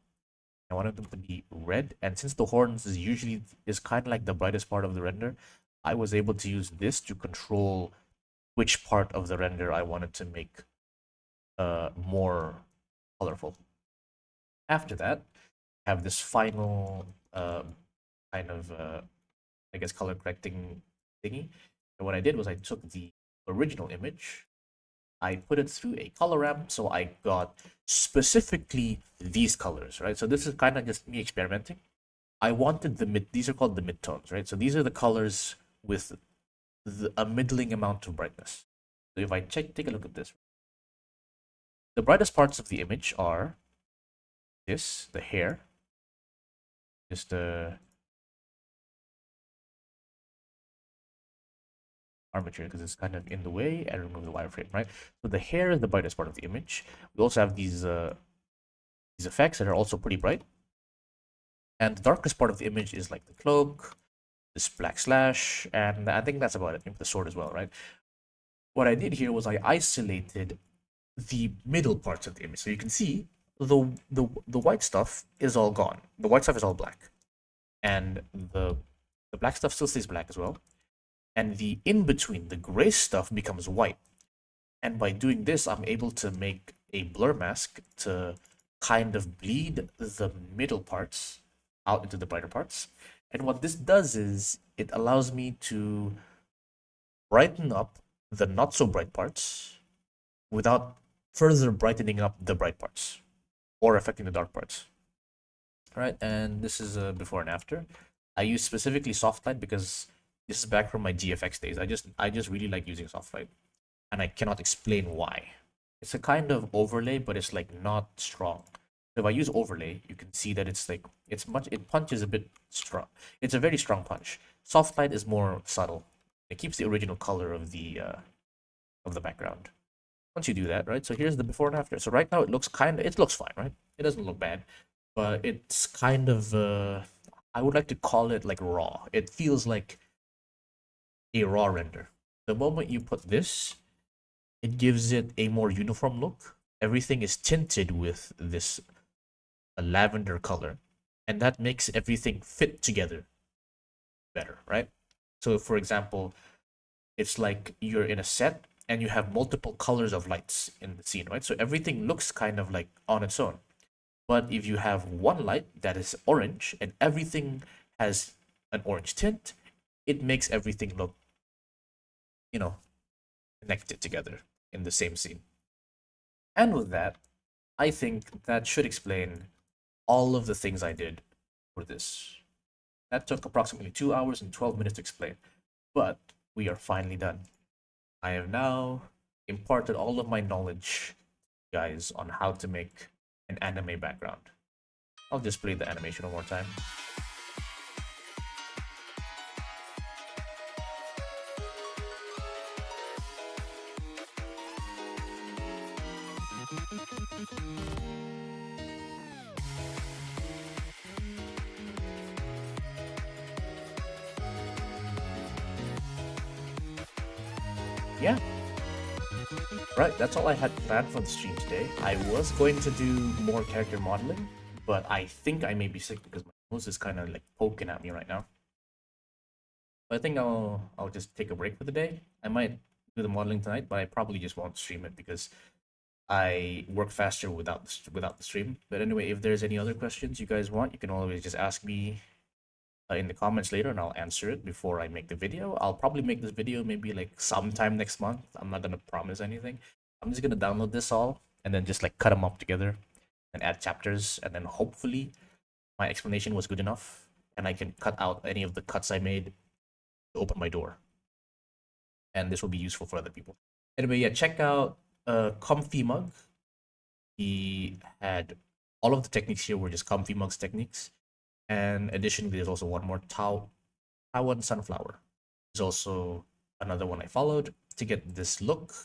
I wanted them to be red. And since the horns is kind of like the brightest part of the render, I was able to use this to control which part of the render I wanted to make more colorful. After that, I have this final kind of I guess color correcting thingy. And what I did was I took the original image, I put it through a color ramp, so I got specifically these colors, right? So this is kind of just me experimenting. I wanted these are called the midtones, right? So these are the colors with a middling amount of brightness. So if I take a look at this, the brightest parts of the image are the hair, just armature because it's kind of in the way, and remove the wireframe, right? So the hair is the brightest part of the image. We also have these effects that are also pretty bright. And the darkest part of the image is like the cloak, this black slash, and I think that's about it. Maybe the sword as well, right? What I did here was I isolated the middle parts of the image. So you can see the white stuff is all gone. The white stuff is all black. And the black stuff still stays black as well. And the in-between, the gray stuff becomes white. And by doing this, I'm able to make a blur mask to kind of bleed the middle parts out into the brighter parts. And what this does is it allows me to brighten up the not so bright parts without further brightening up the bright parts or affecting the dark parts. All right, and this is a before and after. I use specifically soft light because this is back from my GFX days. I just really like using soft light, and I cannot explain why. It's a kind of overlay, but it's like not strong. So if I use overlay, you can see that it punches a bit strong. It's a very strong punch. Soft light is more subtle. It keeps the original color of the background. Once you do that, right? So here's the before and after. So right now it looks fine, right? It doesn't look bad, but it's kind of I would like to call it like raw. It feels like a raw render. The moment you put this, it gives it a more uniform look. Everything is tinted with this lavender color, and that makes everything fit together better, right? So for example, it's like you're in a set and you have multiple colors of lights in the scene, right? So everything looks kind of like on its own. But if you have one light that is orange and everything has an orange tint, it makes everything look, connected together in the same scene. And with that, I think that should explain all of the things I did for this. That took approximately 2 hours and 12 minutes to explain, but we are finally done. I have now imparted all of my knowledge, guys, on how to make an anime background. I'll just play the animation one more time. Yeah. Right, that's all I had planned for the stream today. I was going to do more character modeling, but I think I may be sick because my nose is kind of like poking at me right now. But I think I'll just take a break for the day. I might do the modeling tonight, but I probably just won't stream it because I work faster without the stream. But anyway, if there's any other questions you guys want, you can always just ask me in the comments later, and I'll answer it before I make the video. I'll probably make this video maybe like sometime next month. I'm not gonna promise anything. I'm just gonna download this all and then just like cut them up together and add chapters, and then hopefully my explanation was good enough and I can cut out any of the cuts I made to open my door. And this will be useful for other people. Anyway, yeah, check out Comfy Mug. He had all of the techniques here were just Comfy Mug's techniques. And additionally, there's also one more Taiwan Sunflower. There's also another one I followed to get this look